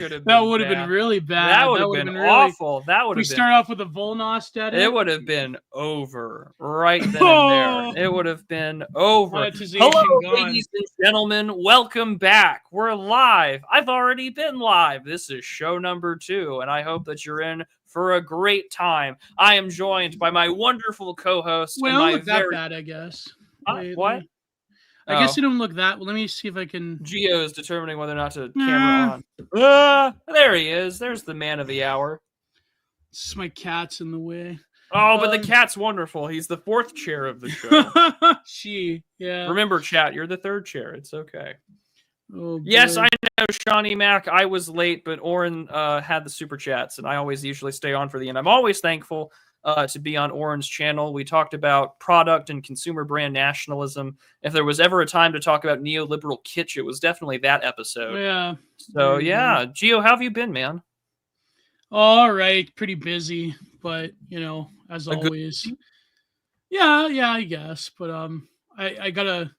That would have been really bad. That would have been awful. That would have been. We start off with a Volnost edit. It would have been over right then and there. It would have been over. Hello, ladies and gentlemen. Welcome back. We're live. I've already been live. This is show number 2, and I hope that you're in for a great time. I am joined by my wonderful co-host. Well, don't look that bad, I guess. What? I guess you don't look that. Well, let me see if I can. Gio is determining whether or not to camera on. There he is. There's the man of the hour. It's my cat's in the way. Oh, but the cat's wonderful. He's the 4th chair of the show. Yeah. Remember, chat, you're the 3rd chair. It's okay. Oh, yes, I know, Shawnee Mac. I was late, but Oren had the super chats, and I always usually stay on for the end. I'm always thankful to be on Oren's channel. We talked about product and consumer brand nationalism. If there was ever a time to talk about neoliberal kitsch, it was definitely that episode. Yeah. So, yeah. Gio, how have you been, man? All right. Pretty busy, but, as always. Yeah, I guess. But I gotta,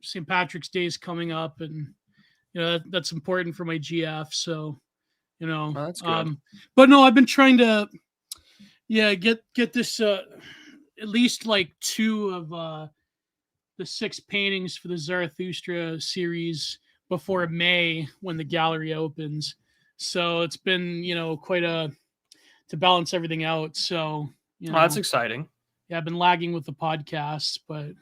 St. Patrick's Day is coming up, and, that's important for my GF, so... Oh, that's good. But no, I've been trying to, get this at least like 2 of the 6 paintings for the Zarathustra series before May when the gallery opens. So it's been quite to balance everything out. So that's exciting. Yeah, I've been lagging with the podcast, but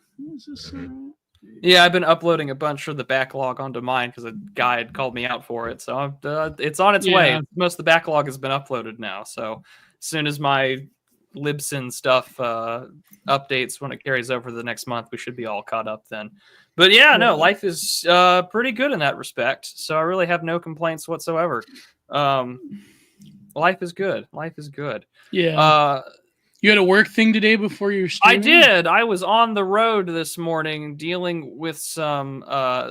yeah, I've been uploading a bunch of the backlog onto mine because a guy had called me out for it. So it's on its way. Most of the backlog has been uploaded now. So as soon as my Libsyn stuff updates when it carries over the next month, we should be all caught up then. But life is pretty good in that respect. So I really have no complaints whatsoever. Life is good. Life is good. Yeah. You had a work thing today before you were streaming? I did. I was on the road this morning dealing with some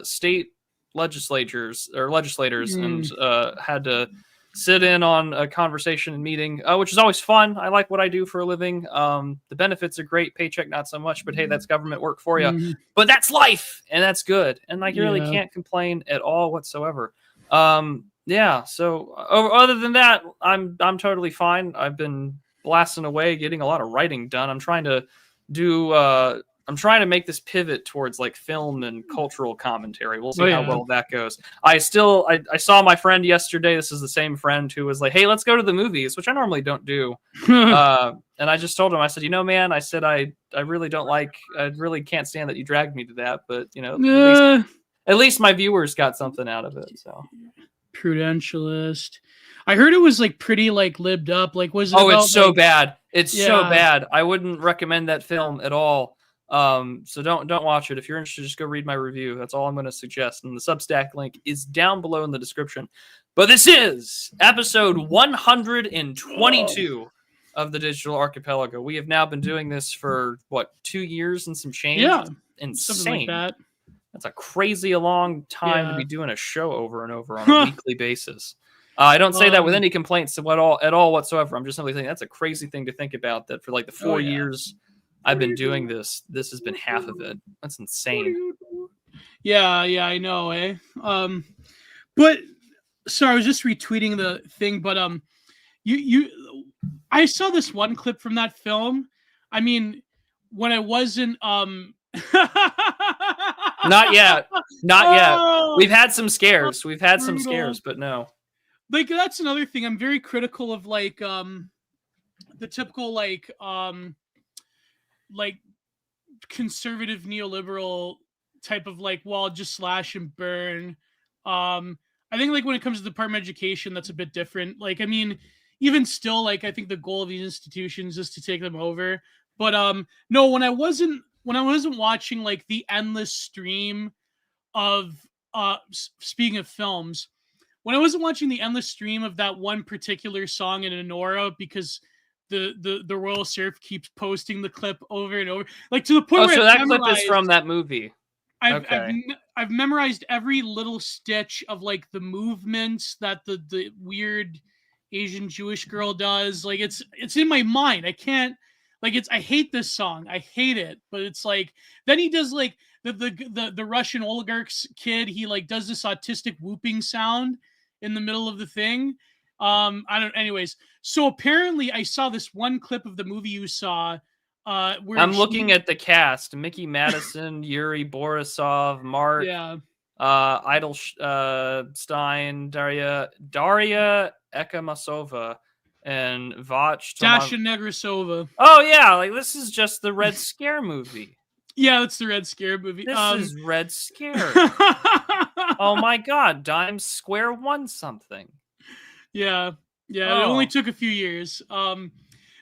state legislators and had to sit in on a conversation and meeting, which is always fun. I like what I do for a living. The benefits are great. Paycheck, not so much, but hey, that's government work for you. Mm-hmm. But that's life, and that's good. And you really can't complain at all whatsoever. So other than that, I'm totally fine. I've been blasting away, getting a lot of writing done. I'm trying to make this pivot towards like film and cultural commentary. We'll see how well that goes. I saw my friend yesterday. This is the same friend who was like, "Hey, let's go to the movies," which I normally don't do. And I just told him, I said, man, I said, I really can't stand that you dragged me to that, but at least my viewers got something out of it. So Prudentialist. I heard it was like pretty like libbed up. Like, was it? Oh, it's so bad. It's so bad. I wouldn't recommend that film at all. So don't watch it. If you're interested, just go read my review. That's all I'm going to suggest. And the Substack link is down below in the description. But this is episode 122 of the Digital Archipelago. We have now been doing this for 2 years and some change. Yeah, insane. Something like that. That's a crazy long time to be doing a show over and over on a weekly basis. I don't say that with any complaints at all whatsoever. I'm just simply saying that's a crazy thing to think about, that for like the 4 years I've been doing this has been half of it. That's insane. Yeah, I know, eh? But sorry, I was just retweeting the thing, but I saw this one clip from that film. I mean, when I wasn't Not yet. We've had some scares. But no. Like, that's another thing. I'm very critical of like the typical like conservative neoliberal type of like, well, just slash and burn. I think like when it comes to the Department of Education, that's a bit different. Like, I mean, even still, like, I think the goal of these institutions is to take them over. But no, when I wasn't watching like the endless stream of speaking of films, when I wasn't watching the endless stream of that one particular song in Honora, because the Royal Surf keeps posting the clip over and over, like to the point where that clip is from that movie. I've memorized every little stitch of like the movements that the weird Asian Jewish girl does. Like it's in my mind. I can't Like I hate this song. I hate it. But it's like then he does like the Russian oligarch's kid. He like does this autistic whooping sound in the middle of the thing. I don't. Anyways, so apparently I saw this one clip of the movie you saw. Where I'm looking at the cast: Mickey Madison, Yuri Borisov, Mark, yeah. Eidelstein, Daria Ekamasova, and Dasha Negrasova. Oh yeah, like this is just the Red Scare movie. Yeah, that's the Red Scare movie. This is Red Scare. Oh my god, Dimes Square won something. Yeah. Yeah, It only took a few years.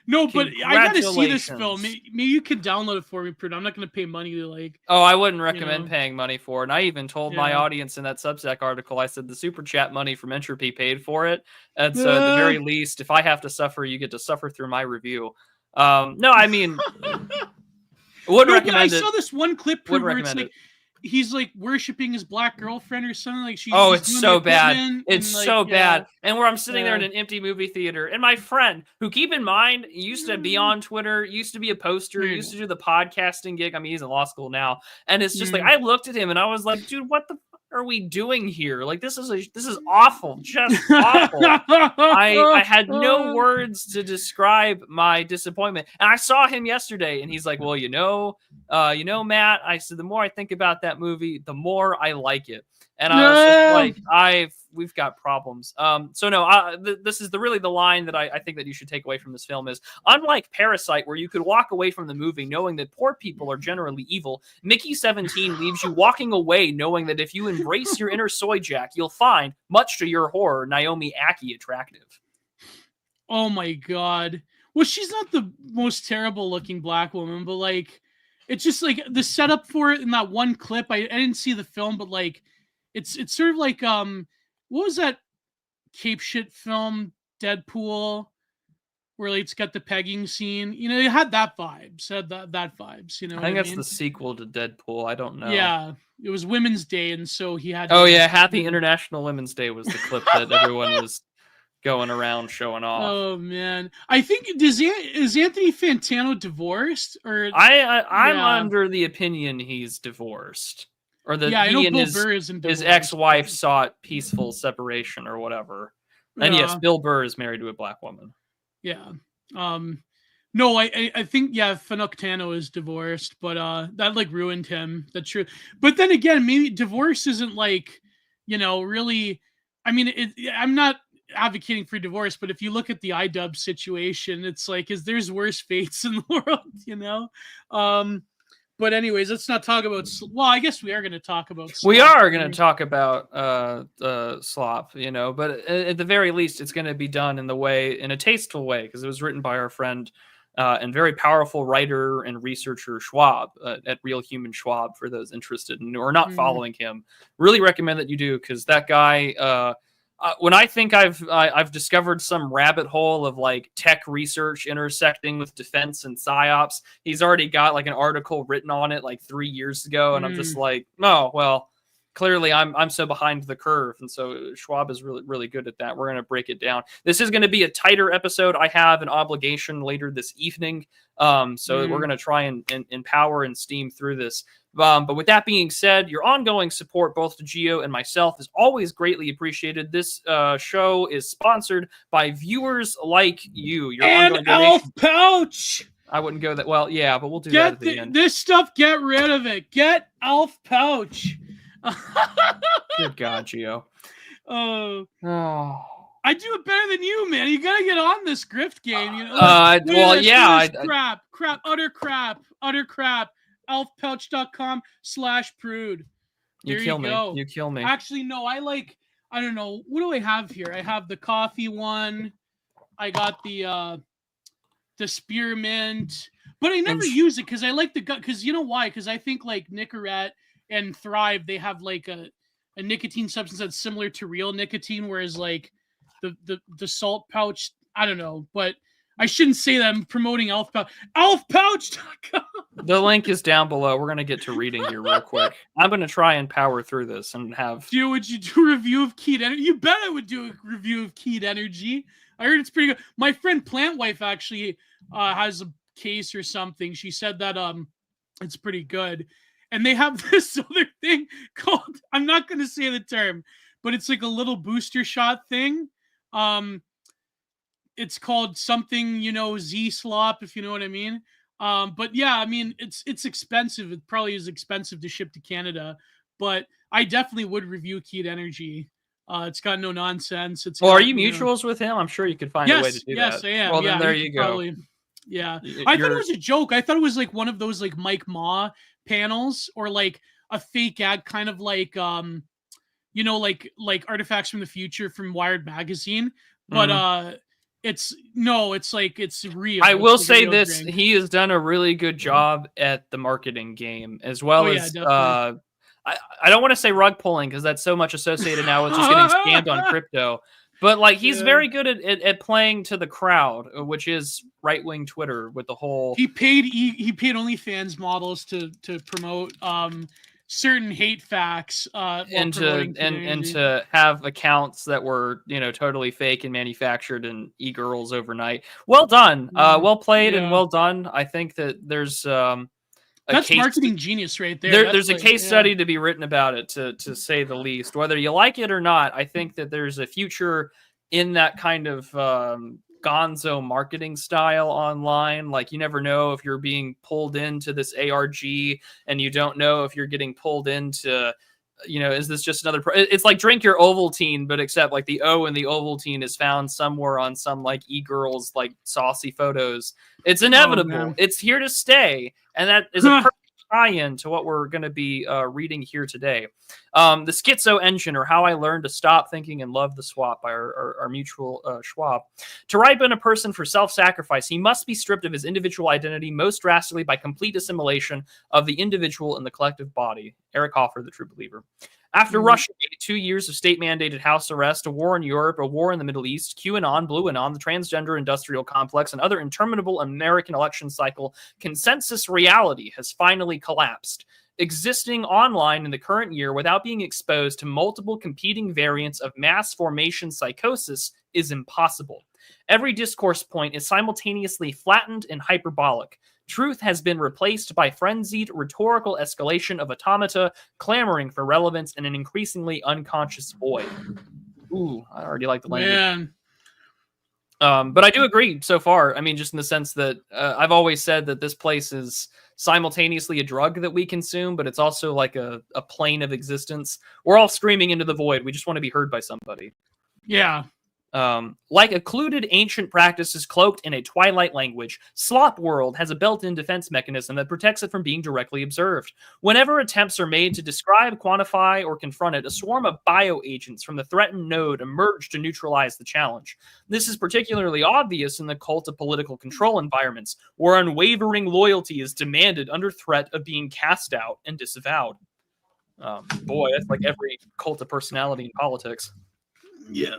No, but I gotta see this film. Maybe you could download it for me, Prud. I'm not gonna pay money to like. Oh, I wouldn't recommend paying money for it. And I even told my audience in that Substack article, I said the super chat money from Entropy paid for it, and so at the very least, if I have to suffer, you get to suffer through my review. No, I mean, wouldn't recommend it. I saw this one clip Prud, where it's like he's like worshiping his black girlfriend or something. Like it's so bad. It's so bad. And where I'm sitting there in an empty movie theater, and my friend, who keep in mind used to be on Twitter, used to be a poster, used to do the podcasting gig. I mean, he's in law school now, and it's just like I looked at him and I was like, dude, what the are we doing here? Like this is awful, just awful. I had no words to describe my disappointment. And I saw him yesterday, and he's like, "Well, Matt." I said, "The more I think about that movie, the more I like it." And I was just like, we've got problems. So no, this is really the line that I think that you should take away from this film is, unlike Parasite, where you could walk away from the movie knowing that poor people are generally evil, Mickey 17 leaves you walking away knowing that if you embrace your inner soy jack, you'll find, much to your horror, Naomi Ackie attractive. Oh my god. Well, she's not the most terrible looking black woman, but like, it's just like the setup for it in that one clip. I didn't see the film, but like, it's sort of like what was that cape shit film, Deadpool, where like, it's got the pegging scene. It had that vibes. Had that vibes. I think that's the sequel to Deadpool. I don't know. Yeah, it was Women's Day, and so he had. Oh yeah, Happy International Women's Day was the clip that everyone was going around showing off. Oh man, I think is Anthony Fantano divorced or? I'm under the opinion he's divorced. Or that he and his ex-wife sought peaceful separation or whatever. And yes, Bill Burr is married to a black woman. Yeah. No, I think Fantano is divorced, but that like ruined him. That's true. But then again, maybe divorce isn't like, really. I mean, I'm not advocating for divorce, but if you look at the iDub situation, it's like there's worse fates in the world, But anyways, let's not talk about. Well, I guess we are going to talk about. Slop. We are going to talk about Slop, but at the very least, it's going to be done in a tasteful way, because it was written by our friend and very powerful writer and researcher Schwab at Real Human Schwab. For those interested and or not following him, really recommend that you do, because that guy. When I think I've discovered some rabbit hole of like tech research intersecting with defense and psyops, he's already got like an article written on it like 3 years ago, and I'm just like, oh well, clearly I'm so behind the curve, and so Schwab is really really good at that. We're gonna break it down. This is gonna be a tighter episode. I have an obligation later this evening, so we're gonna try and empower and steam through this. But with that being said, your ongoing support, both to Gio and myself, is always greatly appreciated. This show is sponsored by viewers like you. Your and Elf Pouch! I wouldn't go that well. Yeah, but we'll do that at the end. This stuff, get rid of it. Get Elf Pouch. Good God, Gio. Oh. I do it better than you, man. You gotta get on this grift game. Utter crap. elfpouch.com/prude. You kill me. Actually, no, I don't know. What do I have here? I have the coffee one. I got the spearmint, but I never use it because I like the gut. Because you know why? Because I think like Nicorette and Thrive, they have like a nicotine substance that's similar to real nicotine, whereas like the salt pouch, I don't know, but I shouldn't say that. I'm promoting Elf Pouch. ElfPouch.com. The link is down below. We're going to get to reading here real quick. I'm going to try and power through this and have... Would you do a review of Keyed Energy? You bet I would do a review of Keyed Energy. I heard it's pretty good. My friend Plant Wife actually has a case or something. She said that it's pretty good. And they have this other thing called, I'm not going to say the term, but it's like a little booster shot thing. It's called something, Z Slop, if you know what I mean. But yeah, I mean, it's expensive. It probably is expensive to ship to Canada, but I definitely would review Keyed Energy. It's got no nonsense. Well, are you mutuals with him? I'm sure you could find a way to do that. Yes, I am. Well, yeah, then there you go. Probably, yeah. I thought it was a joke. I thought it was like one of those like Mike Ma panels or like a fake ad, kind of like like Artifacts from the Future from Wired magazine. But it's real. I will say this: he has done a really good job at the marketing game, as well as I don't want to say rug pulling because that's so much associated now with just getting scammed on crypto. But like he's very good at playing to the crowd, which is right wing Twitter with the whole. He paid OnlyFans models to promote certain hate facts and to have accounts that were totally fake and manufactured and e-girls overnight. Well done, well played, and well done. I think that there's that's marketing genius right there. There's a case study to be written about it, to say the least. Whether you like it or not, I think that there's a future in that kind of gonzo marketing style online. Like you never know if you're being pulled into this ARG, and you don't know if you're getting pulled into, is this just another it's like drink your Ovaltine, but except like the O in the Ovaltine is found somewhere on some like e-girls like saucy photos. It's inevitable. It's here to stay, and that is a perfect tie-in to what we're going to be reading here today. The Schizo Engine, or How I Learned to Stop Thinking and Love the Swap, by our mutual Schwab. To ripen a person for self-sacrifice, he must be stripped of his individual identity, most drastically by complete assimilation of the individual in the collective body. Eric Hoffer, the True Believer. After Russia, 2 years of state-mandated house arrest, a war in Europe, a war in the Middle East, QAnon, Blue Anon, the transgender industrial complex, and other interminable American election cycle, consensus reality has finally collapsed. Existing online in the current year without being exposed to multiple competing variants of mass formation psychosis is impossible. Every discourse point is simultaneously flattened and hyperbolic. Truth has been replaced by frenzied rhetorical escalation of automata clamoring for relevance in an increasingly unconscious void. Ooh, I already like the language. But I do agree so far. I mean, just in the sense that I've always said that this place is simultaneously a drug that we consume, but it's also like a plane of existence. We're all screaming into the void. We just want to be heard by somebody. Yeah. Like occluded ancient practices cloaked in a twilight language, Slop World has a built-in defense mechanism that protects it from being directly observed. Whenever attempts are made to describe, quantify, or confront it, a swarm of bioagents from the threatened node emerge to neutralize the challenge. This is particularly obvious in the cult of political control environments, where unwavering loyalty is demanded under threat of being cast out and disavowed. Boy, that's like every cult of personality in politics. Yeah.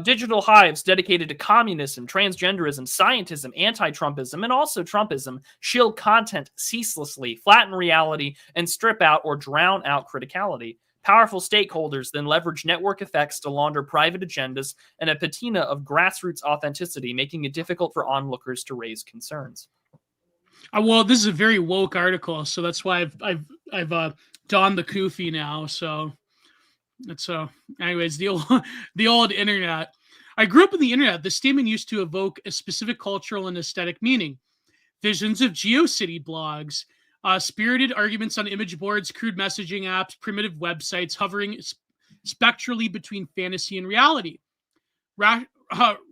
Digital hives dedicated to communism, transgenderism, scientism, anti-Trumpism, and also Trumpism shield content ceaselessly, flatten reality, and strip out or drown out criticality. Powerful stakeholders then leverage network effects to launder private agendas and a patina of grassroots authenticity, making it difficult for onlookers to raise concerns. Well, this is a very woke article, so that's why I've donned the kufi now. So it's anyways, the old internet. I grew up in the internet. The statement used to evoke a specific cultural and aesthetic meaning. Visions of GeoCity blogs, spirited arguments on image boards, crude messaging apps, primitive websites hovering spectrally between fantasy and reality.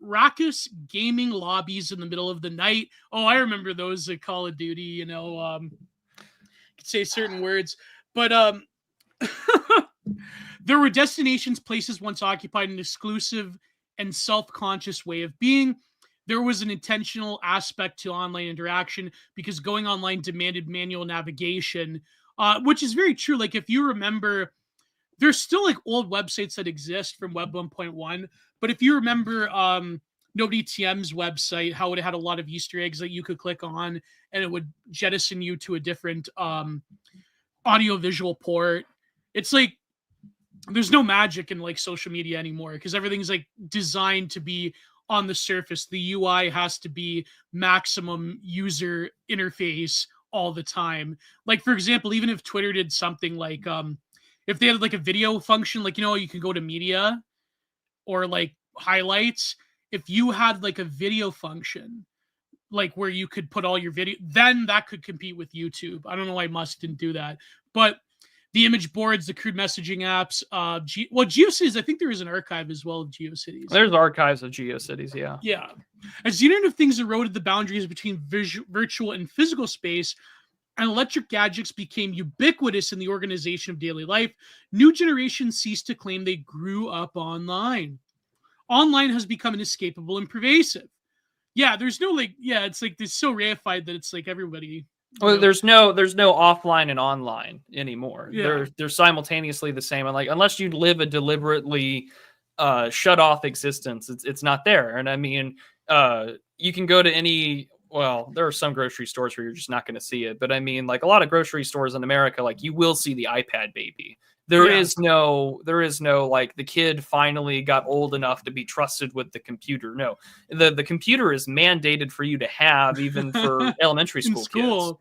Raucous gaming lobbies in the middle of the night. Oh, I remember those at Call of Duty, could say certain words. But there were destinations, places once occupied an exclusive and self-conscious way of being. There was an intentional aspect to online interaction because going online demanded manual navigation, which is very true. Like, if you remember, there's still like old websites that exist from Web 1.1. But if you remember Nobody TM's website, how it had a lot of Easter eggs that you could click on and it would jettison you to a different audio-visual port. It's like there's no magic in like social media anymore because everything's like designed to be on the surface. The UI has to be maximum user interface all the time. Like, for example, even if Twitter did something like, if they had like a video function, like, you can go to media or like highlights. If you had like a video function, like where you could put all your video, then that could compete with YouTube. I don't know why Musk didn't do that, but the image boards, the crude messaging apps, GeoCities, I think there is an archive as well of GeoCities. There's archives of GeoCities, yeah. Yeah. As the Internet of Things eroded the boundaries between virtual and physical space, and electric gadgets became ubiquitous in the organization of daily life, new generations ceased to claim they grew up online. Online has become inescapable and pervasive. Yeah, there's no it's like it's so reified that it's like everybody. Well, there's no offline and online anymore. Yeah. They're simultaneously the same. And like, unless you live a deliberately shut off existence, it's not there. And I mean, you can go to any. Well, there are some grocery stores where you're just not going to see it. But I mean, like a lot of grocery stores in America, like you will see the iPad baby. There is no like the kid finally got old enough to be trusted with the computer. No, the computer is mandated for you to have even for elementary school kids.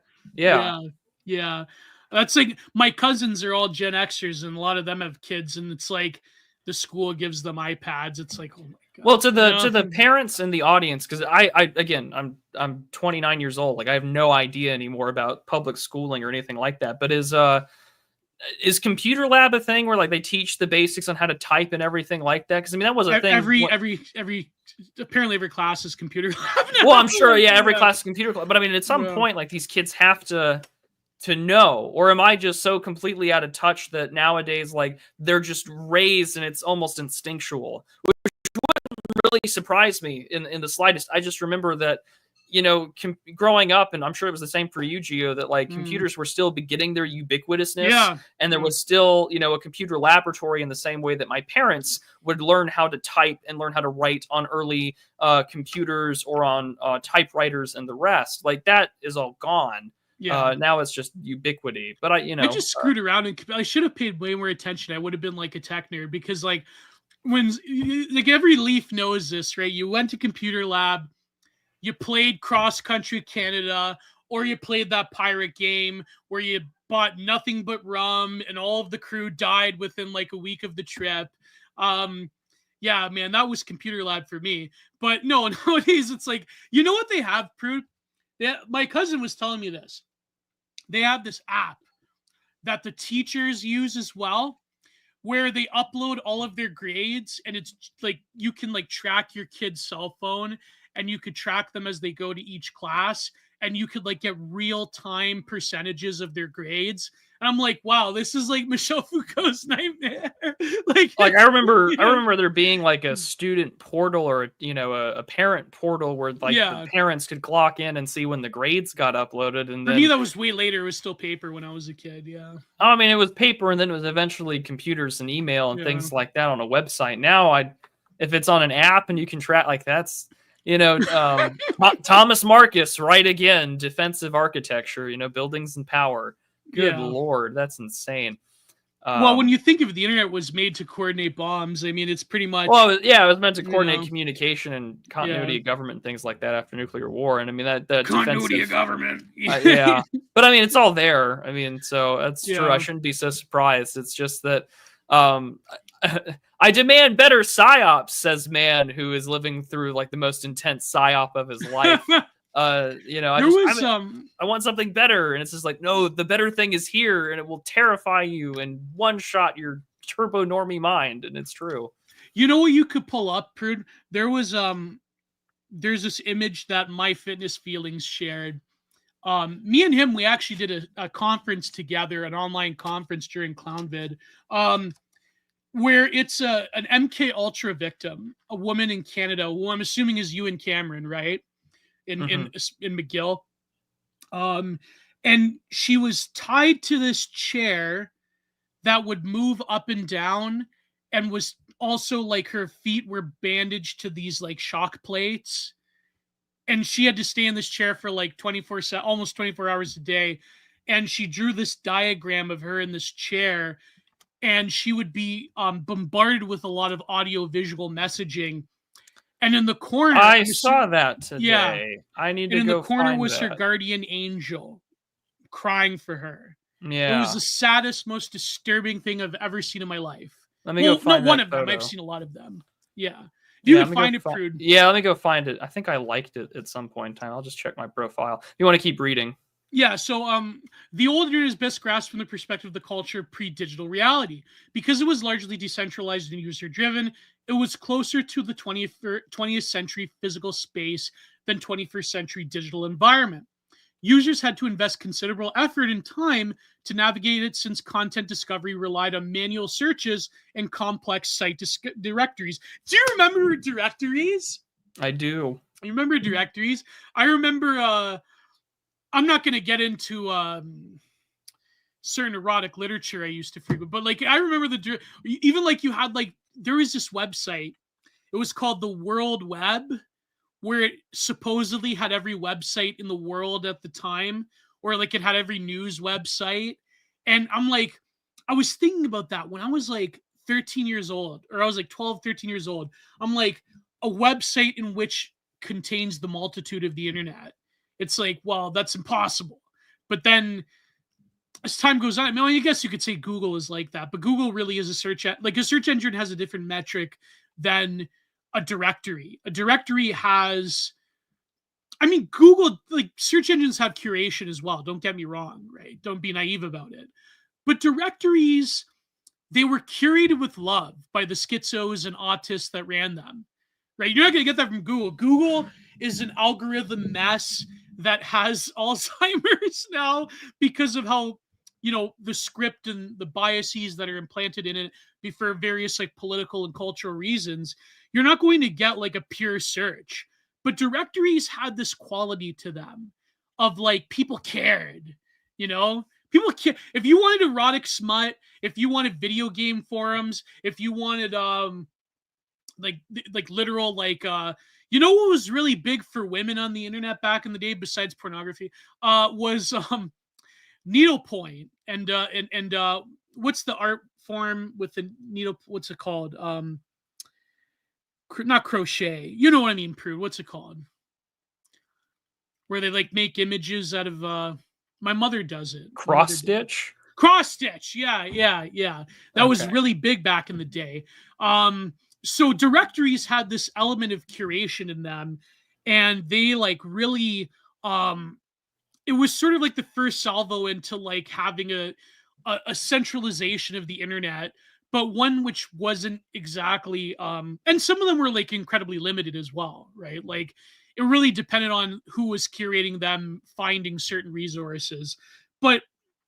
Yeah. That's like my cousins are all Gen Xers and a lot of them have kids and it's like the school gives them iPads. It's like, oh my God. Well, to the parents in the audience, because I'm 29 years old. Like I have no idea anymore about public schooling or anything like that. But is computer lab a thing where like they teach the basics on how to type and everything like that? Because I mean that was a thing. Apparently every class is computer lab now. Well, I'm sure, every class is computer lab. But I mean, at some point, like these kids have to know, or am I just so completely out of touch that nowadays like they're just raised and it's almost instinctual, which wouldn't really surprise me in the slightest. I just remember that. Growing up, and I'm sure it was the same for you, Gio, that like computers were still beginning their ubiquitousness, and there was still, a computer laboratory in the same way that my parents would learn how to type and learn how to write on early computers or on typewriters and the rest. Like that is all gone. Yeah. Now it's just ubiquity. But I just screwed around and I should have paid way more attention. I would have been like a tech nerd because like when like every leaf knows this, right? You went to computer lab. You played cross-country Canada, or you played that pirate game where you bought nothing but rum and all of the crew died within like a week of the trip. Yeah, man, that was computer lab for me. But no, nowadays it's like, you know what they have, Prude? My cousin was telling me this. They have this app that the teachers use as well, where they upload all of their grades and it's like you can like track your kid's cell phone and you could track them as they go to each class and you could like get real-time percentages of their grades. And I'm like, wow, this is like Michel Foucault's nightmare. like I remember there being like a student portal or a parent portal where like the parents could clock in and see when the grades got uploaded. And for me, that was way later. It was still paper when I was a kid. Yeah. I mean, it was paper, and then it was eventually computers and email and things like that on a website. Now, if it's on an app and you can track, like that's. Thomas Marcus, right again, defensive architecture, buildings and power. Good Lord, that's insane. Well, when you think of it, the internet was made to coordinate bombs. I mean, it's pretty much... Well, it was meant to coordinate communication and continuity of government, things like that after nuclear war. And I mean, that continuity of government. Yeah. But I mean, it's all there. I mean, so that's true. I shouldn't be so surprised. It's just that... I demand better psyops, says man who is living through like the most intense psyop of his life. I want something better, and it's just like, no, the better thing is here, and it will terrify you and one shot your turbo normie mind, and it's true. You know what you could pull up, Prude? There was there's this image that My Fitness Feelings shared. Me and him, we actually did a conference together, an online conference during ClownVid. Where it's an MKUltra victim, a woman in Canada, who I'm assuming is you and Cameron, right? In McGill. And she was tied to this chair that would move up and down and was also like her feet were bandaged to these like shock plates. And she had to stay in this chair for like almost 24 hours a day. And she drew this diagram of her in this chair. And she would be bombarded with a lot of audio visual messaging. And in the corner, I saw that today. Yeah. I need And to in go the corner find was her that. guardian angel crying for her. It Yeah. was the saddest, most disturbing thing I've ever seen in my life. Let me go Well, not find one that of them. I've photo. seen a lot of them. Yeah. If you Yeah, could find it, Prude. Yeah, let me go find it. I think I liked it at some point in time. I'll just check my profile. You want to keep reading? Yeah, so the old internet is best grasped from the perspective of the culture pre-digital reality. Because it was largely decentralized and user-driven, it was closer to the 20th century physical space than 21st century digital environment. Users had to invest considerable effort and time to navigate it since content discovery relied on manual searches and complex site directories. Do you remember directories? I do. You remember directories? I remember I'm not going to get into certain erotic literature I used to frequent, but like I remember even like you had like there was this website. It was called the World Web, where it supposedly had every website in the world at the time, or like it had every news website. And I'm like, I was thinking about that when I was like 13 years old, or I was like 12, 13 years old. I'm like, a website in which contains the multitude of the internet. It's like, well, that's impossible. But then as time goes on, I mean, I guess you could say Google is like that, but Google really is a search engine has a different metric than a directory. A directory has, I mean, Google, like search engines have curation as well. Don't get me wrong, right? Don't be naive about it. But directories, they were curated with love by the schizos and autists that ran them, right? You're not going to get that from Google. Google is an algorithm mess that has Alzheimer's now because of how, the script and the biases that are implanted in it for various like political and cultural reasons. You're not going to get like a pure search, but directories had this quality to them of like people cared, people care. If you wanted erotic smut, if you wanted video game forums, if you wanted like literal what was really big for women on the internet back in the day besides pornography was needlepoint and what's the art form with the needle, what's it called, not crochet, you know what I mean, Prude, what's it called, where they like make images out of my mother does it. Cross stitch. Yeah, that was really big back in the day. So directories had this element of curation in them, and they like really it was sort of like the first salvo into like having a centralization of the internet, but one which wasn't exactly and some of them were like incredibly limited as well, right? Like it really depended on who was curating them, finding certain resources. But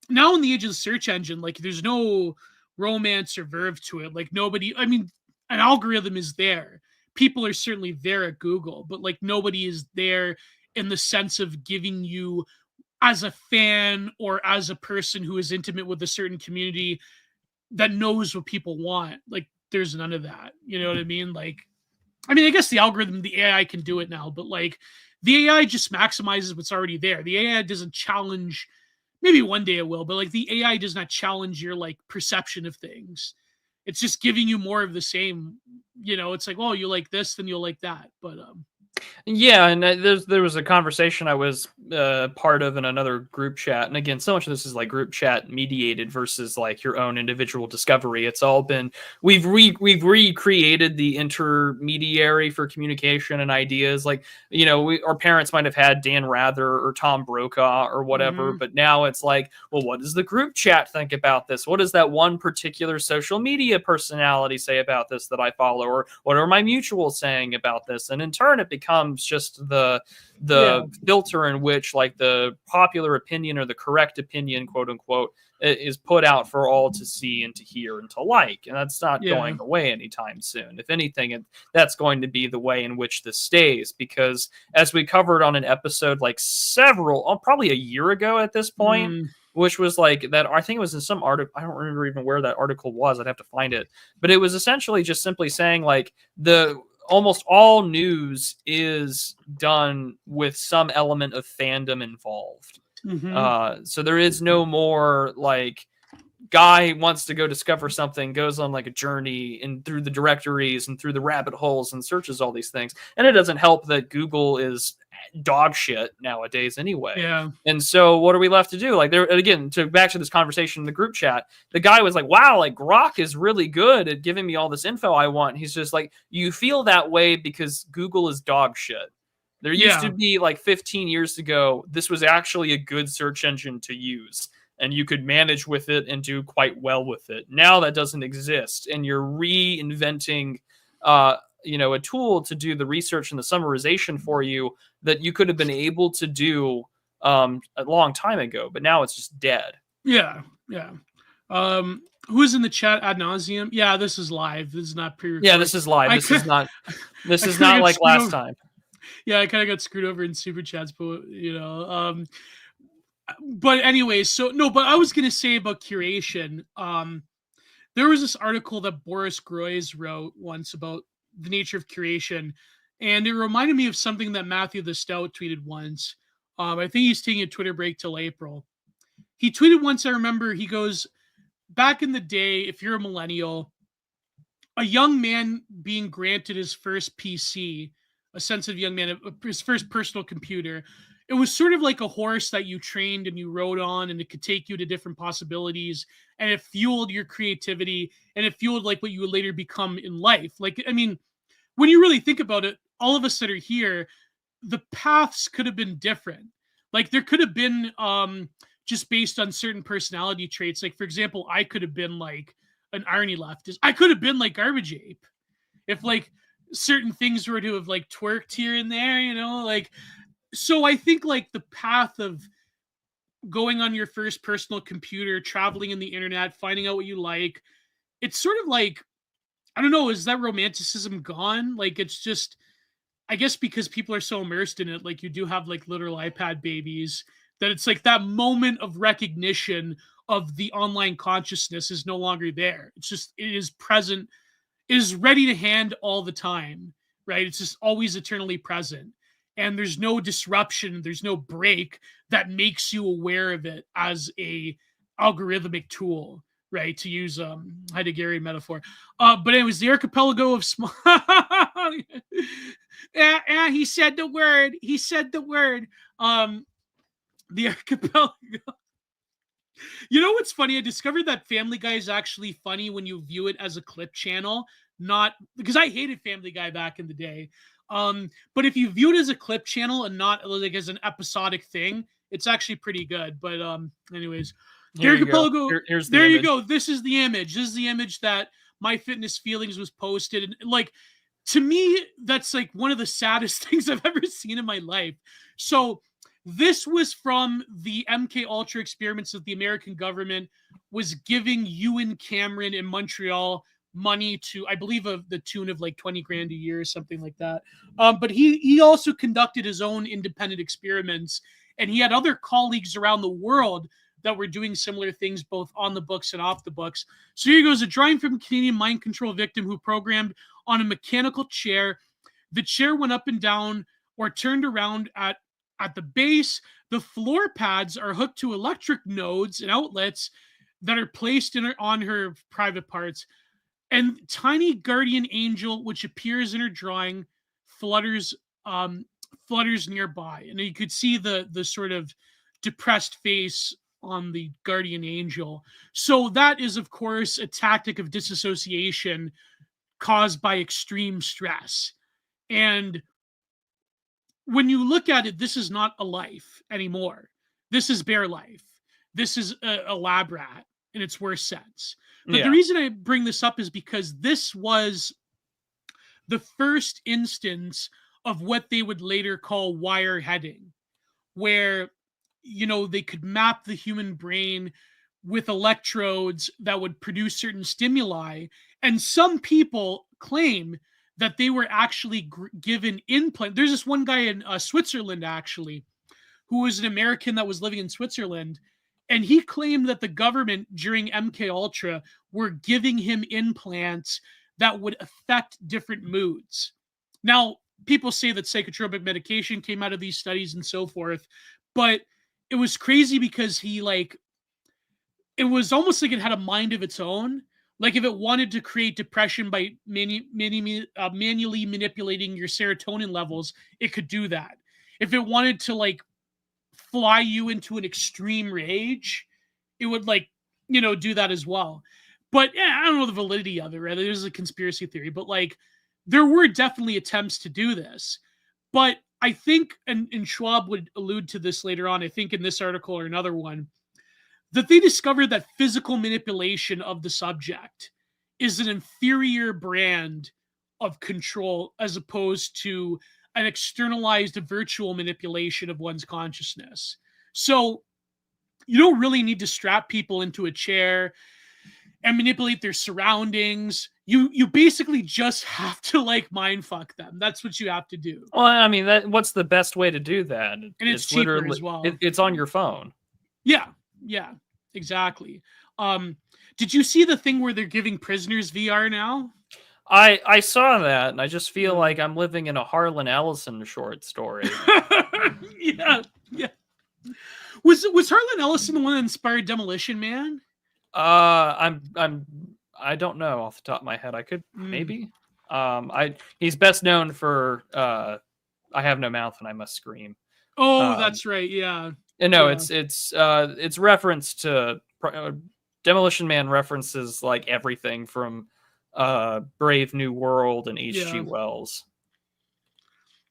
now in the age of the search engine, like there's no romance or verve to it. Like nobody, I mean, an algorithm is there. People are certainly there at Google, but like nobody is there in the sense of giving you, as a fan or as a person who is intimate with a certain community that knows what people want. Like there's none of that. You know what I mean? Like, I mean, I guess the algorithm, the AI can do it now, but like the AI just maximizes what's already there. The AI doesn't challenge, maybe one day it will, but like the AI does not challenge your like perception of things. It's just giving you more of the same. It's like, oh, you like this, then you'll like that. But yeah, and there was a conversation I was part of in another group chat, and again, so much of this is like group chat mediated versus like your own individual discovery. It's all been we've recreated the intermediary for communication and ideas. Like our parents might have had Dan Rather or Tom Brokaw or whatever, but now it's like, well, what does the group chat think about this? What does that one particular social media personality say about this that I follow, or what are my mutuals saying about this? And in turn, it becomes just the filter in which like the popular opinion or the correct opinion, quote unquote, is put out for all to see and to hear and to like. And that's not going away anytime soon. If anything, that's going to be the way in which this stays, because as we covered on an episode like probably a year ago at this point, which was like that, I think it was in some article. I don't remember even where that article was. I'd have to find it. But it was essentially just simply saying like almost all news is done with some element of fandom involved. So there is no more like guy wants to go discover something, goes on like a journey and through the directories and through the rabbit holes and searches all these things. And it doesn't help that Google is dog shit nowadays anyway. Yeah. And so what are we left to do? Like, there again, to back to this conversation in the group chat, the guy was like, wow, like Grok is really good at giving me all this info I want. He's just like, you feel that way because Google is dog shit. There used to be like 15 years ago, this was actually a good search engine to use, and you could manage with it and do quite well with it. Now that doesn't exist, and you're reinventing a tool to do the research and the summarization for you that you could have been able to do a long time ago, but now it's just dead. Yeah. Who's in the chat ad nauseum? Yeah, this is live. This is not pre-recorded. Yeah, this is live. This is not like last time. Yeah, I kind of got screwed over in Superchats, but but anyways, but I was gonna say about curation. There was this article that Boris Groys wrote once about the nature of curation, and it reminded me of something that Matthew the Stout tweeted once. I think he's taking a Twitter break till April. He tweeted once, I remember, he goes, back in the day, if you're a millennial, a young man being granted his first PC, a sensitive young man, his first personal computer, it was sort of like a horse that you trained and you rode on, and it could take you to different possibilities, and it fueled your creativity, and it fueled like what you would later become in life. Like, I mean, when you really think about it, all of us that are here, the paths could have been different. Like, there could have been just based on certain personality traits. Like, for example, I could have been like an irony leftist. I could have been like Garbage Ape if like certain things were to have like twerked here and there, like. So I think like the path of going on your first personal computer, traveling in the internet, finding out what you like, it's sort of like, I don't know, is that romanticism gone? Like, it's just, I guess because people are so immersed in it, like you do have like literal iPad babies, that it's like that moment of recognition of the online consciousness is no longer there. It's just, it is present, it is ready to hand all the time, right? It's just always eternally present. And there's no disruption, there's no break that makes you aware of it as a algorithmic tool, right? To use Heideggerian metaphor. But anyways, the archipelago of small. He said the word. He said the word. The archipelago. You know what's funny? I discovered that Family Guy is actually funny when you view it as a clip channel, not because I hated Family Guy back in the day. But if you view it as a clip channel and not like as an episodic thing, it's actually pretty good. But anyways, Here you go. archipelago. Here's there the you go. This is the image. This is the image that My Fitness Feelings was posted, and like, to me, that's like one of the saddest things I've ever seen in my life. So this was from the MKUltra experiments that the American government was giving Ewan Cameron in Montreal money to, I believe, of the tune of like 20 grand a year or something like that. But he also conducted his own independent experiments, and he had other colleagues around the world that were doing similar things, both on the books and off the books. So here goes, a drawing from a Canadian mind control victim who programmed on a mechanical chair. The chair went up and down or turned around at the base. The floor pads are hooked to electric nodes and outlets that are placed on her private parts. And tiny guardian angel, which appears in her drawing, flutters nearby. And you could see the sort of depressed face on the guardian angel. So that is, of course, a tactic of disassociation caused by extreme stress. And when you look at it, this is not a life anymore. This is bare life. This is a lab rat in its worst sense. But the reason I bring this up is because this was the first instance of what they would later call wire heading, where, they could map the human brain with electrodes that would produce certain stimuli. And some people claim that they were actually given implant. There's this one guy in Switzerland, actually, who was an American that was living in Switzerland. And he claimed that the government during MKUltra were giving him implants that would affect different moods. Now, people say that psychotropic medication came out of these studies and so forth, but it was crazy because he it was almost like it had a mind of its own. Like if it wanted to create depression by manually manipulating your serotonin levels, it could do that. If it wanted to like fly you into an extreme rage, it would like, do that as well. But yeah, I don't know the validity of it, right? There's a conspiracy theory, but like there were definitely attempts to do this. But I think, and Schwab would allude to this later on, I think in this article or another one, that they discovered that physical manipulation of the subject is an inferior brand of control as opposed to an externalized virtual manipulation of one's consciousness. So you don't really need to strap people into a chair and manipulate their surroundings. You basically just have to like mind fuck them. That's what you have to do. Well, I mean, what's the best way to do that? And it's cheaper as well. It's on your phone. Yeah, exactly. Did you see the thing where they're giving prisoners VR now? I saw that, and I just feel like I'm living in a Harlan Ellison short story. yeah. Was Harlan Ellison the one that inspired Demolition Man? I don't know off the top of my head. I could maybe. He's best known for I Have No Mouth and I Must Scream. Oh, that's right. Yeah. And no, it's reference to Demolition Man references like everything from Brave New World and H.G. Wells.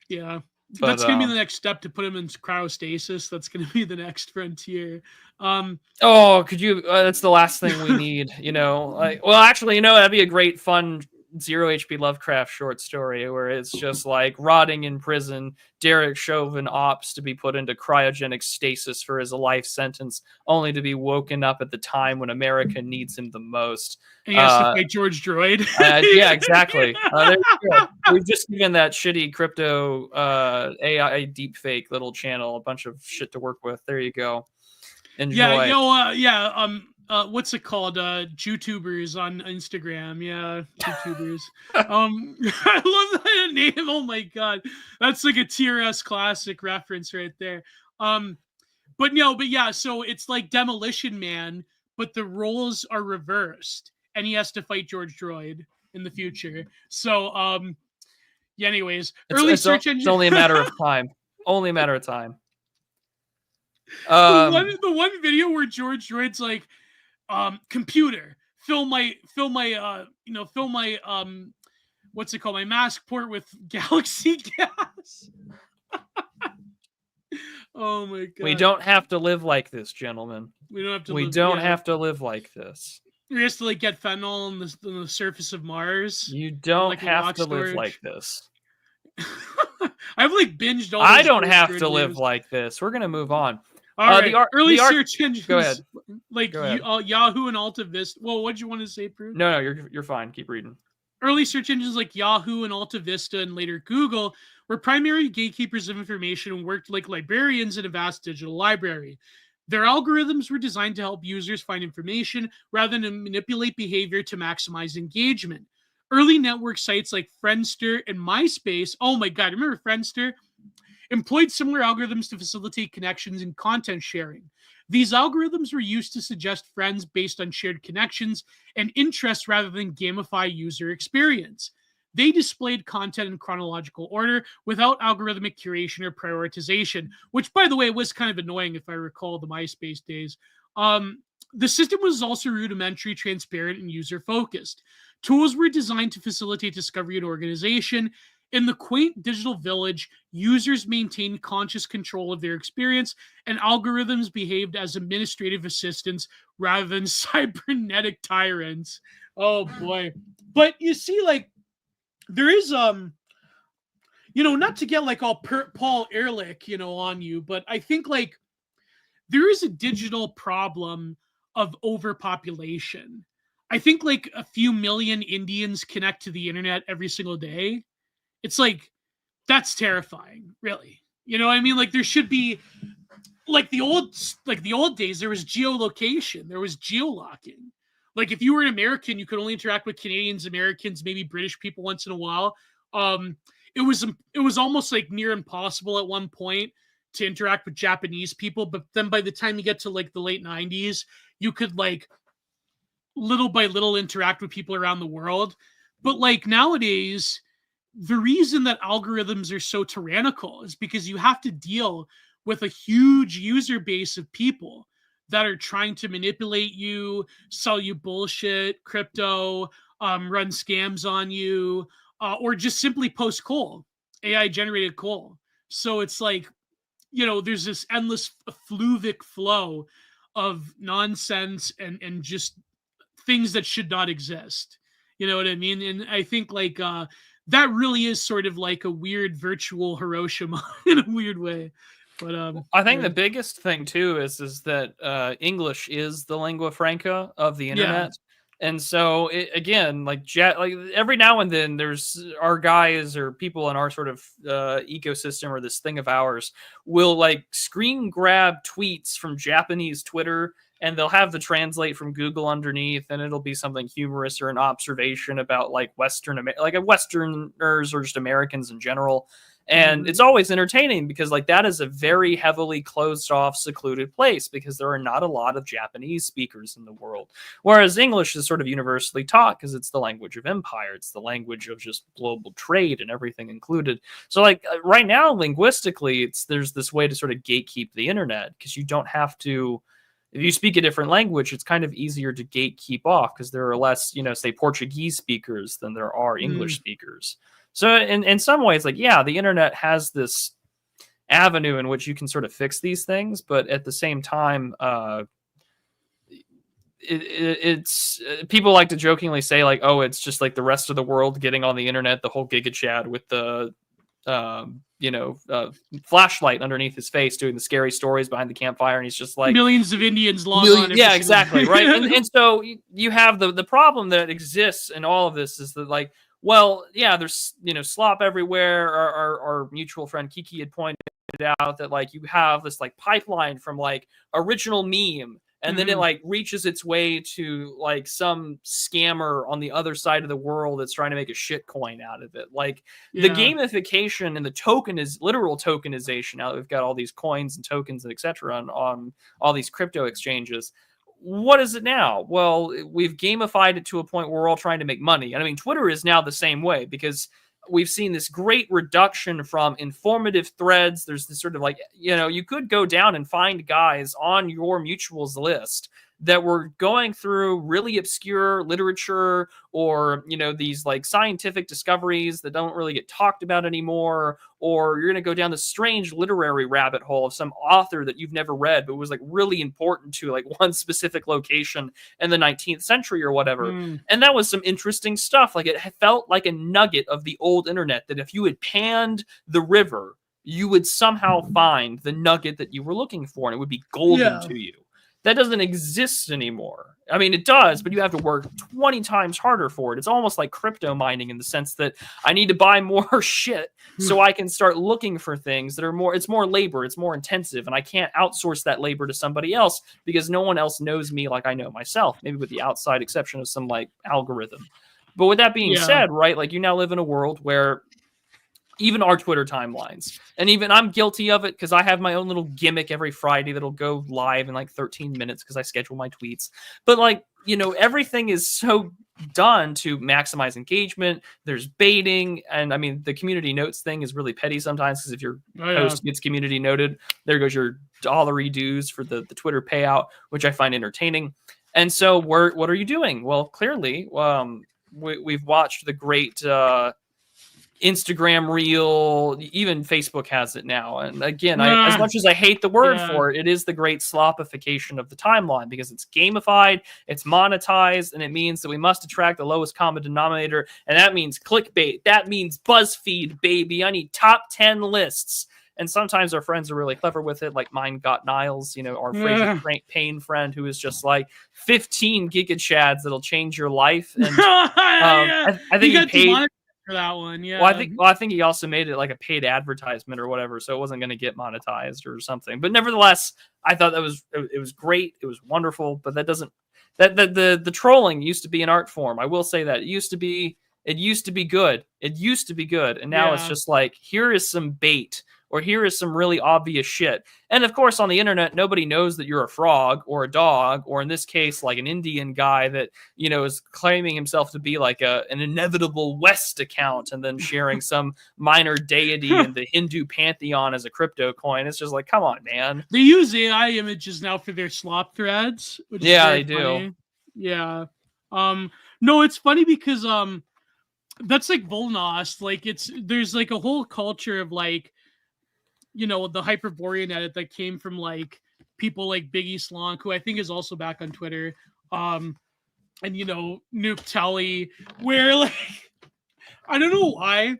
Yeah. That's going to be the next step, to put him in cryostasis. That's going to be the next frontier. Could you? That's the last thing we need. Actually, that'd be a great, fun Zero H.P. Lovecraft short story where it's just like rotting in prison. Derek Chauvin opts to be put into cryogenic stasis for his life sentence, only to be woken up at the time when America needs him the most. And he has to fight George Droid. Yeah, exactly. There you go. We've just given that shitty crypto AI deepfake little channel a bunch of shit to work with. There you go. Enjoy. What's it called? YouTubers on Instagram. Yeah, YouTubers. I love that name. Oh my god, that's like a TRS classic reference right there. But yeah. So it's like Demolition Man, but the roles are reversed, and he has to fight George Droid in the future. So anyways, search engine. It's only a matter of time. Only a matter of time. The one video where George Droid's like, computer, fill my what's it called, my mask port with galaxy gas. Oh my god. We don't have to live like this, gentlemen. We don't have to live like this. We have to like get fentanyl on the surface of Mars. You don't like have to live like this. I've like binged all. I don't have to live like this. We're gonna move on. All right. Early search engines. Go ahead. Like Yahoo and Alta Vista. Well, what'd you want to say, Prue? No, you're fine. Keep reading. Early search engines like Yahoo and Alta Vista and later Google were primary gatekeepers of information and worked like librarians in a vast digital library. Their algorithms were designed to help users find information rather than manipulate behavior to maximize engagement. Early network sites like Friendster and MySpace, oh my god, remember Friendster? Employed similar algorithms to facilitate connections and content sharing. These algorithms were used to suggest friends based on shared connections and interests rather than gamify user experience. They displayed content in chronological order without algorithmic curation or prioritization, which, by the way, was kind of annoying if I recall the MySpace days. The system was also rudimentary, transparent, and user-focused. Tools were designed to facilitate discovery and organization. In the quaint digital village, users maintained conscious control of their experience, and algorithms behaved as administrative assistants rather than cybernetic tyrants. Oh boy. But you see, like, there is, not to get like all Paul Ehrlich, on you, but I think like there is a digital problem of overpopulation. I think like a few million Indians connect to the internet every single day. It's like, that's terrifying, really. You know what I mean? Like there should be like the old days, there was geolocation, there was geolocking. Like if you were an American, you could only interact with Canadians, Americans, maybe British people once in a while. It was almost like near impossible at one point to interact with Japanese people. But then by the time you get to like the late 90s, you could like little by little interact with people around the world. But like nowadays, the reason that algorithms are so tyrannical is because you have to deal with a huge user base of people that are trying to manipulate you, sell you bullshit, crypto, run scams on you, or just simply post coal, AI generated coal. So it's like, there's this endless fluvic flow of nonsense and just things that should not exist. You know what I mean? And I think like that really is sort of like a weird virtual Hiroshima in a weird way. But I think the biggest thing too is that English is the lingua franca of the internet. And so again, like every now and then there's our guys or people in our sort of ecosystem or this thing of ours will like screen grab tweets from Japanese Twitter, and they'll have the translate from Google underneath, and it'll be something humorous or an observation about like Westerners or just Americans in general. And it's always entertaining because like that is a very heavily closed off, secluded place because there are not a lot of Japanese speakers in the world. Whereas English is sort of universally taught because it's the language of empire. It's the language of just global trade and everything included. So like right now, linguistically, there's this way to sort of gatekeep the internet because you don't have to. If you speak a different language, it's kind of easier to gatekeep off because there are less, say Portuguese speakers than there are English speakers. So in some ways, like, yeah, the internet has this avenue in which you can sort of fix these things. But at the same time, it's people like to jokingly say like, oh, it's just like the rest of the world getting on the internet, the whole Giga Chad with the, flashlight underneath his face doing the scary stories behind the campfire. And he's just like millions of Indians log on. Yeah, exactly. Right. and so you have the problem that exists in all of this is that like, well, yeah, there's, slop everywhere. Our mutual friend Kiki had pointed out that like you have this like pipeline from like original meme, and then it like reaches its way to like some scammer on the other side of the world that's trying to make a shit coin out of it. Like the gamification and the literal tokenization. Now that we've got all these coins and tokens and etc. on all these crypto exchanges. What is it now? Well, we've gamified it to a point where we're all trying to make money. And I mean, Twitter is now the same way because we've seen this great reduction from informative threads. There's this sort of like, you could go down and find guys on your mutuals list that were going through really obscure literature or, these like scientific discoveries that don't really get talked about anymore. Or you're going to go down the strange literary rabbit hole of some author that you've never read, but was like really important to like one specific location in the 19th century or whatever. And that was some interesting stuff. Like it felt like a nugget of the old internet that if you had panned the river, you would somehow find the nugget that you were looking for and it would be golden to you. That doesn't exist anymore. I mean, it does, but you have to work 20 times harder for it. It's almost like crypto mining in the sense that I need to buy more shit so I can start looking for things that are it's more labor, it's more intensive, and I can't outsource that labor to somebody else because no one else knows me like I know myself, maybe with the outside exception of some like algorithm. But with that being said, right, like you now live in a world where even our Twitter timelines, and even I'm guilty of it because I have my own little gimmick every Friday that'll go live in like 13 minutes because I schedule my tweets. But like, everything is so done to maximize engagement. There's baiting. And I mean, the community notes thing is really petty sometimes because if your post gets community noted, there goes your dollary dues for the Twitter payout, which I find entertaining. And so what are you doing? Well, clearly, we've watched the great Instagram reel, even Facebook has it now. And again, as much as I hate the word for it, it is the great slopification of the timeline because it's gamified, it's monetized, and it means that we must attract the lowest common denominator. And that means clickbait. That means BuzzFeed, baby. I need top 10 lists. And sometimes our friends are really clever with it, like Mine Got Niles, our Fraser Payne friend who is just like 15 Giga Chads that'll change your life. And I think he paid for that one. Yeah. Well, I think he also made it like a paid advertisement or whatever, so it wasn't going to get monetized or something. But nevertheless, I thought it was great. It was wonderful. But that doesn't the trolling used to be an art form. I will say that it used to be good. It used to be good, and now it's just like here is some bait or here is some really obvious shit. And of course, on the internet, nobody knows that you're a frog or a dog, or in this case, like an Indian guy that, is claiming himself to be like an inevitable West account and then sharing some minor deity in the Hindu pantheon as a crypto coin. It's just like, come on, man. They use AI images now for their slop threads, which is they funny. do. Yeah. No, it's funny because that's like Volnost. Like there's like a whole culture of like, the Hyperborean edit that came from like people like Biggie Slonk, who I think is also back on Twitter. And Nuke Tully, where like I don't know why,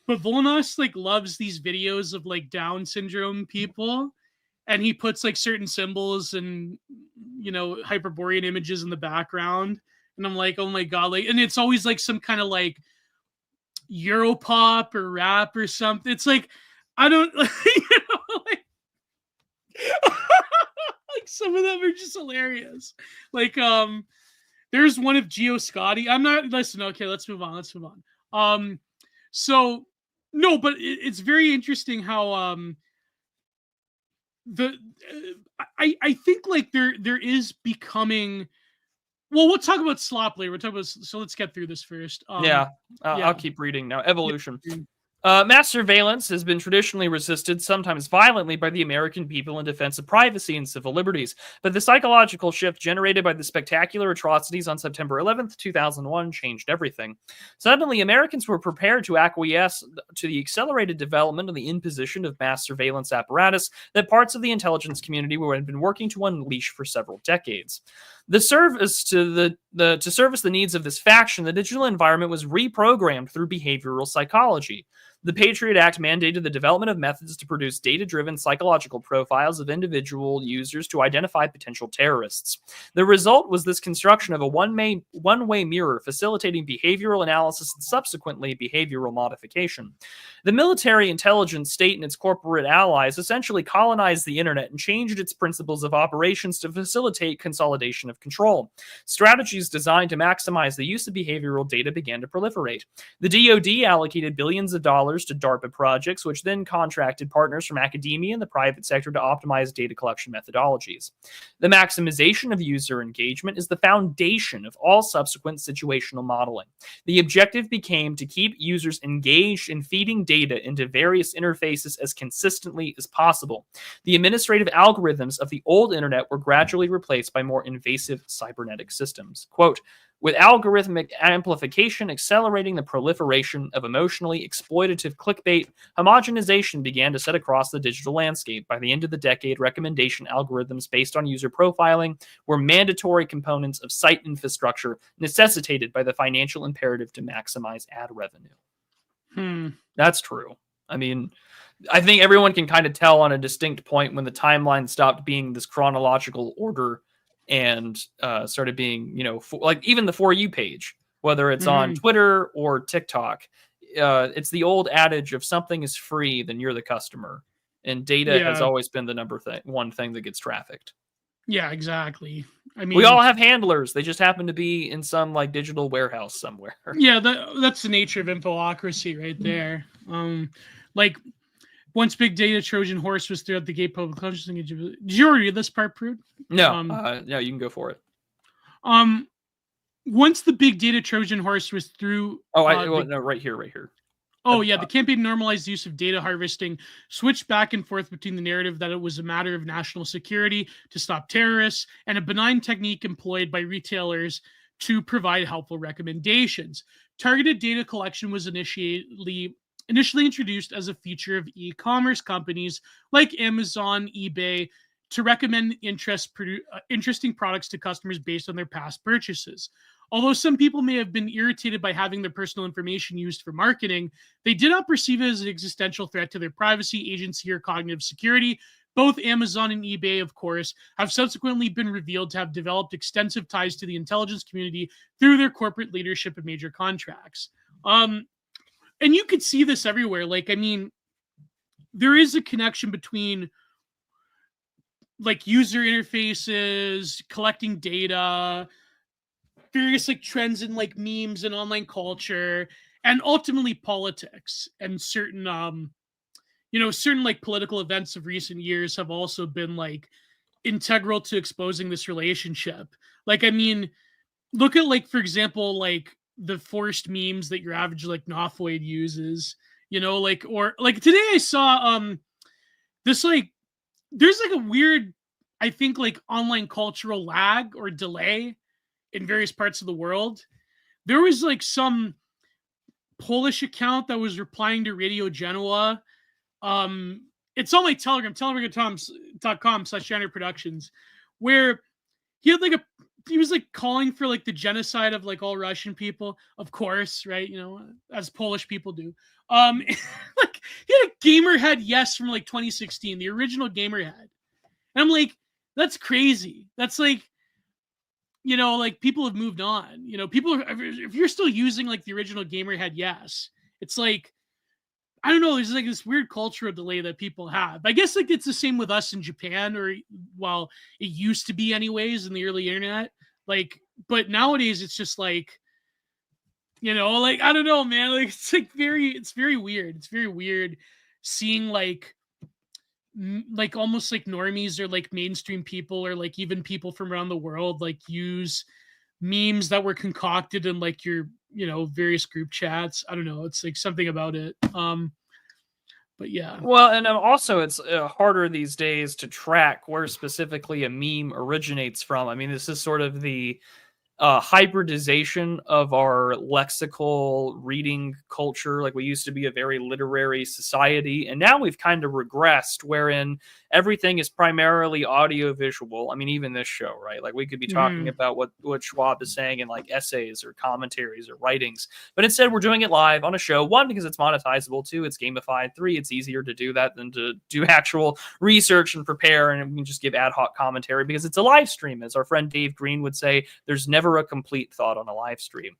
but Volnost like loves these videos of like Down syndrome people, and he puts like certain symbols and Hyperborean images in the background, and I'm like, oh my god, like, and it's always like some kind of like Europop or rap or something. It's like I don't like, like like some of them are just hilarious. Like there's one of Gio Scotti. I'm not listen. Okay, let's move on. So no, but it's very interesting how I think like there is becoming. Well, we'll talk about Slop later. So let's get through this first. I'll keep reading now. Evolution. Mass surveillance has been traditionally resisted, sometimes violently, by the American people in defense of privacy and civil liberties. But the psychological shift generated by the spectacular atrocities on September 11th, 2001 changed everything. Suddenly, Americans were prepared to acquiesce to the accelerated development and the imposition of mass surveillance apparatus that parts of the intelligence community had been working to unleash for several decades. To service the needs of this faction, the digital environment was reprogrammed through behavioral psychology. The Patriot Act mandated the development of methods to produce data-driven psychological profiles of individual users to identify potential terrorists. The result was this construction of a one-way mirror facilitating behavioral analysis and subsequently behavioral modification. The military, intelligence, state, and its corporate allies essentially colonized the internet and changed its principles of operations to facilitate consolidation of control. Strategies designed to maximize the use of behavioral data began to proliferate. The DoD allocated billions of dollars to DARPA projects, which then contracted partners from academia and the private sector to optimize data collection methodologies. The maximization of user engagement is the foundation of all subsequent situational modeling. The objective became to keep users engaged in feeding data into various interfaces as consistently as possible. The administrative algorithms of the old internet were gradually replaced by more invasive cybernetic systems. Quote, with algorithmic amplification accelerating the proliferation of emotionally exploitative clickbait, homogenization began to set across the digital landscape. By the end of the decade, recommendation algorithms based on user profiling were mandatory components of site infrastructure necessitated by the financial imperative to maximize ad revenue. That's true. I mean, I think everyone can kind of tell on a distinct point when the timeline stopped being this chronological order and started being, like even the For You page, whether it's on Twitter or TikTok, it's the old adage of something is free, then you're the customer. And data has always been the one thing that gets trafficked. Yeah, exactly. I mean, we all have handlers. They just happen to be in some like digital warehouse somewhere. Yeah, that's the nature of infocracy right there. Like once big data Trojan horse was throughout the gay public consciousness. Did you already read this part, Prude? No, no, you can go for it. Once the big data Trojan horse was through. No, right here. Oh, yeah, the campaign normalized the use of data harvesting, switched back and forth between the narrative that it was a matter of national security to stop terrorists and a benign technique employed by retailers to provide helpful recommendations. Targeted data collection was initially introduced as a feature of e-commerce companies like Amazon, eBay, to recommend interesting products to customers based on their past purchases. Although some people may have been irritated by having their personal information used for marketing, they did not perceive it as an existential threat to their privacy, agency, or cognitive security. Both Amazon and eBay, of course, have subsequently been revealed to have developed extensive ties to the intelligence community through their corporate leadership of major contracts. And you could see this everywhere. Like, I mean, there is a connection between like user interfaces, collecting data, various like trends in like memes and online culture, and ultimately politics and certain certain like political events of recent years have also been like integral to exposing this relationship. Like, I mean, look at like, for example, like the forced memes that your average like Nothoid uses, like, or like today I saw this like there's like a weird, I think, like online cultural lag or delay in various parts of the world. There was like some Polish account that was replying to Radio Genoa. It's on my Telegram, telegram.com/Genre Productions, where he had like he was like calling for like the genocide of like all Russian people, of course, right? As Polish people do. Like he had a gamer head yes from like 2016, the original gamer head. And I'm like, that's crazy. That's like, like people have moved on. People if you're still using like the original gamer head yes, it's like, I don't know, there's like this weird cultural delay that people have. I guess like it's the same with us in Japan, or well, it used to be anyways in the early internet. Like, but nowadays it's just like, like I don't know, man. Like it's very weird. It's very weird seeing like almost like normies or like mainstream people or like even people from around the world like use memes that were concocted in like your various group chats. I don't know, it's like something about it. But yeah. Well, and also it's harder these days to track where specifically a meme originates from. I mean, this is sort of the hybridization of our lexical reading culture. Like we used to be a very literary society, and now we've kind of regressed, wherein everything is primarily audio visual. I mean, even this show, right? Like we could be talking about what Schwab is saying in like essays or commentaries or writings, but instead we're doing it live on a show. One, because it's monetizable. Two, it's gamified. Three, it's easier to do that than to do actual research and prepare, and we can just give ad hoc commentary because it's a live stream. As our friend Dave Green would say, there's never a complete thought on a live stream.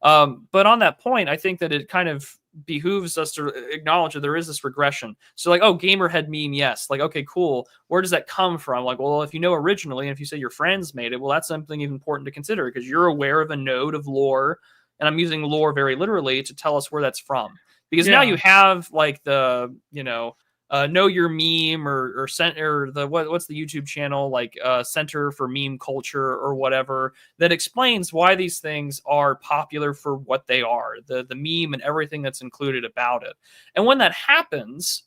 But on that point, I think that it kind of behooves us to acknowledge that there is this regression. So like, oh, gamerhead meme, yes. Like, okay, cool. Where does that come from? Like, well, if you know originally, and if you say your friends made it, well, that's something important to consider because you're aware of a node of lore, and I'm using lore very literally to tell us where that's from. Because now you have like the, know your meme or the what's the YouTube channel like Center for Meme Culture or whatever that explains why these things are popular for what they are, the meme and everything that's included about it. And when that happens,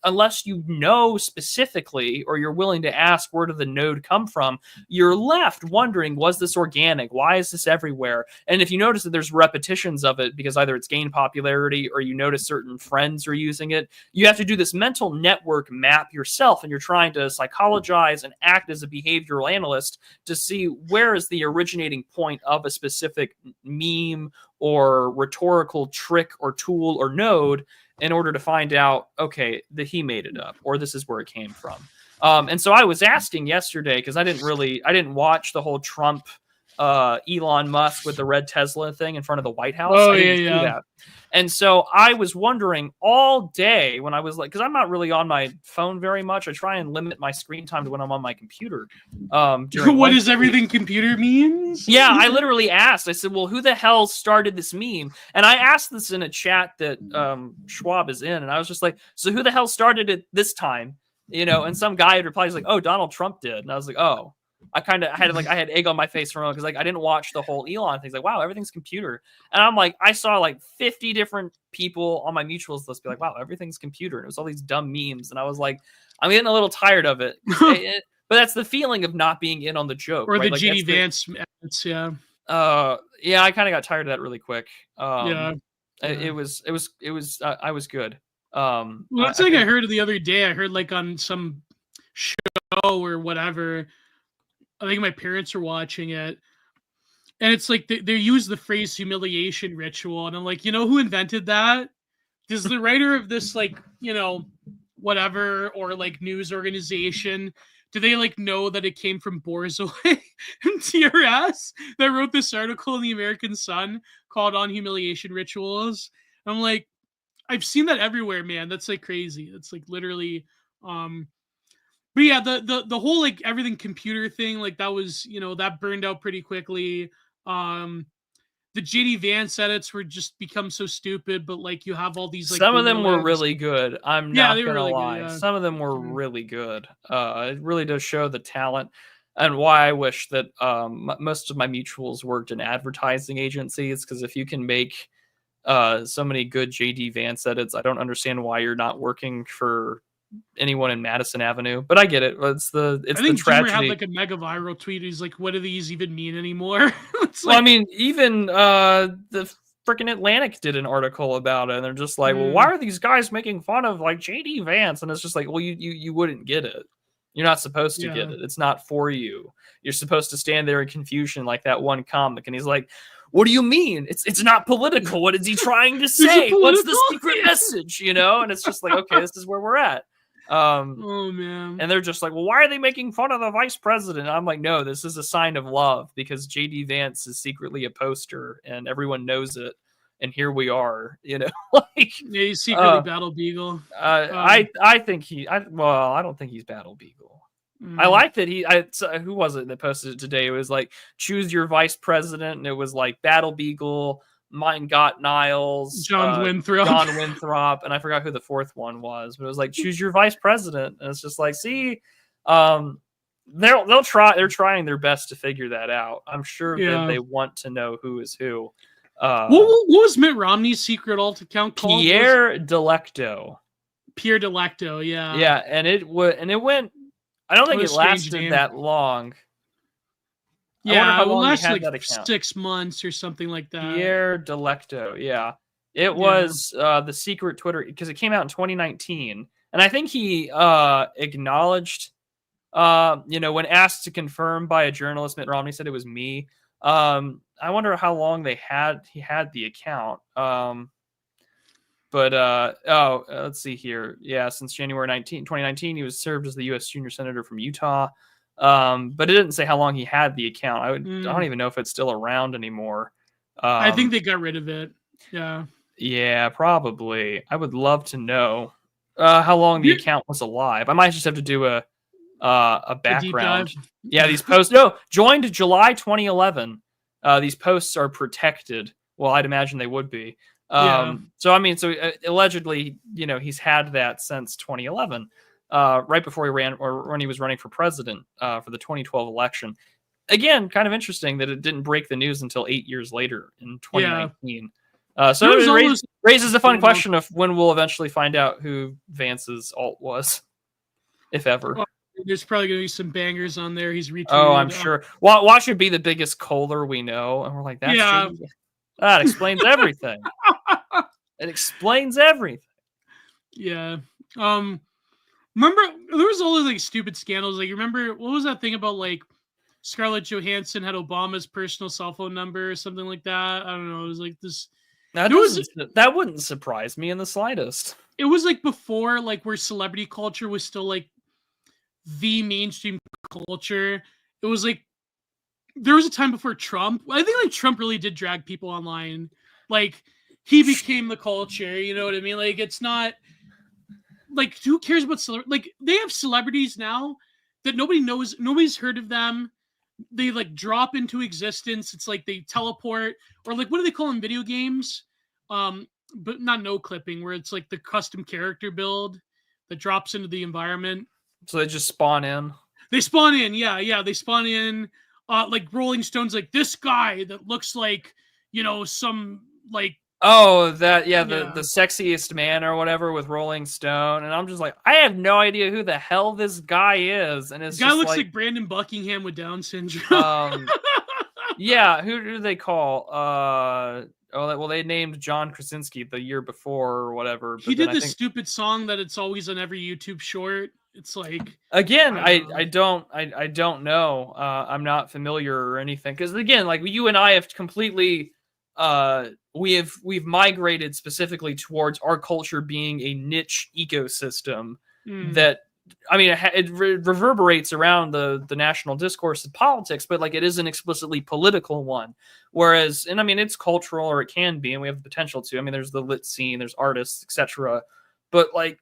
unless you know specifically or you're willing to ask where did the node come from, you're left wondering, was this organic? Why is this everywhere? And if you notice that there's repetitions of it because either it's gained popularity or you notice certain friends are using it, you have to do this mental network map yourself, and you're trying to psychologize and act as a behavioral analyst to see where is the originating point of a specific meme or rhetorical trick or tool or node in order to find out, okay, that he made it up or this is where it came from. And so I was asking yesterday because I didn't watch the whole Trump Elon Musk with the red Tesla thing in front of the White House. I didn't see that. And so I was wondering all day when I was like, because I'm not really on my phone very much. I try and limit my screen time to when I'm on my computer. What does everything computer means? Yeah, I literally asked. I said, well, who the hell started this meme? And I asked this in a chat that Schwab is in. And I was just like, so who the hell started it this time? And some guy had replied, he's like, oh, Donald Trump did. And I was like, oh. I had egg on my face for a moment because like I didn't watch the whole Elon thing. Like, wow, everything's computer. And I'm like, I saw like 50 different people on my mutuals list be like, wow, everything's computer. And it was all these dumb memes. And I was like, I'm getting a little tired of it. But that's the feeling of not being in on the joke. Or right? the like, GD Vance edits, yeah. Yeah, I kind of got tired of that really quick. It was I was good. Well, that's like I heard the other day. I heard like on some show or whatever. I think my parents were watching it, and it's like they use the phrase humiliation ritual, and I'm like, who invented that? Does the writer of this like, whatever, or like news organization, do they like know that it came from Borzoi and TRS that wrote this article in the American Sun called On Humiliation Rituals? I'm like, I've seen that everywhere, man. That's like crazy. It's like literally, but yeah, the whole like everything computer thing, like that was, that burned out pretty quickly. the JD Vance edits were just become so stupid, but like you have all these like some of them were lives. really good. I'm Yeah, not they were gonna really good, lie. yeah. Some of them were really good. It really does show the talent and why I wish that most of my mutuals worked in advertising agencies, because if you can make so many good JD Vance edits, I don't understand why you're not working for anyone in Madison Avenue. But I get it. It's I the think Jimmer had tragedy. like a mega viral tweet. He's like, "What do these even mean anymore?" It's Well, I like, mean, even the freaking Atlantic did an article about it, and they're just like, "Well, why are these guys making fun of like JD Vance?" And it's just like, "Well, you wouldn't get it. You're not supposed to get yeah. it. It's not for you. You're supposed to stand there in confusion like that one comic." And he's like, "What do you mean? It's not political. What is he trying to Is it say? What's the political? secret message?" You know? And it's just like, okay, this is where we're at. Oh man. And they're just like, "Well, why are they making fun of the vice president?" I'm like, "No, this is a sign of love, because JD Vance is secretly a poster and everyone knows it. And here we are, you know." Like, Yeah, he's secretly Battle Beagle. I think I don't think he's Battle Beagle. I like that who was it that posted it today? It was like, choose your vice president, and it was like Battle Beagle, Mein Gott Niles, John Winthrop. and I forgot who the fourth one was, but it was like, choose your vice president, and it's just like, see, they're trying their best to figure that out. I'm sure that they want to know who is who. What was Mitt Romney's secret alt account called? Pierre Delecto. Pierre Delecto, yeah. Yeah, and it went. I don't think it lasted that long. Yeah, it lasted like 6 months or something like that. Pierre Delecto, yeah. It was the secret Twitter, because it came out in 2019. And I think he acknowledged, when asked to confirm by a journalist, Mitt Romney said it was me. I wonder how long he had the account. Let's see here. Yeah, since January 2019, he was served as the U.S. junior senator from Utah. But it didn't say how long he had the account. I don't even know if it's still around anymore. I think they got rid of it. Yeah. Yeah, probably. I would love to know how long the account was alive. I might just have to do a background. Yeah, these posts. No, joined July 2011. These posts are protected. Well, I'd imagine they would be. So allegedly, he's had that since 2011, right before he ran, or when he was running for president for the 2012 election. Again, kind of interesting that it didn't break the news until 8 years later in 2019. So it raises a fun question of when we'll eventually find out who Vance's alt was, if ever. Well, there's probably going to be some bangers on there. He's retweeted. Oh, I'm sure. Watch it be the biggest Kohler we know, and we're like, that's that explains everything. It explains everything. Yeah. Remember there was all those like stupid scandals. Like, remember what was that thing about like Scarlett Johansson had Obama's personal cell phone number or something like that? I don't know. It was like this. That wouldn't surprise me in the slightest. It was like before, like where celebrity culture was still like the mainstream culture. It was like there was a time before Trump. I think like Trump really did drag people online. Like he became the culture. You know what I mean? Like it's not like who cares about like they have celebrities now that nobody knows. Nobody's heard of them. They like drop into existence. It's like they teleport, or like what do they call in video games? But not no clipping, where it's like the custom character build that drops into the environment. So they just spawn in. They spawn in, yeah. They spawn in, like Rolling Stones, like this guy that looks like some like. Oh, the sexiest man or whatever with Rolling Stone, and I'm just like, I have no idea who the hell this guy is, and it's guy just looks like Brandon Buckingham with Down syndrome. Yeah, who do they call? They named John Krasinski the year before or whatever. But he did this stupid song that it's always on every YouTube short. It's like again, I don't know. I'm not familiar or anything, because again, like you and I have completely. We've migrated specifically towards our culture being a niche ecosystem that, I mean, it reverberates around the national discourse of politics, but like it is an explicitly political one. Whereas, and I mean, it's cultural, or it can be, and we have the potential to. I mean, there's the lit scene, there's artists, etc. But like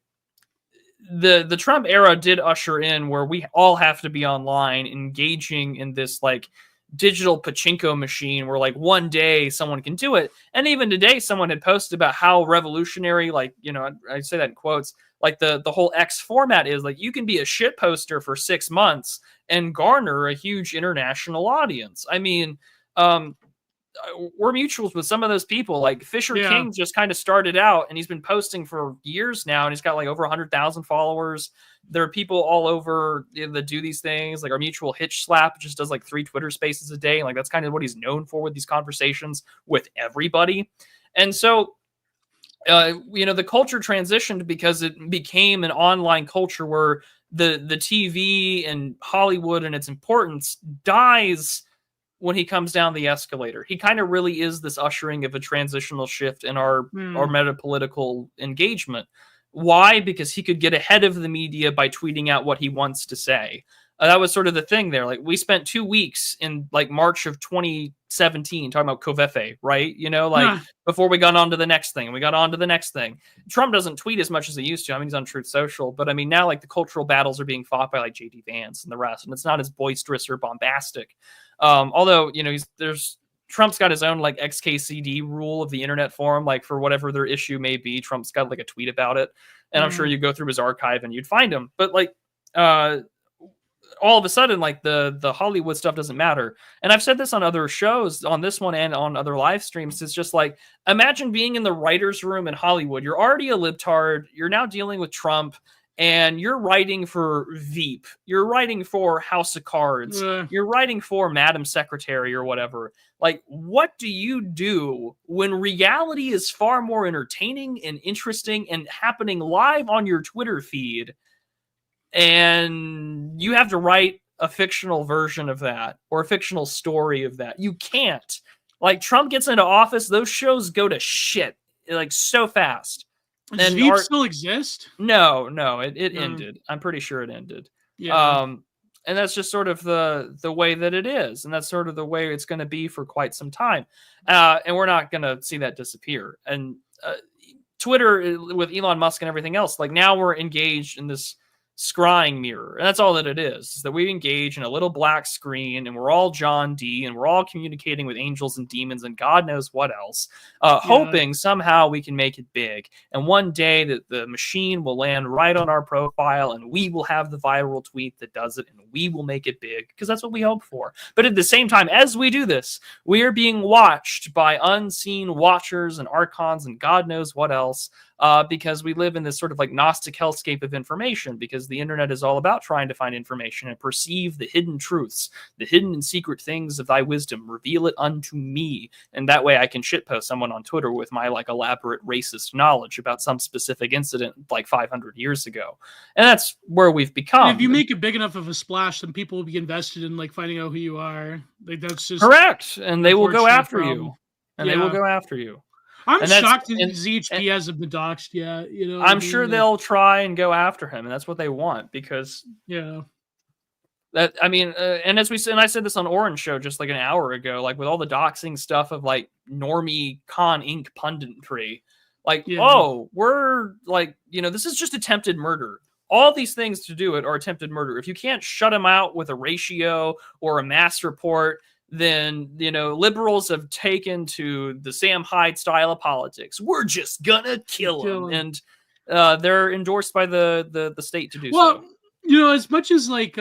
the Trump era did usher in where we all have to be online, engaging in this like digital pachinko machine where like one day someone can do it. And even today, someone had posted about how revolutionary, like, you know, I say that in quotes, like the whole X format is. Like, you can be a shit poster for 6 months and garner a huge international audience. I mean, we're mutuals with some of those people. Like Fisher King just kind of started out and he's been posting for years now, and he's got like over 100,000 followers. There are people all over that do these things. Like our mutual Hitch Slap just does like 3 Twitter spaces a day. Like that's kind of what he's known for with these conversations with everybody. And so, you know, the culture transitioned because it became an online culture where the TV and Hollywood and its importance dies when he comes down the escalator. He kind of really is this ushering of a transitional shift in our metapolitical engagement. Why? Because he could get ahead of the media by tweeting out what he wants to say. That was sort of the thing there. Like we spent 2 weeks in like March of 2017 talking about Covfefe, right? You know, like before we got on to the next thing, and we got on to the next thing. Trump doesn't tweet as much as he used to. I mean, he's on Truth Social, but I mean, now like the cultural battles are being fought by like JD Vance and the rest, and it's not as boisterous or bombastic. Although, you know, Trump's got his own like XKCD rule of the internet forum, like for whatever their issue may be, Trump's got like a tweet about it. And I'm sure you go through his archive and you'd find him. But like, all of a sudden, like the Hollywood stuff doesn't matter. And I've said this on other shows, on this one and on other live streams. It's just like, imagine being in the writer's room in Hollywood. You're already a libtard. You're now dealing with Trump. And you're writing for Veep. You're writing for House of Cards. You're writing for Madam Secretary or whatever. Like, what do you do when reality is far more entertaining and interesting and happening live on your Twitter feed? And you have to write a fictional version of that or a fictional story of that. You can't. Like, Trump gets into office, those shows go to shit, like, so fast. Does Veep still exist? No, it ended. I'm pretty sure it ended. Yeah. And that's just sort of the way that it is, and that's sort of the way it's going to be for quite some time. And we're not going to see that disappear. And Twitter with Elon Musk and everything else, like now we're engaged in this scrying mirror, and that's all that it is that we engage in a little black screen, and we're all John D, and we're all communicating with angels and demons and God knows what else, hoping somehow we can make it big, and one day that the machine will land right on our profile and we will have the viral tweet that does it, and we will make it big, because that's what we hope for. But at the same time, as we do this, we are being watched by unseen watchers and archons and God knows what else, because we live in this sort of like Gnostic hellscape of information, because the internet is all about trying to find information and perceive the hidden truths, the hidden and secret things of thy wisdom, reveal it unto me. And that way I can shitpost someone on Twitter with my like elaborate racist knowledge about some specific incident like 500 years ago. And that's where we've become. And if you make it big enough of a splash, then people will be invested in like finding out who you are. Like that's just correct. And they will go after you. And they will go after you. I'm shocked that ZHP hasn't been doxxed yet. You know, I'm sure they'll try and go after him, and that's what they want, because that, I mean, and as we said, and I said this on Orange Show just like an hour ago, like with all the doxing stuff of like normie Con Inc. punditry, like oh, we're like, you know, this is just attempted murder. All these things to do it are attempted murder. If you can't shut them out with a ratio or a mass report, then, you know, liberals have taken to the Sam Hyde style of politics. We're just gonna kill him. And they're endorsed by the state to do so. Well, you know, as much as like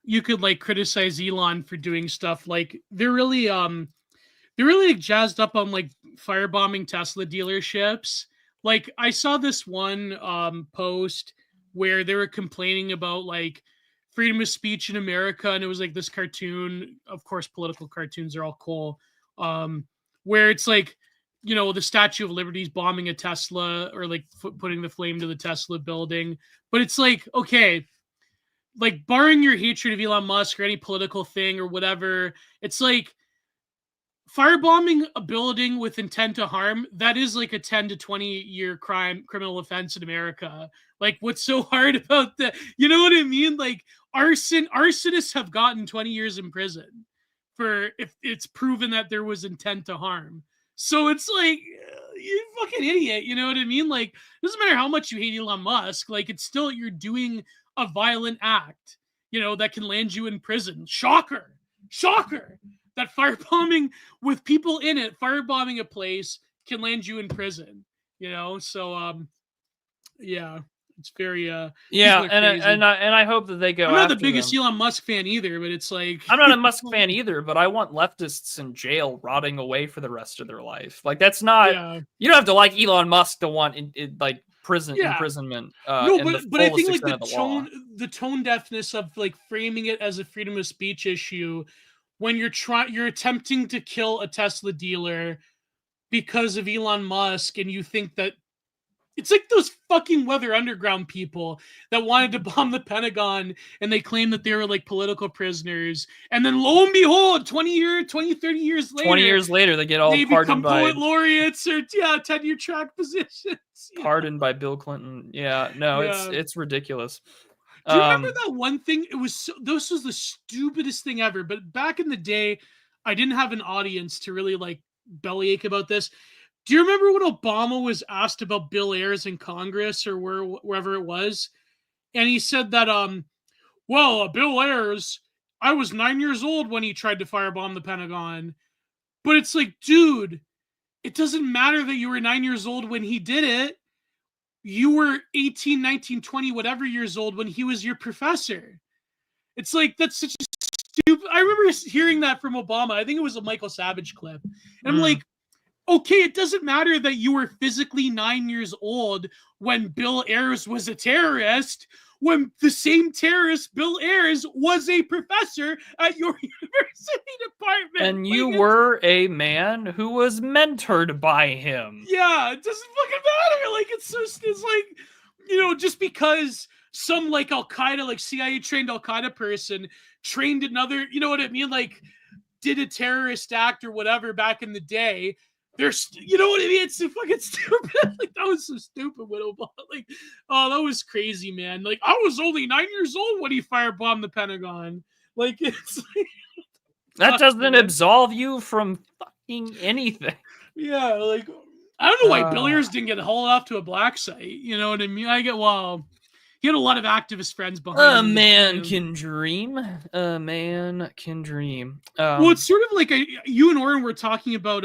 you could like criticize Elon for doing stuff, like they're really like jazzed up on like firebombing Tesla dealerships. Like I saw this one post where they were complaining about like freedom of speech in America, and it was like this cartoon. Of course, political cartoons are all cool. Where it's like, you know, the Statue of Liberty's bombing a Tesla, or like putting the flame to the Tesla building. But it's like, okay, like barring your hatred of Elon Musk or any political thing or whatever, it's like firebombing a building with intent to harm, that is like a 10 to 20 year criminal offense in America. Like, what's so hard about that? You know what I mean? Like, arsonists have gotten 20 years in prison for if it's proven that there was intent to harm. So it's like, you fucking idiot. You know what I mean? Like, it doesn't matter how much you hate Elon Musk. Like, it's still, you're doing a violent act, you know, that can land you in prison. Shocker. shocker, that firebombing with people in it, firebombing a place can land you in prison. So yeah, it's very Yeah, people are crazy. and I hope that they go. I'm not the after biggest them. Elon Musk fan either, but it's like I'm not a Musk fan either, but I want leftists in jail rotting away for the rest of their life. Like that's not. Yeah. You don't have to like Elon Musk to want like Yeah. imprisonment. No, in the but I fullest think like extent the tone deafness of like framing it as a freedom of speech issue when you're attempting to kill a Tesla dealer because of Elon Musk, and you think that it's like those fucking Weather Underground people that wanted to bomb the Pentagon, and they claim that they were like political prisoners, and then lo and behold, 20, 30 years later, 20 years later, they get all they pardoned become by poet laureates or tenure track positions. pardoned by Bill Clinton. Yeah, no, Yeah. it's ridiculous. Do you remember that one thing? This was the stupidest thing ever. But back in the day, I didn't have an audience to really like bellyache about this. Do you remember when Obama was asked about Bill Ayers in Congress or wherever it was, and he said that Bill Ayers, I was 9 years old when he tried to firebomb the Pentagon, but it's like, dude, it doesn't matter that you were 9 years old when he did it. You were 18, 19, 20, whatever years old when he was your professor. It's like, that's such a stupid. I remember hearing that from Obama. I think it was a Michael Savage clip. And I'm like, okay, it doesn't matter that you were physically 9 years old when Bill Ayers was a terrorist, when the same terrorist, Bill Ayers, was a professor at your university department. And you were a man who was mentored by him. Yeah, it doesn't fucking matter. Like, it's like, just because some like Al-Qaeda, like CIA trained Al-Qaeda person trained another, you know what I mean? Like, did a terrorist act or whatever back in the day. You know what I mean? It's so fucking stupid. Like, that was so stupid with Obama. Like, oh, that was crazy, man. Like, I was only 9 years old when he firebombed the Pentagon. Like, it's like, that doesn't absolve you from fucking anything. Yeah, like, I don't know why Bill Ayers didn't get hauled off to a black site. You know what I mean? He had a lot of activist friends behind him. A man can dream. A man can dream. Well, it's sort of like you and Oren were talking about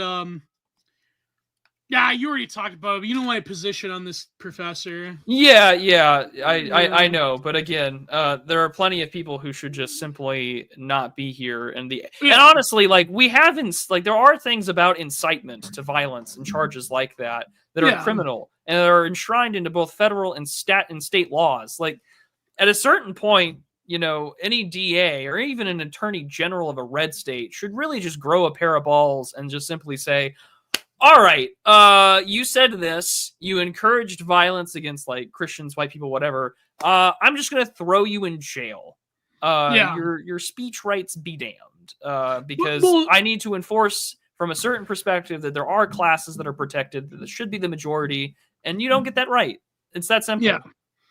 yeah, you already talked about it. You know my position on this professor. Yeah, I know, but again, there are plenty of people who should just simply not be here. And honestly, like there are things about incitement to violence and charges like that are criminal and are enshrined into both federal and state laws. Like at a certain point, any DA or even an attorney general of a red state should really just grow a pair of balls and just simply say, all right, you said this. You encouraged violence against like Christians, white people, whatever. I'm just gonna throw you in jail. Your speech rights be damned. Because I need to enforce from a certain perspective that there are classes that are protected, that should be the majority, and you don't get that right. It's that simple. Yeah,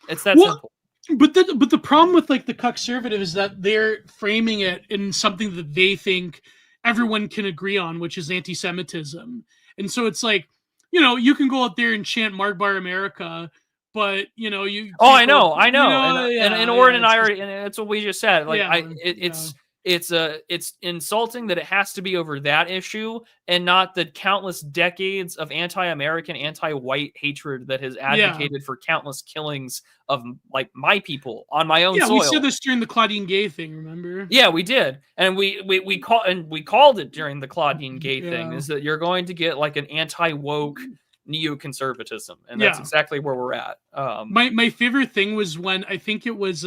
it's that simple. But the problem with like the conservative is that they're framing it in something that they think everyone can agree on, which is anti-Semitism. And so it's like, you can go out there and chant Mark Bar America, but you. Oh, I know. And Oren and I already, and that's what we just said. Like, it's insulting that it has to be over that issue and not the countless decades of anti-American, anti-white hatred that has advocated for countless killings of like my people on my own soil. Yeah, we said this during the Claudine Gay thing, remember? Yeah, we did, and we called it during the Claudine Gay thing. Is that you're going to get like an anti-woke neoconservatism, and that's exactly where we're at. My favorite thing was when I think it was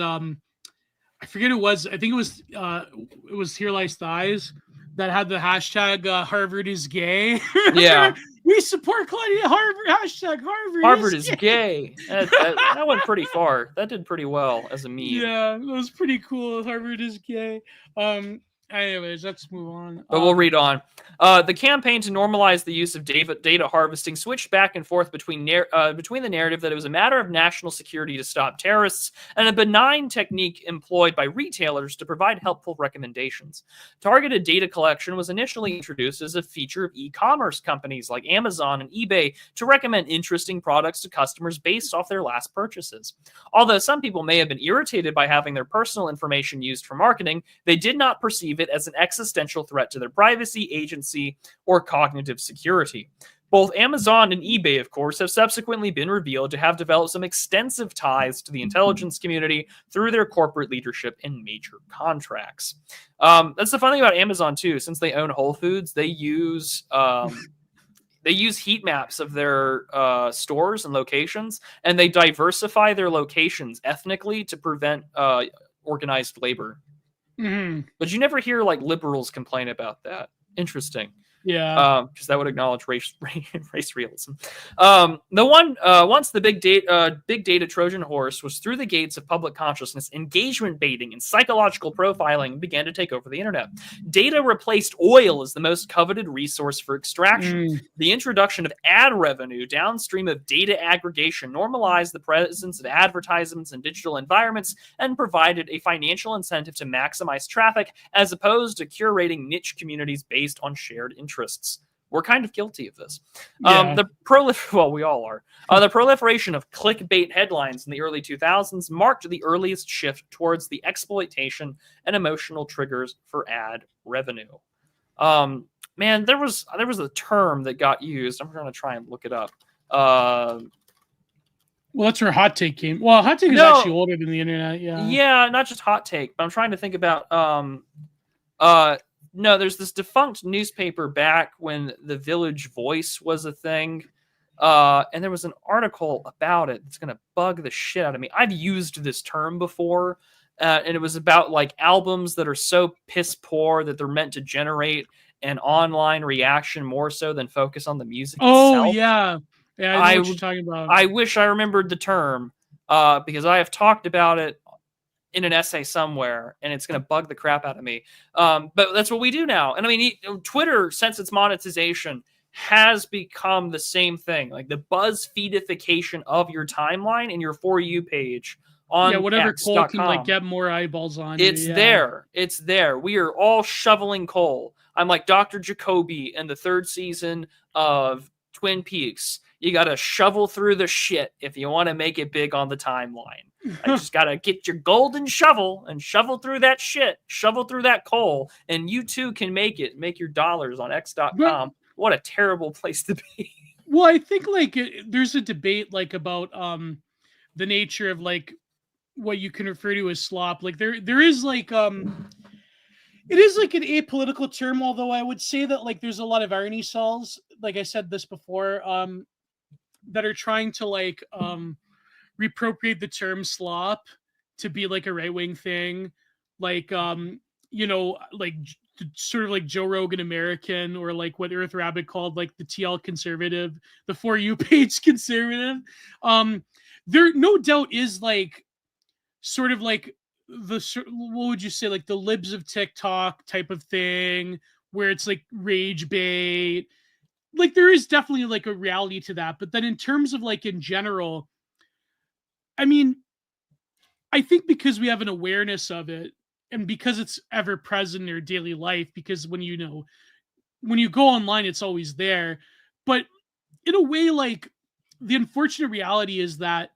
I forget who it was. I think it was Here Lies Thighs that had the hashtag Harvard is gay. Yeah. We support Claudia Harvard. Hashtag Harvard is gay. That went pretty far. That did pretty well as a meme. Yeah, it was pretty cool. Harvard is gay. Anyways, let's move on. But we'll read on. The campaign to normalize the use of data harvesting switched back and forth between the narrative that it was a matter of national security to stop terrorists and a benign technique employed by retailers to provide helpful recommendations. Targeted data collection was initially introduced as a feature of e-commerce companies like Amazon and eBay to recommend interesting products to customers based off their last purchases. Although some people may have been irritated by having their personal information used for marketing, they did not perceive perceive it as an existential threat to their privacy, agency, or cognitive security. Both Amazon and eBay, of course, have subsequently been revealed to have developed some extensive ties to the intelligence community through their corporate leadership and major contracts. That's the fun thing about Amazon, too. Since they own Whole Foods, they use heat maps of their stores and locations, and they diversify their locations ethnically to prevent organized labor. Mm-hmm. But you never hear like liberals complain about that. Interesting. Yeah. Because that would acknowledge race realism. Once the big data Trojan horse was through the gates of public consciousness, engagement baiting and psychological profiling began to take over the internet. Data replaced oil as the most coveted resource for extraction. The introduction of ad revenue downstream of data aggregation normalized the presence of advertisements in digital environments and provided a financial incentive to maximize traffic as opposed to curating niche communities based on shared interests. We're kind of guilty of this. Yeah. We all are. The proliferation of clickbait headlines in the early 2000s marked the earliest shift towards the exploitation and emotional triggers for ad revenue. Man, there was a term that got used. I'm going to try and look it up. Well, that's where Hot Take came. Well, Hot Take is actually older than the internet. Yeah. Yeah, not just Hot Take, but I'm trying to think about no, there's this defunct newspaper back when the Village Voice was a thing. And there was an article about it that's going to bug the shit out of me. I've used this term before, and it was about like albums that are so piss poor that they're meant to generate an online reaction more so than focus on the music itself. Yeah. Yeah, I know what you're talking about. I wish I remembered the term because I have talked about it in an essay somewhere, and it's going to bug the crap out of me. But that's what we do now. And I mean, Twitter, since its monetization, has become the same thing. Like the BuzzFeedification of your timeline and your For You page on whatever X.com. Cole can like get more eyeballs on. It's there. It's there. We are all shoveling coal. I'm like Dr. Jacoby in the 3rd season of Twin Peaks. You got to shovel through the shit if you want to make it big on the timeline. I just got to get your golden shovel and shovel through that shit, shovel through that coal, and you too can make it, make your dollars on X.com. What a terrible place to be. Well, I think like there's a debate like about the nature of like what you can refer to as slop. Like there is like it is like an apolitical term, although I would say that like there's a lot of irony cells, like I said this before, that are trying to like reappropriate the term slop to be like a right-wing thing, like like sort of like Joe Rogan American, or like what Earth Rabbit called like the TL conservative, the For You page conservative. There no doubt is like sort of like what would you say, like the libs of TikTok type of thing, where it's like rage bait. Like there is definitely like a reality to that. But then in terms of like in general, I mean, I think because we have an awareness of it, and because it's ever present in our daily life, because when you go online, it's always there. But in a way, like the unfortunate reality is that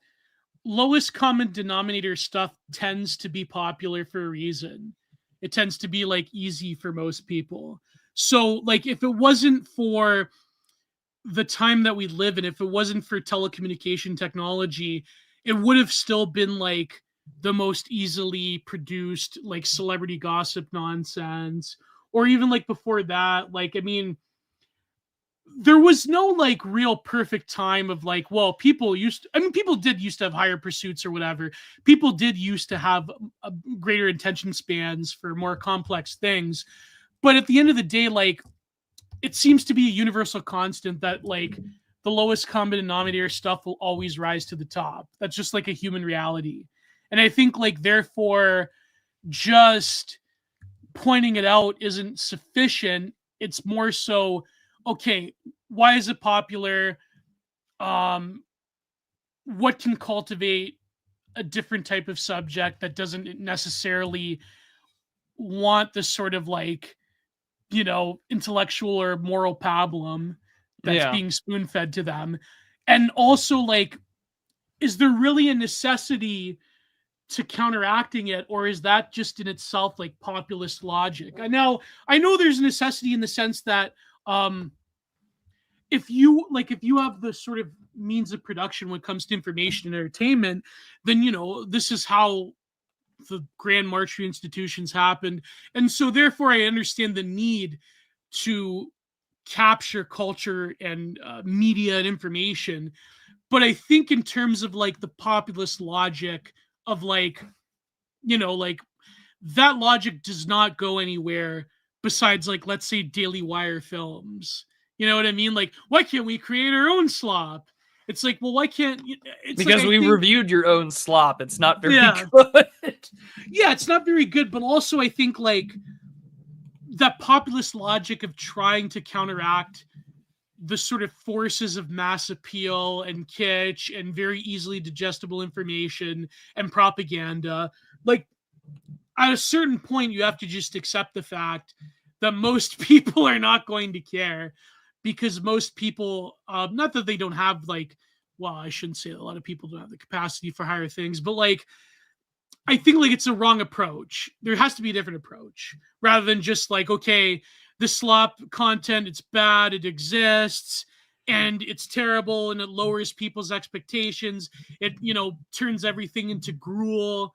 lowest common denominator stuff tends to be popular for a reason. It tends to be like easy for most people. So like if it wasn't for the time that we live in, if it wasn't for telecommunication technology, it would have still been like the most easily produced like celebrity gossip nonsense. Or even like before that, like, I mean, there was no like real perfect time of like, well, people did used to have higher pursuits or whatever. People did used to have a greater attention spans for more complex things. But at the end of the day, like, it seems to be a universal constant that like the lowest common denominator stuff will always rise to the top. That's just like a human reality. And I think like, therefore, just pointing it out isn't sufficient. It's more so, okay, why is it popular? What can cultivate a different type of subject that doesn't necessarily want this sort of like, intellectual or moral pablum that's being spoon-fed to them? And also, like, is there really a necessity to counteracting it, or is that just in itself like populist logic? Now, I know there's a necessity in the sense that if you have the sort of means of production when it comes to information and entertainment, then this is how the grand march institutions happened. And so therefore I understand the need to capture culture and media and information. But I think in terms of like the populist logic of like that logic does not go anywhere besides like, let's say, Daily Wire films. You know what I mean? Like, why can't we create our own Slop? It's like, well, why can't? It's because like, we reviewed your own Slop. It's not very Yeah. good. Yeah, it's not very good. But also, I think like that populist logic of trying to counteract the sort of forces of mass appeal and kitsch and very easily digestible information and propaganda. Like, at a certain point, you have to just accept the fact that most people are not going to care, because most people, not that they don't have like, well, I shouldn't say that a lot of people don't have the capacity for higher things, but like, I think like it's a wrong approach. There has to be a different approach rather than just like, okay, the Slop content, it's bad, it exists, and it's terrible, and it lowers people's expectations. It, turns everything into gruel,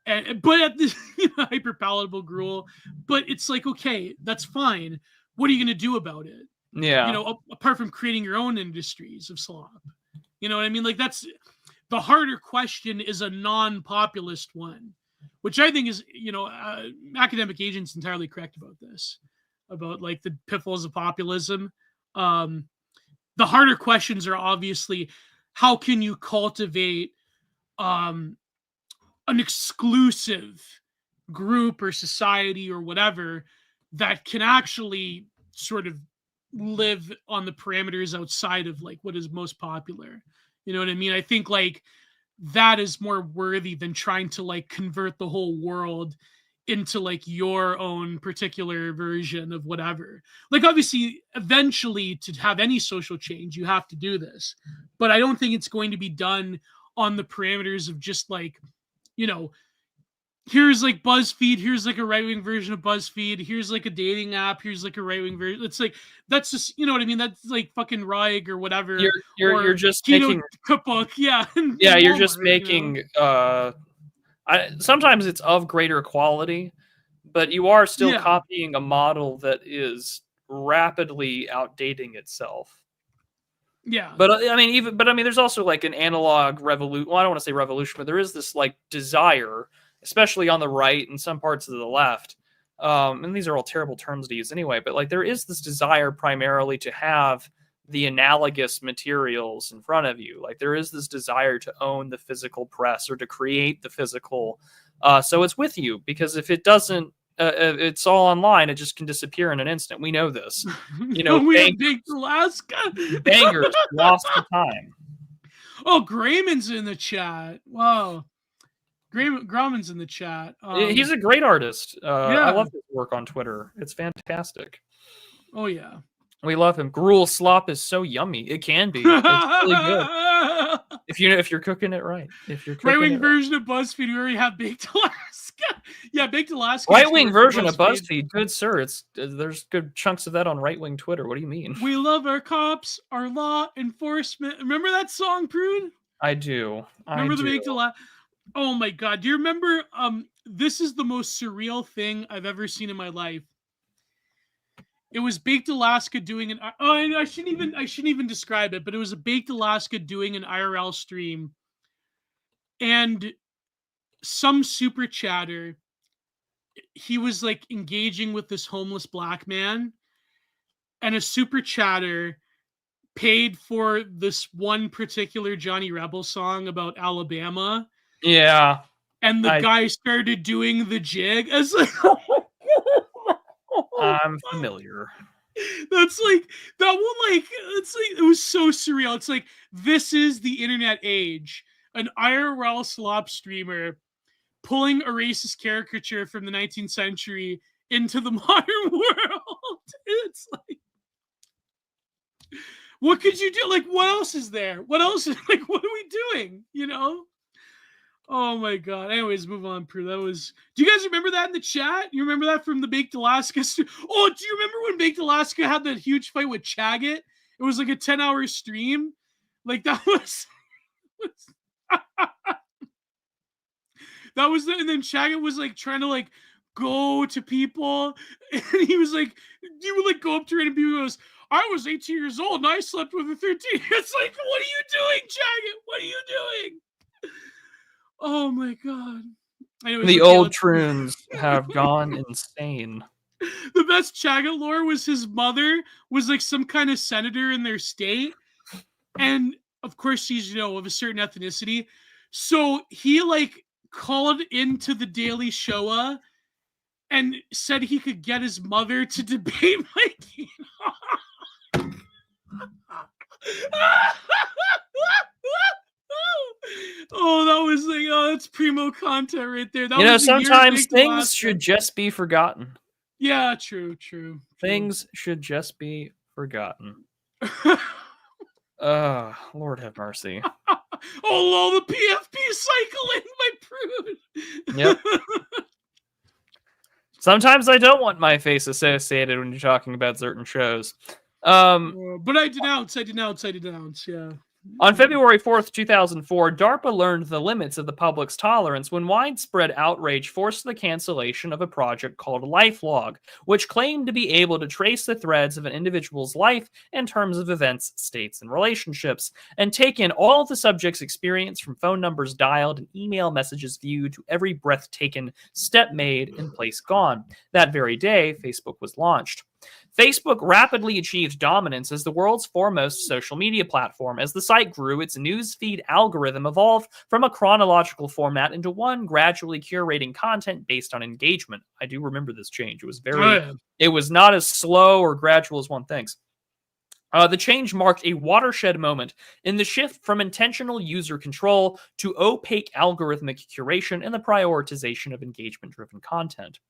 but at this hyper palatable gruel. But it's like, okay, that's fine. What are you going to do about it? Yeah. Apart from creating your own industries of slop. You know what I mean? Like, that's the harder question, is a non-populist one, which I think is, academic agents entirely correct about this, about like the pitfalls of populism. The harder questions are obviously, how can you cultivate an exclusive group or society or whatever that can actually sort of live on the parameters outside of like what is most popular. You know what I mean? I think like that is more worthy than trying to like convert the whole world into like your own particular version of whatever. Like, obviously, eventually, to have any social change, you have to do this, but I don't think it's going to be done on the parameters of just like, here's like BuzzFeed, here's like a right-wing version of BuzzFeed, here's like a dating app, here's like a right-wing version. It's like, that's just, you know what I mean? That's like fucking Raig or whatever. You're just Keto making cookbook, yeah. Yeah, you're Walmart, just making sometimes it's of greater quality, but you are still copying a model that is rapidly outdating itself. Yeah. But I mean, there's also like an analog revolution. Well, I don't want to say revolution, but there is this like desire, especially on the right and some parts of the left. And these are all terrible terms to use anyway, but like there is this desire primarily to have the analogous materials in front of you. Like there is this desire to own the physical press or to create the physical. So it's with you, because if it doesn't, it's all online, it just can disappear in an instant. We know this. We have Baked Alaska. Bangers lost the time. Oh, Grayman's in the chat. Wow. Grauman's in the chat. He's a great artist. I love his work on Twitter. It's fantastic. Oh, yeah. We love him. Gruel Slop is so yummy. It can be. It's really good. If you're cooking it right. Right-wing version of BuzzFeed, we already have Baked Alaska. Yeah, Baked Alaska. Right-wing version of BuzzFeed. Good sir. There's good chunks of that on right-wing Twitter. What do you mean? We love our cops, our law enforcement. Remember that song, Prune? I do. Remember the Baked Alaska? Oh my God. Do you remember? This is the most surreal thing I've ever seen in my life. It was Baked Alaska doing an. Oh, I shouldn't even describe it, but it was a Baked Alaska doing an IRL stream, and some super chatter. He was like engaging with this homeless black man, and a super chatter paid for this one particular Johnny Rebel song about Alabama. Yeah, and the guy started doing the jig. As like, I'm familiar. That's like that one. Like it's like it was so surreal. It's like this is the internet age. An IRL slop streamer pulling a racist caricature from the 19th century into the modern world. It's like, what could you do? Like, what else is there? What else is like? What are we doing? Oh my god. Anyways, move on, Prue. That was. Do you guys remember that in the chat? You remember that from the Baked Alaska? Oh, do you remember when Baked Alaska had that huge fight with Chaggit? It was like a 10-hour stream. Like that was. That was the, and then Chaggit was like trying to like go to people, and he was like, he would like go up to her and people goes, I was 18 years old and I slept with a 13. It's like, what are you doing, Chaggit? What are you doing? Oh my god. Anyways, The okay, old troons have gone insane. The best Chaggit lore was his mother was like some kind of senator in their state, and of course she's, you know, of a certain ethnicity. So he like called into the Daily Show and said he could get his mother to debate Mikey. Oh, that was like, oh, that's primo content right there. That You know, was the year sometimes Baked things Alaska. should just be forgotten. Yeah, true. Things should just be forgotten. Lord have mercy. Oh, lol, the PFP cycling, my prude. Yep. Sometimes I don't want my face associated when you're talking about certain shows. But I denounce, yeah. On February 4th, 2004, DARPA learned the limits of the public's tolerance when widespread outrage forced the cancellation of a project called LifeLog, which claimed to be able to trace the threads of an individual's life in terms of events, states, and relationships, and take in all of the subject's experience from phone numbers dialed and email messages viewed to every breath taken, step made, and place gone. That very day, Facebook was launched. Facebook rapidly achieved dominance as the world's foremost social media platform. As the site grew, its newsfeed algorithm evolved from a chronological format into one gradually curating content based on engagement. I do remember this change. It was it was not as slow or gradual as one thinks. The change marked a watershed moment in the shift from intentional user control to opaque algorithmic curation and the prioritization of engagement-driven content.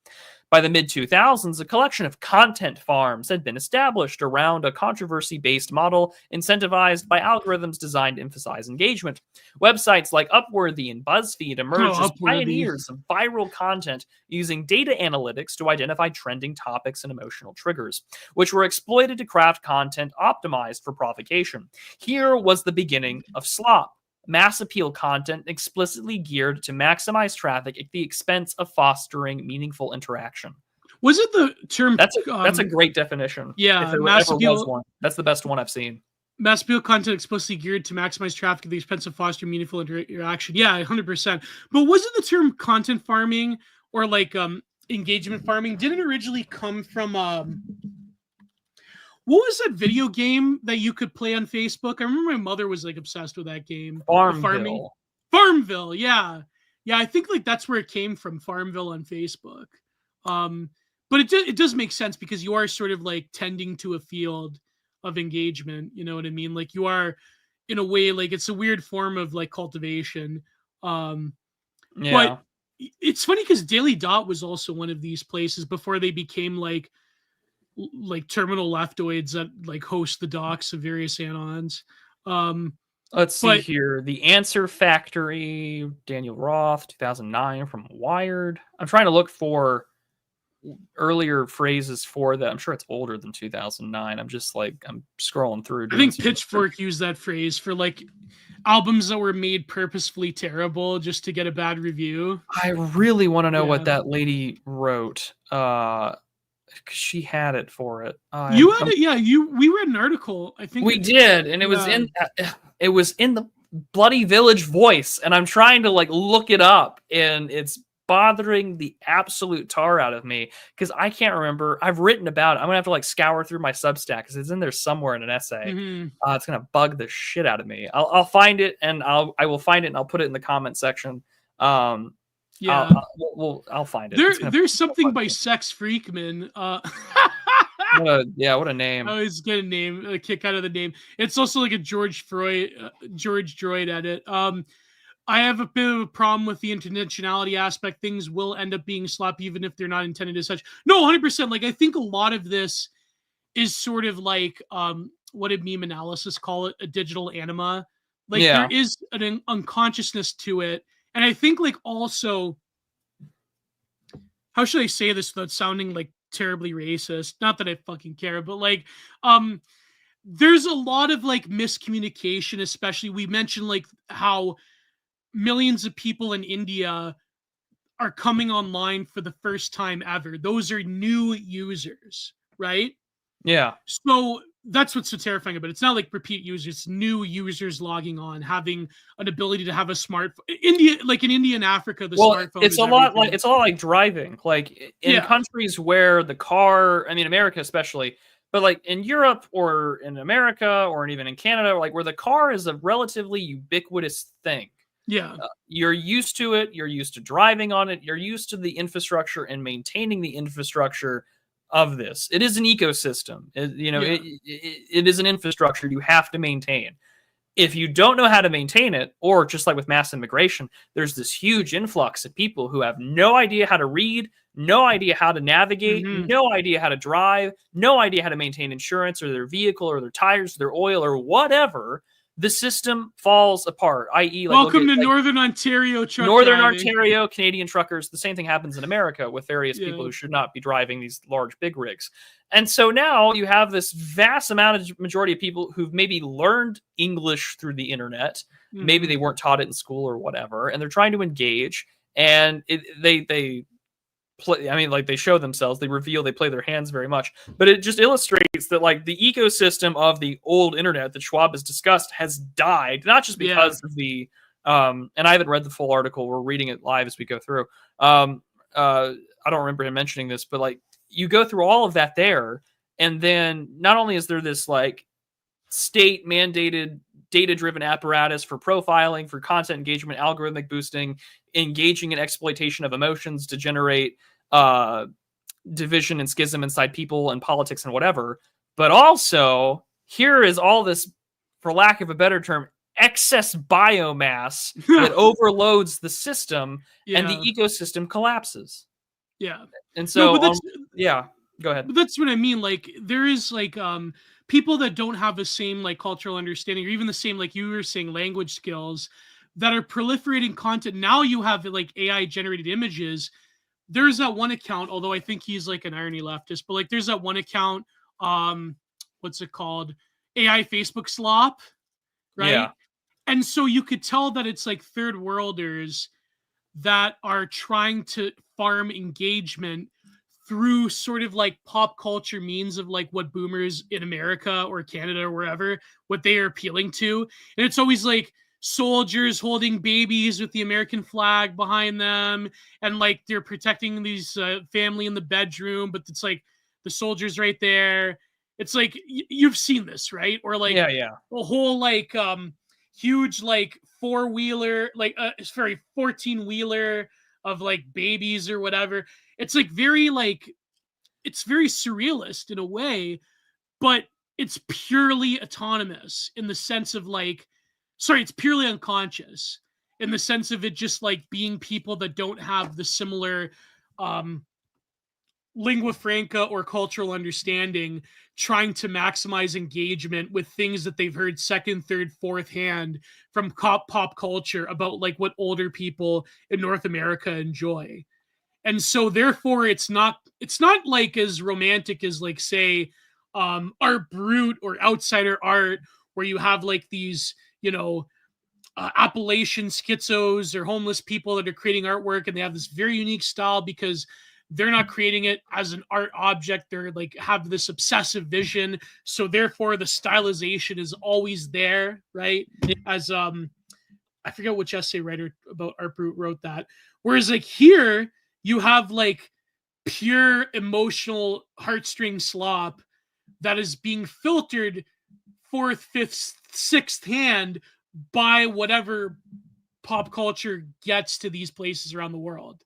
By the mid-2000s, a collection of content farms had been established around a controversy-based model incentivized by algorithms designed to emphasize engagement. Websites like Upworthy and BuzzFeed emerged as pioneers of viral content using data analytics to identify trending topics and emotional triggers, which were exploited to craft content optimized for provocation. Here was the beginning of Slop, mass appeal content explicitly geared to maximize traffic at the expense of fostering meaningful interaction. Was it the term? That's a great definition. Yeah, if there ever was one. That's the best one I've seen. Mass appeal content explicitly geared to maximize traffic at the expense of fostering meaningful interaction. Yeah, 100%. But was it the term content farming or like engagement farming? Didn't it originally come from what was that video game that you could play on Facebook? I remember my mother was like obsessed with that game. Farmville. Farmville, yeah. Yeah, I think like that's where it came from, Farmville on Facebook. But it does make sense because you are sort of like tending to a field of engagement, you know what I mean? Like you are in a way, like it's a weird form of like cultivation. But it's funny because Daily Dot was also one of these places before they became like terminal leftoids that like host the docs of various anons. Let's see here. The Answer Factory, Daniel Roth, 2009 from Wired. I'm trying to look for earlier phrases for that. I'm sure it's older than 2009. I'm scrolling through. I think Pitchfork used that phrase for like albums that were made purposefully terrible just to get a bad review. I really want to know what that lady wrote. She had it for it. You had it, yeah. We read an article. I think we did, and it was in the Bloody Village Voice, and I'm trying to like look it up, and it's bothering the absolute tar out of me because I can't remember. I've written about it. I'm gonna have to like scour through my Substack because it's in there somewhere in an essay. Mm-hmm. It's gonna bug the shit out of me. I'll find it, and I will find it, and I'll put it in the comment section. Yeah, I'll find it. There's something by Sex Freakman. What a name! I always get a kick out of the name. It's also like a George Droid edit. I have a bit of a problem with the intentionality aspect. Things will end up being sloppy even if they're not intended as such. No, 100%. Like I think a lot of this is sort of like what did meme analysis call it? A digital anima. Like there is an unconsciousness to it. And I think like also, how should I say this without sounding like terribly racist? Not that I fucking care, but like, there's a lot of like miscommunication, especially we mentioned like how millions of people in India are coming online for the first time ever. Those are new users, right? Yeah. So that's what's so terrifying about it. It's not like repeat users, new users logging on, having an ability to have a smartphone. India, like in India and Africa, the smartphone it's is a lot like everything. driving. Like in Yeah. countries where the car, I mean America especially, but like in Europe or in America or even in Canada, like where the car is a relatively ubiquitous thing. Yeah. You're used to it. You're used to driving on it. You're used to the infrastructure and maintaining the infrastructure of this. It is an ecosystem. It is an infrastructure you have to maintain. If you don't know how to maintain it, or just like with mass immigration, there's this huge influx of people who have no idea how to read, no idea how to navigate, no idea how to drive, no idea how to maintain insurance or their vehicle or their tires, their oil or whatever. The system falls apart, i.e. like welcome to Northern Ontario truck Northern driving. Ontario, Canadian truckers. The same thing happens in America with various people who should not be driving these large big rigs. And so now you have this vast majority of people who've maybe learned English through the internet. Maybe they weren't taught it in school or whatever, and they're trying to engage. And they play, I mean, like they show themselves, they reveal, they play their hands very much, but it just illustrates that like the ecosystem of the old internet that Schwab has discussed has died, not just because of the and I haven't read the full article, we're reading it live as we go through. I don't remember him mentioning this, but like you go through all of that there, and then not only is there this like state mandated data-driven apparatus for profiling, for content engagement, algorithmic boosting, engaging in exploitation of emotions to generate division and schism inside people and politics and whatever. But also, here is all this, for lack of a better term, excess biomass that overloads the system, and the ecosystem collapses. Yeah. And so, go ahead. But that's what I mean. Like, there is like people that don't have the same like cultural understanding, or even the same, like you were saying, language skills, that are proliferating content. Now you have like AI generated images. There's that one account, although I think he's like an irony leftist, but like there's that one account, what's it called? AI Facebook Slop, right? Yeah. And so you could tell that it's like third worlders that are trying to farm engagement through sort of like pop culture means of like what boomers in America or Canada or wherever, what they are appealing to. And it's always like soldiers holding babies with the American flag behind them, and like they're protecting these family in the bedroom, but it's like the soldiers right there. It's like you've seen this, right? Or like a whole like huge like four-wheeler, like 14-wheeler of like babies or whatever. It's like very like, it's very surrealist in a way, but it's purely autonomous in the sense of like, sorry, it's purely unconscious in the sense of it just like being people that don't have the similar lingua franca or cultural understanding, trying to maximize engagement with things that they've heard second, third, fourth hand from pop culture about like what older people in North America enjoy. And so therefore it's not like as romantic as like say Art Brut or Outsider Art, where you have like these, Appalachian schizos or homeless people that are creating artwork, and they have this very unique style because they're not creating it as an art object. They're like have this obsessive vision. So therefore the stylization is always there, right? As I forget which essay writer about Art Brut wrote that. Whereas like here you have like pure emotional heartstring slop that is being filtered fourth, fifth, sixth hand by whatever pop culture gets to these places around the world.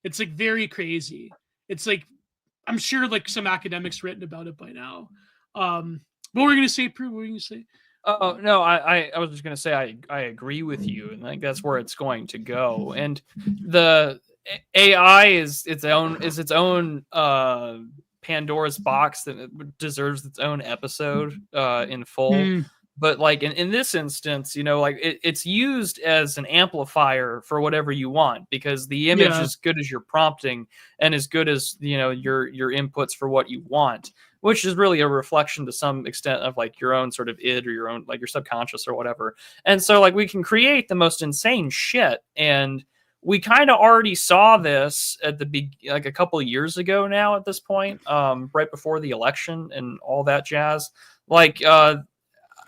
It's like very crazy. It's like, I'm sure like some academics written about it by now. What were you going to say, Prue? What were you going to say? Oh no, I was just going to say I agree with you, and I think that's where it's going to go. And the AI is its own Pandora's box that deserves its own episode in full. But like in this instance, like it's used as an amplifier for whatever you want, because the image is good as your prompting and as good as your inputs for what you want, which is really a reflection to some extent of like your own sort of id or your own like your subconscious or whatever. And so like we can create the most insane shit, and we kind of already saw this at like a couple of years ago now at this point, right before the election and all that jazz. Like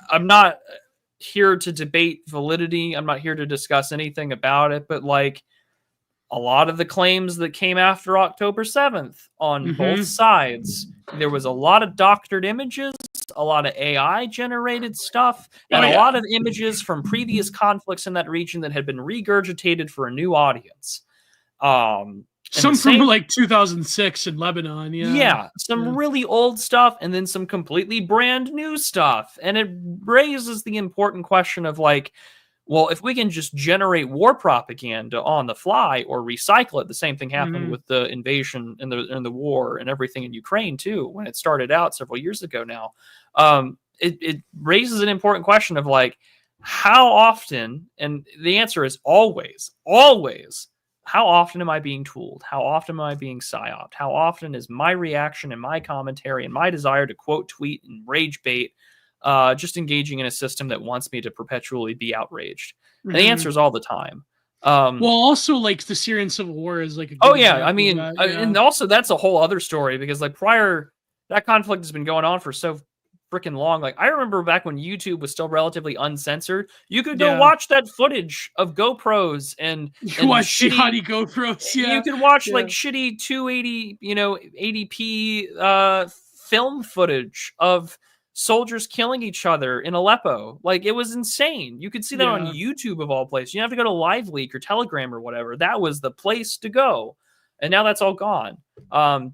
I'm not here to debate validity. I'm not here to discuss anything about it, but like a lot of the claims that came after October 7th on both sides, there was a lot of doctored images, a lot of AI generated stuff, and a lot of images from previous conflicts in that region that had been regurgitated for a new audience. Some from like 2006 in Lebanon. Some really old stuff, and then some completely brand new stuff. And it raises the important question of like, well, if we can just generate war propaganda on the fly or recycle it, the same thing happened with the invasion and the war and everything in Ukraine too, when it started out several years ago now. It raises an important question of like, how often, and the answer is always, how often am I being tooled? How often am I being psyoped? How often is my reaction and my commentary and my desire to quote, tweet, and rage bait just engaging in a system that wants me to perpetually be outraged? And the answer is all the time. Well, also like the Syrian civil war is like a good I mean, and also that's a whole other story, because like that conflict has been going on for so freaking long. Like I remember back when YouTube was still relatively uncensored, you could go watch that footage of GoPros and watch shitty GoPros. You could watch like shitty 280, 80p film footage of soldiers killing each other in Aleppo. Like it was insane. You could see that on YouTube of all places. You don't have to go to LiveLeak or Telegram or whatever. That was the place to go. And now that's all gone,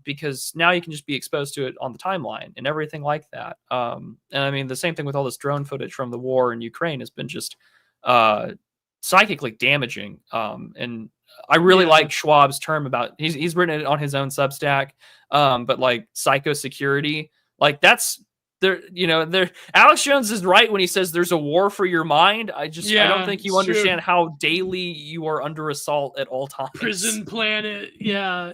because now you can just be exposed to it on the timeline and everything like that. And I mean, the same thing with all this drone footage from the war in Ukraine has been just psychically damaging. And I really like Schwab's term about, he's written it on his own Substack, but like psychosecurity, like that's, Alex Jones is right when he says there's a war for your mind. I don't think you understand how daily you are under assault at all times. Prison planet. Yeah.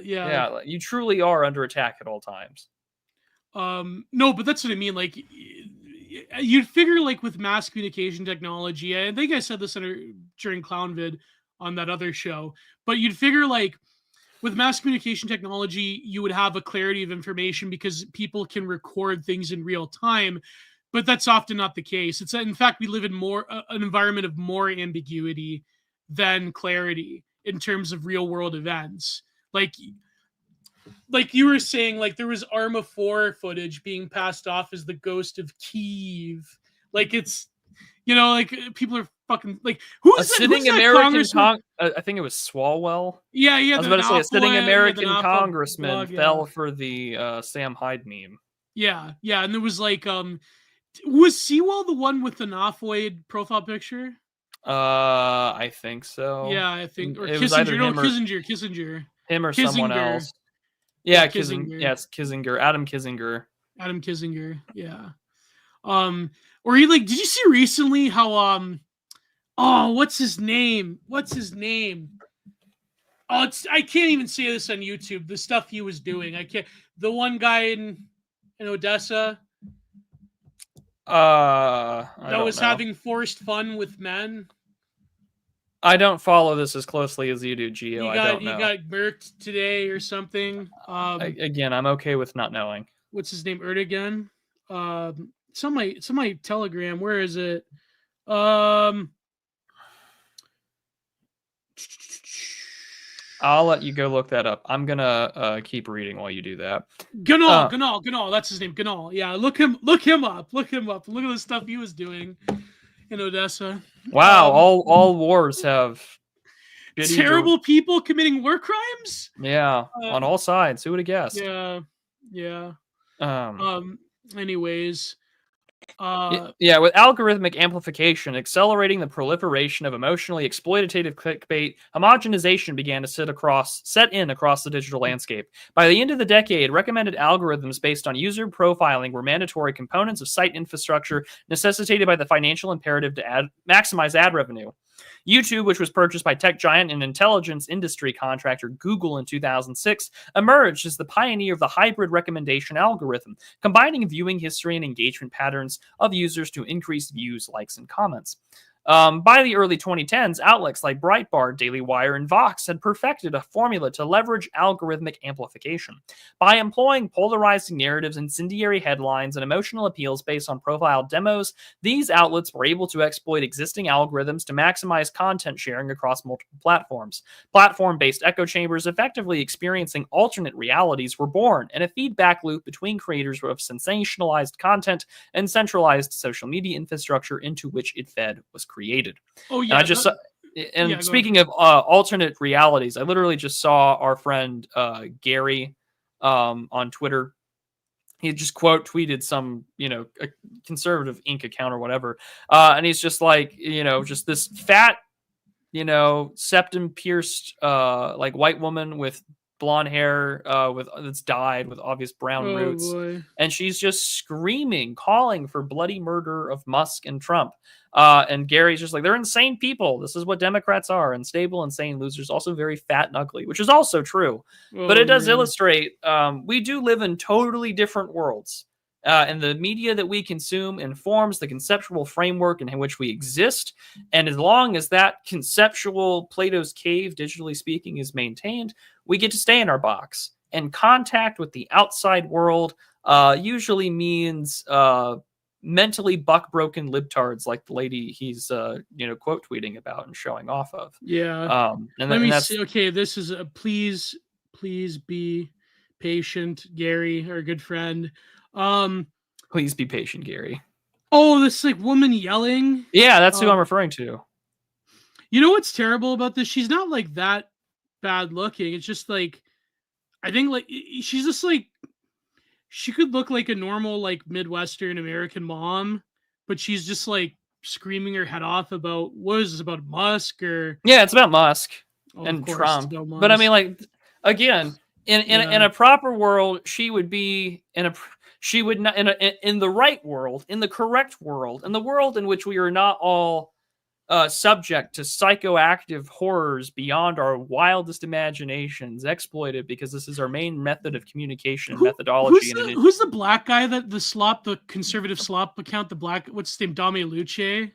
You truly are under attack at all times. No, but that's what I mean. Like you'd figure like with mass communication technology, I think I said this during ClownVid on that other show, but you'd figure like with mass communication technology, you would have a clarity of information because people can record things in real time, but that's often not the case. It's in fact, we live in an environment of more ambiguity than clarity in terms of real world events. Like you were saying, like there was Arma 4 footage being passed off as the ghost of Kyiv. Like it's, like people are fucking like who's sitting American I think it was Swalwell. Yeah. I was about to say a sitting American congressman fell for the Sam Hyde meme. Yeah, and there was like was Sewell the one with the Nafwade profile picture? I think so. Yeah, I think or it Kissinger. Kissinger. Him or someone else. Yeah, Kissinger. Yes, Kissinger. Adam Kissinger. Yeah. Or he like, did you see recently how what's his name? Oh, I can't even say this on YouTube. The stuff he was doing, I can't. The one guy in Odessa that was having forced fun with men. I don't follow this as closely as you do, Gio. I don't know. He got murked today or something. Again, I'm okay with not knowing. What's his name? Erdogan. It's on my Telegram. Where is it? I'll let you go look that up. I'm gonna keep reading while you do that. Ganal. That's his name. Ganal. Yeah, look him up. Look at the stuff he was doing in Odessa. Wow, all wars have terrible people committing war crimes. Yeah, on all sides. Who would have guessed? Yeah. Anyways, Yeah, with algorithmic amplification accelerating the proliferation of emotionally exploitative clickbait, homogenization began to set in across the digital landscape. By the end of the decade, recommended algorithms based on user profiling were mandatory components of site infrastructure necessitated by the financial imperative to maximize ad revenue. YouTube, which was purchased by tech giant and intelligence industry contractor Google in 2006, emerged as the pioneer of the hybrid recommendation algorithm, combining viewing history and engagement patterns of users to increase views, likes, and comments. By the early 2010s, outlets like Breitbart, Daily Wire, and Vox had perfected a formula to leverage algorithmic amplification. By employing polarizing narratives, incendiary headlines, and emotional appeals based on profile demos, these outlets were able to exploit existing algorithms to maximize content sharing across multiple platforms. Platform-based echo chambers effectively experiencing alternate realities were born, and a feedback loop between creators of sensationalized content and centralized social media infrastructure into which it fed was created. Oh yeah. And I just speaking of alternate realities, I literally just saw our friend Gary on Twitter. He just quote tweeted some, a conservative Inc. account or whatever, and he's just like, just this fat, septum pierced, like white woman with blonde hair, that's dyed with obvious brown roots, boy. and she's just screaming, calling for bloody murder of Musk and Trump. And Gary's just like, they're insane people. This is what Democrats are: unstable, insane losers, also very fat and ugly, which is also true. But it does illustrate we do live in totally different worlds. And the media that we consume informs the conceptual framework in which we exist. And as long as that conceptual Plato's cave, digitally speaking, is maintained, we get to stay in our box. And contact with the outside world usually means mentally buck-broken libtards like the lady he's quote tweeting about and showing off of. Yeah. Let me see. Okay, this is a please be patient, Gary, our good friend. Please be patient, Gary. Oh, this like woman yelling. Yeah, that's who I'm referring to. You know what's terrible about this? She's not like that bad looking. It's just like, I think like she's just like, she could look like a normal like Midwestern American mom, but she's just like screaming her head off about, what is this, about Musk or? Yeah, it's about Musk and Trump. But I mean, like, again, in a proper world, she would be in the right world, in the correct world, in the world in which we are not all subject to psychoactive horrors beyond our wildest imaginations, exploited because this is our main method of communication and methodology. Who's the black guy that the Slop, the conservative Slop account, the black, what's his name, Dame Luce?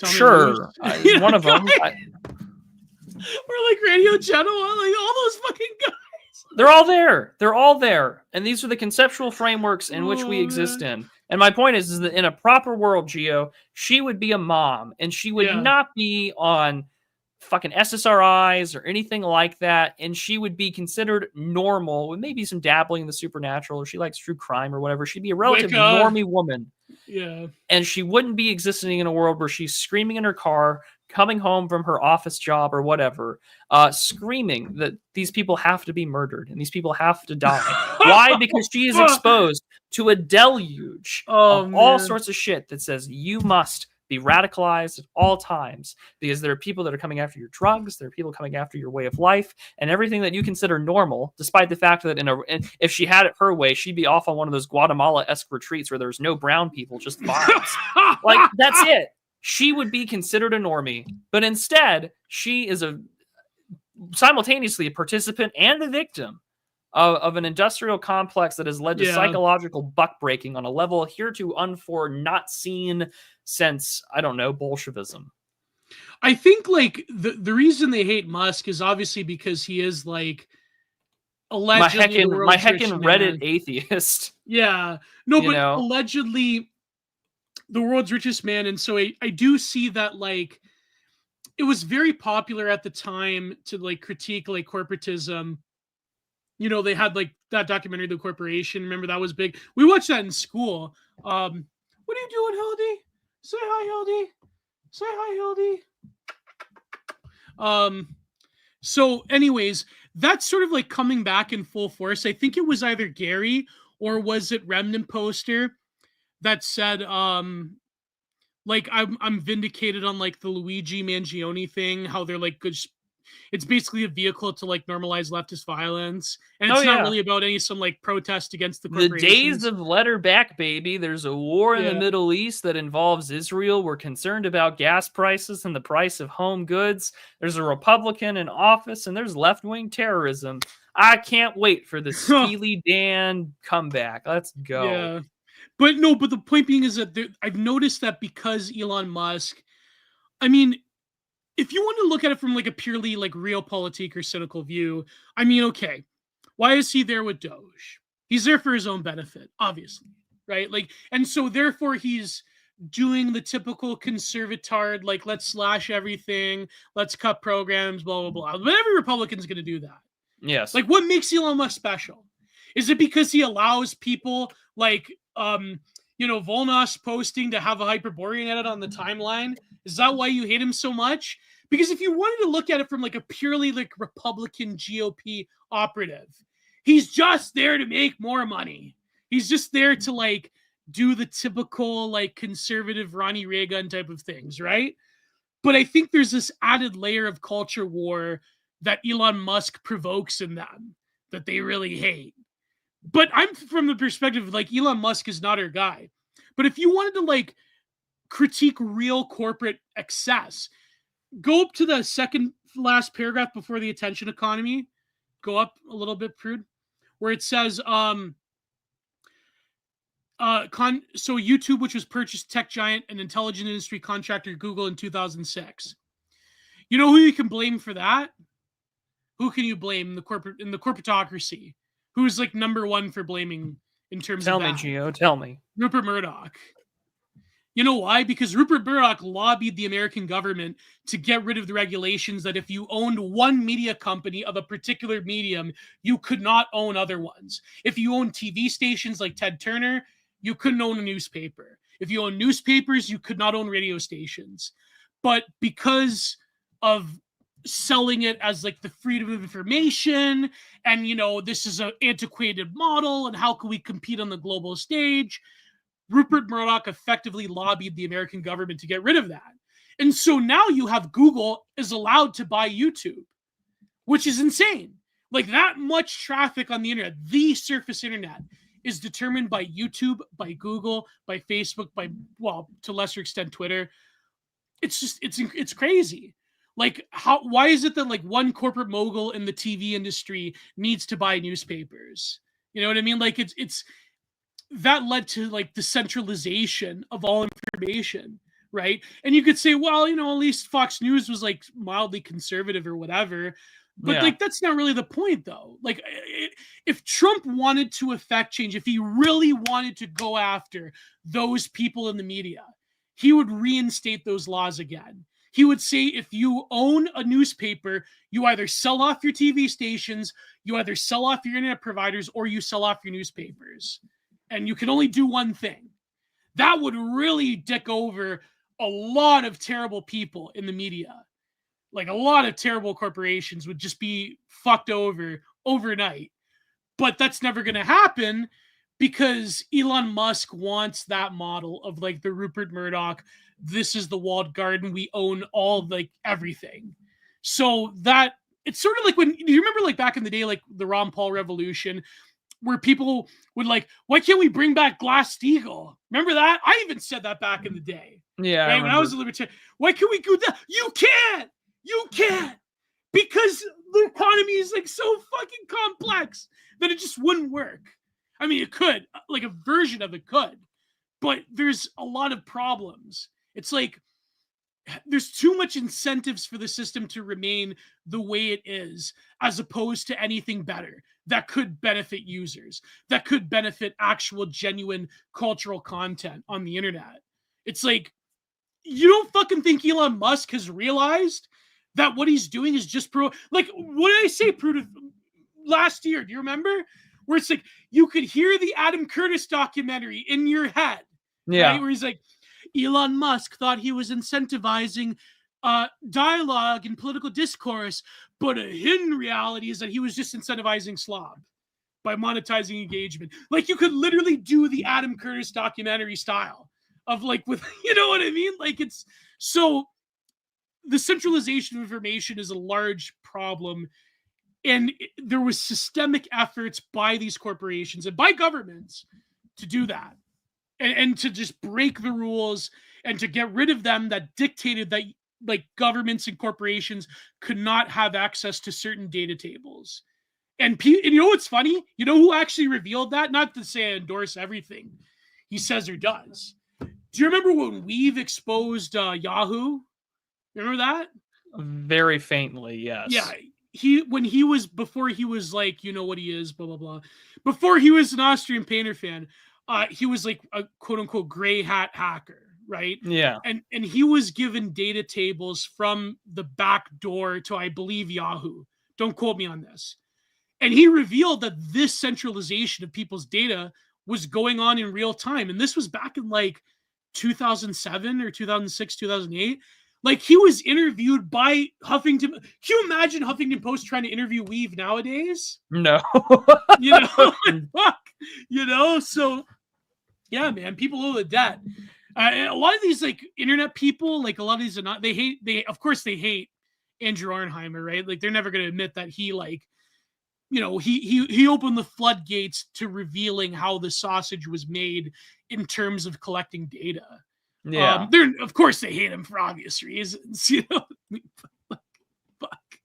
Sure, one of them. Or like Radio Genoa, like all those fucking guys. They're all there. They're all there. And these are the conceptual frameworks in which we exist in. And my point is that in a proper world, Gio, she would be a mom, and she would not be on fucking SSRIs or anything like that. And she would be considered normal with maybe some dabbling in the supernatural, or she likes true crime or whatever. She'd be a relatively normie woman. Yeah. And she wouldn't be existing in a world where she's screaming in her car, coming home from her office job or whatever, screaming that these people have to be murdered and these people have to die. Why? Because she is exposed to a deluge of all sorts of shit that says you must be radicalized at all times, because there are people that are coming after your drugs, there are people coming after your way of life, and everything that you consider normal, despite the fact that if she had it her way, she'd be off on one of those Guatemala-esque retreats where there's no brown people, just vibes. Like, that's it. She would be considered a normie, but instead, she is simultaneously a participant and a victim of an industrial complex that has led to psychological buck breaking on a level heretofore not seen since, I don't know, Bolshevism. I think like the reason they hate Musk is obviously because he is like allegedly my heckin' Reddit atheist. Yeah, no, but allegedly the world's richest man, and so I do see that like it was very popular at the time to like critique like corporatism. They had like that documentary, The Corporation. Remember, that was big. We watched that in school. What are you doing, Hildy? Say hi, Hildy. Say hi, Hildy. So anyways, that's sort of like coming back in full force. I think it was either Gary or was it Remnant Poster that said, like I'm vindicated on like the Luigi Mangione thing, how they're like good. It's basically a vehicle to like normalize leftist violence, and Oh it's not yeah. really about any some like protest against the The days corporations. of let her back, baby. There's a war in the Yeah. Middle East that involves Israel. We're concerned about gas prices and the price of home goods. There's a Republican in office, and there's left-wing terrorism. I can't wait for the Steely Dan comeback. Let's go. Yeah. But no, but the point being is that I've noticed that because Elon Musk, I mean, if you want to look at it from like a purely like realpolitik or cynical view, I mean, okay, why is he there with Doge? He's there for his own benefit, obviously, right? Like, and so therefore he's doing the typical conservatard, like let's slash everything, let's cut programs, blah blah blah. But every Republican's going to do that. Yes. Like, what makes Elon Musk special? Is it because he allows people like Volnos posting to have a Hyperborean edit on the timeline? Is that why you hate him so much? Because if you wanted to look at it from like a purely like Republican GOP operative, he's just there to make more money. He's just there to like do the typical like conservative Ronnie Reagan type of things, right? But I think there's this added layer of culture war that Elon Musk provokes in them that they really hate. But I'm from the perspective of like Elon Musk is not our guy. But if you wanted to like critique real corporate excess, go up to the second last paragraph before the attention economy. Go up a little bit, Prude, where it says so YouTube, which was purchased tech giant and intelligence industry contractor Google in 2006. You know who you can blame for that? Who can you blame in the corporatocracy? Who's like number one for blaming in terms Tell of me, that? Gio. Tell me. Rupert Murdoch. You know why? Because Rupert Murdoch lobbied the American government to get rid of the regulations that if you owned one media company of a particular medium, you could not own other ones. If you owned TV stations like Ted Turner, you couldn't own a newspaper. If you owned newspapers, you could not own radio stations. But because of selling it as like the freedom of information and this is an antiquated model and how can we compete on the global stage, Rupert Murdoch effectively lobbied the American government to get rid of that. And so now you have Google is allowed to buy YouTube, which is insane. Like that much traffic on the internet, the surface internet, is determined by YouTube, by Google, by Facebook, by, well, to lesser extent, Twitter. It's just, it's crazy. Like why is it that like one corporate mogul in the TV industry needs to buy newspapers? You know what I mean? Like it's that led to like the centralization of all information, right? And you could say, well, at least Fox News was like mildly conservative or whatever. But like that's not really the point though. Like if Trump wanted to affect change, if he really wanted to go after those people in the media, he would reinstate those laws again. He would say if you own a newspaper, you either sell off your TV stations, you either sell off your internet providers, or you sell off your newspapers. And you can only do one thing. That would really dick over a lot of terrible people in the media. Like a lot of terrible corporations would just be fucked over overnight. But that's never going to happen because Elon Musk wants that model of like the Rupert Murdoch, this is the walled garden, we own all like everything. So that it's sort of like when, do you remember like back in the day, like the Ron Paul revolution, where people would like, why can't we bring back Glass-Steagall? Remember that? I even said that back in the day. Yeah. Right? When I was a libertarian. Why can't we do that? You can't! You can't! Because the economy is like so fucking complex that it just wouldn't work. I mean, it could. Like a version of it could. But there's a lot of problems. It's like there's too much incentives for the system to remain the way it is, as opposed to anything better that could benefit users, that could benefit actual genuine cultural content on the internet. It's like, you don't fucking think Elon Musk has realized that what he's doing is just like, what did I say last year? Do you remember? Where it's like, you could hear the Adam Curtis documentary in your head. Yeah. Right? Where he's like, Elon Musk thought he was incentivizing dialogue and political discourse, but a hidden reality is that he was just incentivizing Slop. by monetizing engagement. Like, you could literally do the Adam Curtis documentary style of like with, you know what I mean? Like, it's so the centralization of information is a large problem. And there was systemic efforts by these corporations and by governments to do that and to just break the rules and to get rid of them that dictated that like governments and corporations could not have access to certain data tables. And you know what's funny? You know who actually revealed that? Not to say I endorse everything he says or does. Do you remember when Weave exposed Yahoo? Remember that? Very faintly, yes. Yeah. Before he was like, you know what he is, blah, blah, blah. Before he was an Austrian painter fan, he was like a quote unquote gray hat hacker, right? Yeah. And he was given data tables from the back door to, I believe, Yahoo. Don't quote me on this. And he revealed that this centralization of people's data was going on in real time. And this was back in like 2007 or 2006, 2008. Like, he was interviewed by Huffington. Can you imagine Huffington Post trying to interview Weave nowadays? No. You know, fuck. You know, so yeah, man, people owe the debt. A lot of these like internet people, like a lot of these are not. They hate Andrew Arnheimer, right? Like, they're never going to admit that he like, you know, he opened the floodgates to revealing how the sausage was made in terms of collecting data. Yeah. Of course they hate him for obvious reasons, you know. Fuck.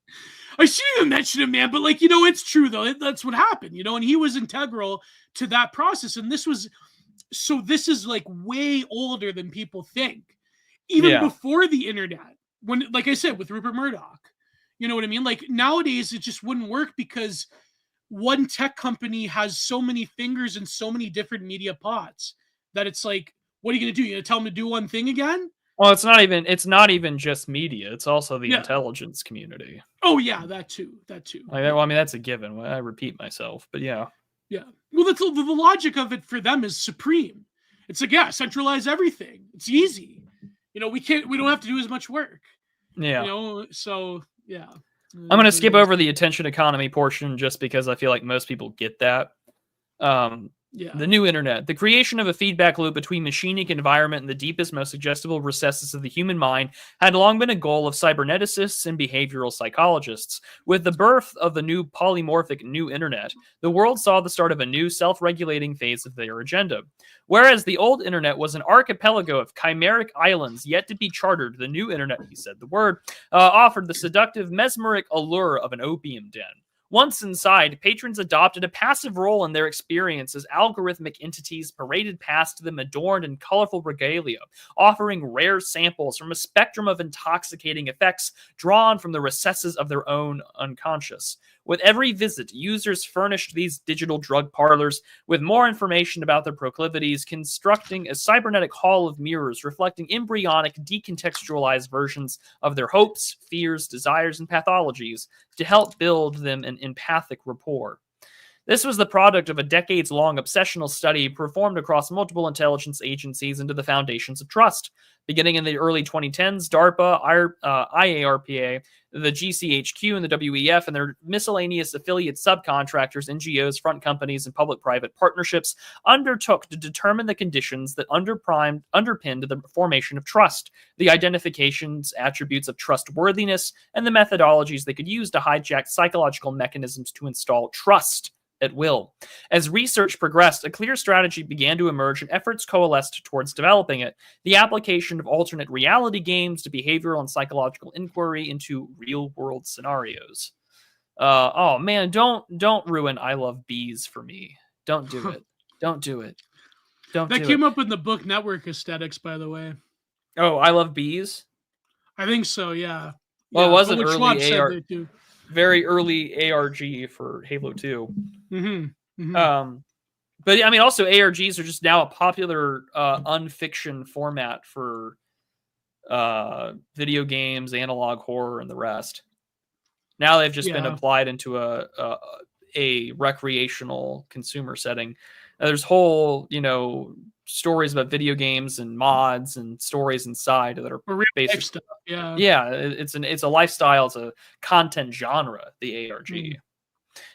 I shouldn't even mention him, man, but like, you know, it's true though. That's what happened, you know, and he was integral to that process. And this is like way older than people think. Even before the internet, when, like I said, with Rupert Murdoch, you know what I mean? Like, nowadays it just wouldn't work because one tech company has so many fingers in so many different media pots that it's like, what are you going to do? You're going to tell them to do one thing again? Well, it's not even just media. It's also the intelligence community. Oh yeah, that too. Like, well, I mean, that's a given. I repeat myself, but yeah. Yeah. Well, that's the logic of it for them is supreme. It's like, yeah, centralize everything. It's easy. You know, we don't have to do as much work. Yeah. You know, so yeah. I'm going to skip over the attention economy portion just because I feel like most people get that. The new internet, the creation of a feedback loop between machinic environment and the deepest, most suggestible recesses of the human mind had long been a goal of cyberneticists and behavioral psychologists. With the birth of the new polymorphic new internet, the world saw the start of a new self-regulating phase of their agenda. Whereas the old internet was an archipelago of chimeric islands yet to be chartered, the new internet, he said the word, offered the seductive, mesmeric allure of an opium den. Once inside, patrons adopted a passive role in their experience as algorithmic entities paraded past them adorned in colorful regalia, offering rare samples from a spectrum of intoxicating effects drawn from the recesses of their own unconscious. With every visit, users furnished these digital drug parlors with more information about their proclivities, constructing a cybernetic hall of mirrors reflecting embryonic, decontextualized versions of their hopes, fears, desires, and pathologies to help build them an empathic rapport. This was the product of a decades-long obsessional study performed across multiple intelligence agencies into the foundations of trust. Beginning in the early 2010s, DARPA, IARPA, the GCHQ, and the WEF, and their miscellaneous affiliate subcontractors, NGOs, front companies, and public-private partnerships undertook to determine the conditions that underpinned the formation of trust, the identifications, attributes of trustworthiness, and the methodologies they could use to hijack psychological mechanisms to install trust at will. As research progressed, a clear strategy began to emerge and efforts coalesced towards developing it. The application of alternate reality games to behavioral and psychological inquiry into real-world scenarios. Oh man, don't ruin I Love Bees for me. Don't do it. Don't do it. That came up in the book Network Aesthetics, by the way. Oh, I Love Bees? I think so, yeah. Well, it was an Schwab early said that too. Very early ARG for Halo 2. Mm-hmm. Mm-hmm. But I mean, also ARGs are just now a popular unfiction format for video games, analog horror, and the rest. Now they've just been applied into a recreational consumer setting. There's whole, stories about video games and mods and stories inside that are basic stuff. Yeah. Yeah, it's a lifestyle, it's a content genre, the ARG.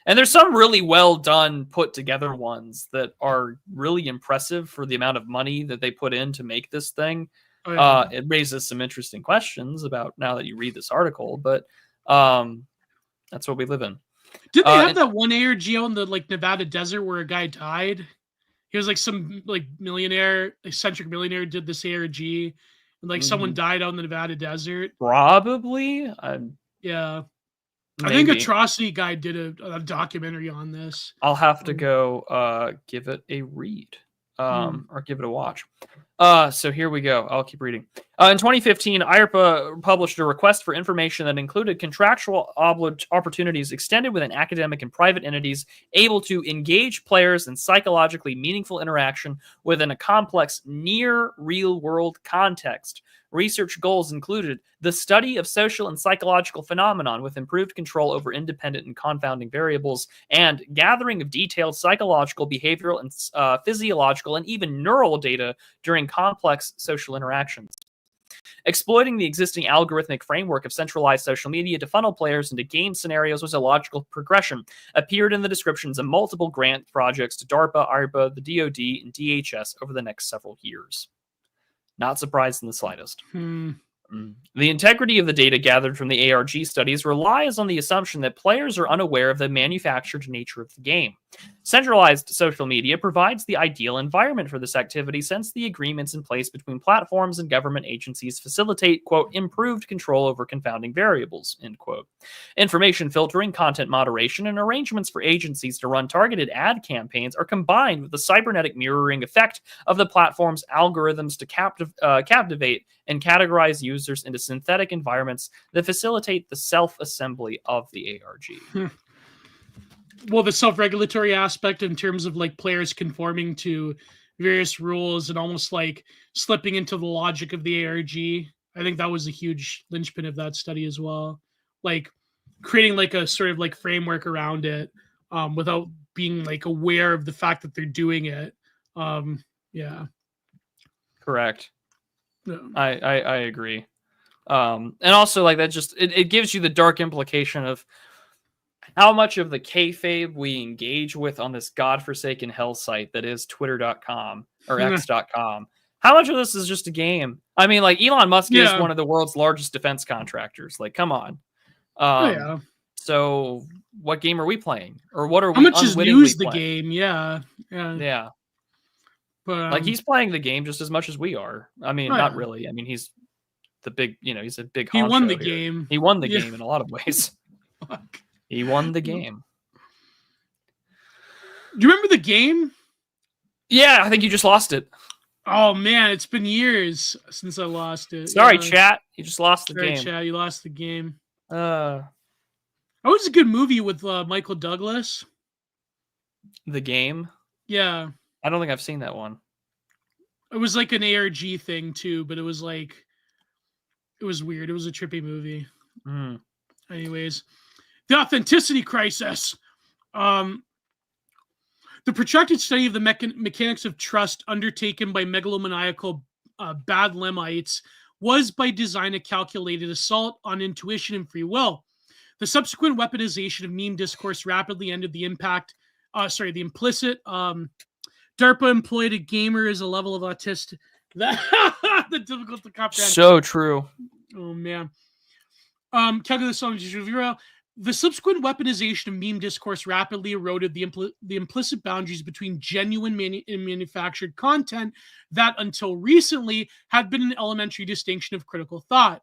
And there's some really well done, put together ones that are really impressive for the amount of money that they put in to make this thing. Oh, yeah. It raises some interesting questions about now that you read this article, but that's what we live in. Did they have that one ARG in the like Nevada desert where a guy died? He was like some like millionaire, eccentric millionaire, did this ARG, and like someone died out in the Nevada desert. Probably. Yeah. Maybe. I think Atrocity Guy did a documentary on this. I'll have to go give it a read or give it a watch. So here we go. I'll keep reading. In 2015, IRPA published a request for information that included contractual opportunities extended within academic and private entities able to engage players in psychologically meaningful interaction within a complex, near real-world context. Research goals included the study of social and psychological phenomenon with improved control over independent and confounding variables, and gathering of detailed psychological, behavioral, and physiological, and even neural data during complex social interactions. Exploiting the existing algorithmic framework of centralized social media to funnel players into game scenarios was a logical progression, appeared in the descriptions of multiple grant projects to DARPA, IRPA, the DoD, and DHS over the next several years. Not surprised in the slightest. The integrity of the data gathered from the ARG studies relies on the assumption that players are unaware of the manufactured nature of the game. Centralized social media provides the ideal environment for this activity since the agreements in place between platforms and government agencies facilitate, quote, improved control over confounding variables, end quote. Information filtering, content moderation, and arrangements for agencies to run targeted ad campaigns are combined with the cybernetic mirroring effect of the platform's algorithms to captivate and categorize users into synthetic environments that facilitate the self-assembly of the ARG. Well, the self-regulatory aspect in terms of like players conforming to various rules and almost like slipping into the logic of the ARG. I think that was a huge linchpin of that study as well. Like creating like a sort of like framework around it without being like aware of the fact that they're doing it. Yeah. Correct. I agree. And also like that just it gives you the dark implication of how much of the kayfabe we engage with on this godforsaken hell site that is twitter.com or x.com. How much of this is just a game? I mean, like Elon Musk is one of the world's largest defense contractors. Like, come on. So what game are we playing? Or what are we unwittingly playing? How much is news the game? Yeah. But like he's playing the game just as much as we are. I mean, not really. I mean, he's the big, he's a big. He won the game. He won the game in a lot of ways. Fuck. He won the game. Do you remember the game? Yeah, I think you just lost it. Oh man, it's been years since I lost it. Sorry, chat. You just lost the game. Chat, you lost the game. That was a good movie with Michael Douglas. The Game? Yeah. I don't think I've seen that one. It was like an ARG thing too, but it was like it was weird. It was a trippy movie. Anyways, the authenticity crisis. The protracted study of the mechanics of trust undertaken by megalomaniacal Badlamites was by design a calculated assault on intuition and free will. The subsequent weaponization of meme discourse rapidly ended the implicit DARPA employed a gamer as a level of autistic that difficult to comprehend. So true. Oh man. The subsequent weaponization of meme discourse rapidly eroded the implicit boundaries between genuine and manufactured content that, until recently, had been an elementary distinction of critical thought.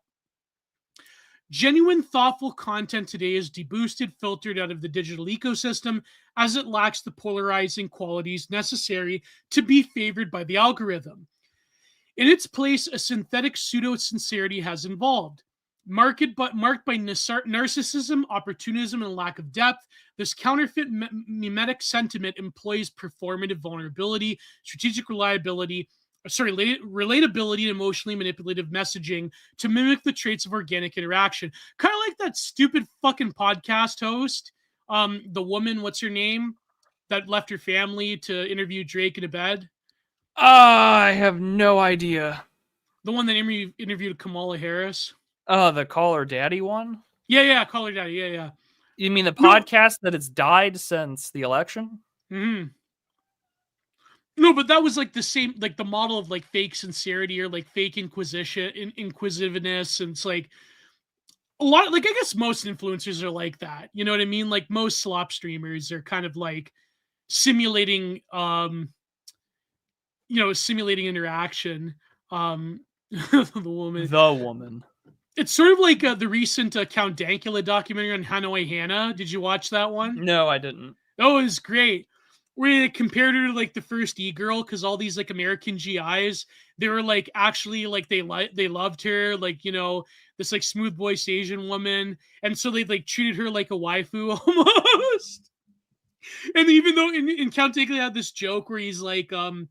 Genuine, thoughtful content today is deboosted, filtered out of the digital ecosystem, as it lacks the polarizing qualities necessary to be favored by the algorithm. In its place, a synthetic pseudo-sincerity has evolved. Marked by narcissism, opportunism, and lack of depth, this counterfeit mimetic sentiment employs performative vulnerability, strategic relatability, and emotionally manipulative messaging to mimic the traits of organic interaction. Kind of like that stupid fucking podcast host, the woman, what's her name, that left her family to interview Drake in a bed. I have no idea. The one that interviewed Kamala Harris. The Call Her Daddy one? Yeah, Call Her Daddy. Yeah. You mean the podcast that it's died since the election? Mm-hmm. No, but that was like the same, like the model of like fake sincerity or like fake inquisitiveness, and it's like a lot. Like I guess most influencers are like that. You know what I mean? Like most slop streamers are kind of like simulating, simulating interaction. The woman. The woman. It's sort of like the recent Count Dankula documentary on Hanoi Hannah. Did you watch that one? No, I didn't. Oh, it was great. Where they compared her to like the first e-girl, because all these like American GIs, they were like actually like they loved her, like this like smooth voiced Asian woman, and so they like treated her like a waifu almost. And even though in Count Dankula had this joke where he's like, imagine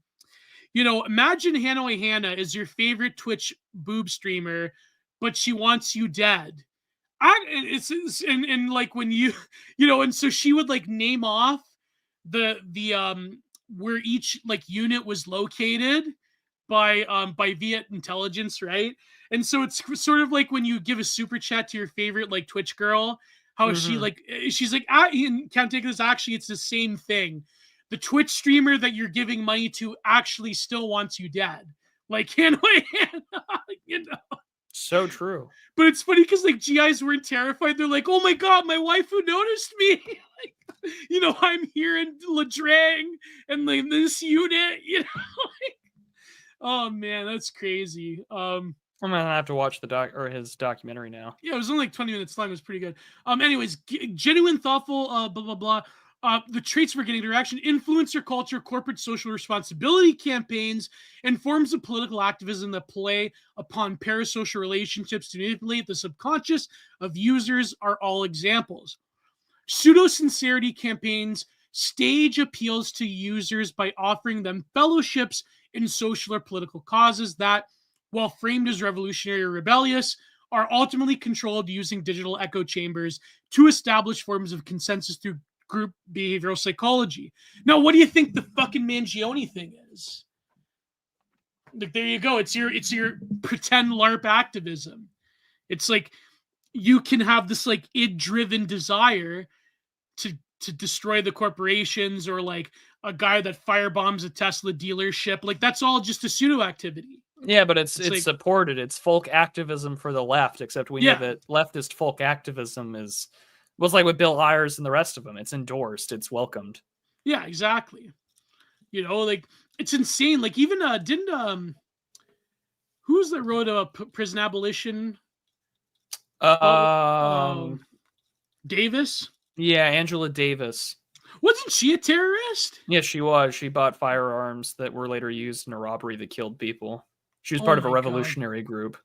Hanoi Hannah is your favorite Twitch boob streamer, but she wants you dead. And like when and so she would like name off the where each like unit was located by Viet intelligence, right? And so it's sort of like when you give a super chat to your favorite like Twitch girl, how she's like in Count Dankula's actually it's the same thing. The Twitch streamer that you're giving money to actually still wants you dead. Like Hanoi Hannah, So true. But it's funny because like GIs weren't terrified. They're like, oh my god, my waifu noticed me. Like, I'm here in Ladrang and like this unit, oh man, that's crazy. I'm gonna have to watch his documentary now. Yeah, it was only like 20 minutes long. It was pretty good. Anyways, genuine, thoughtful, blah blah blah. The traits we're getting interaction, influencer culture, corporate social responsibility campaigns, and forms of political activism that play upon parasocial relationships to manipulate the subconscious of users are all examples. Pseudo-sincerity campaigns stage appeals to users by offering them fellowships in social or political causes that, while framed as revolutionary or rebellious, are ultimately controlled using digital echo chambers to establish forms of consensus through group behavioral psychology. Now, what do you think the fucking Mangione thing is? Like, there you go. It's your pretend LARP activism. It's like you can have this like id-driven desire to destroy the corporations, or like a guy that firebombs a Tesla dealership. Like that's all just a pseudo activity. Yeah, but it's like, supported. It's folk activism for the left, except we know that leftist folk activism was like with Bill Ayers and the rest of them. It's endorsed. It's welcomed. Yeah, exactly. Like it's insane. Like even didn't who's that wrote a prison abolition? Davis. Yeah, Angela Davis. Wasn't she a terrorist? Yeah, she was. She bought firearms that were later used in a robbery that killed people. She was part of a revolutionary group.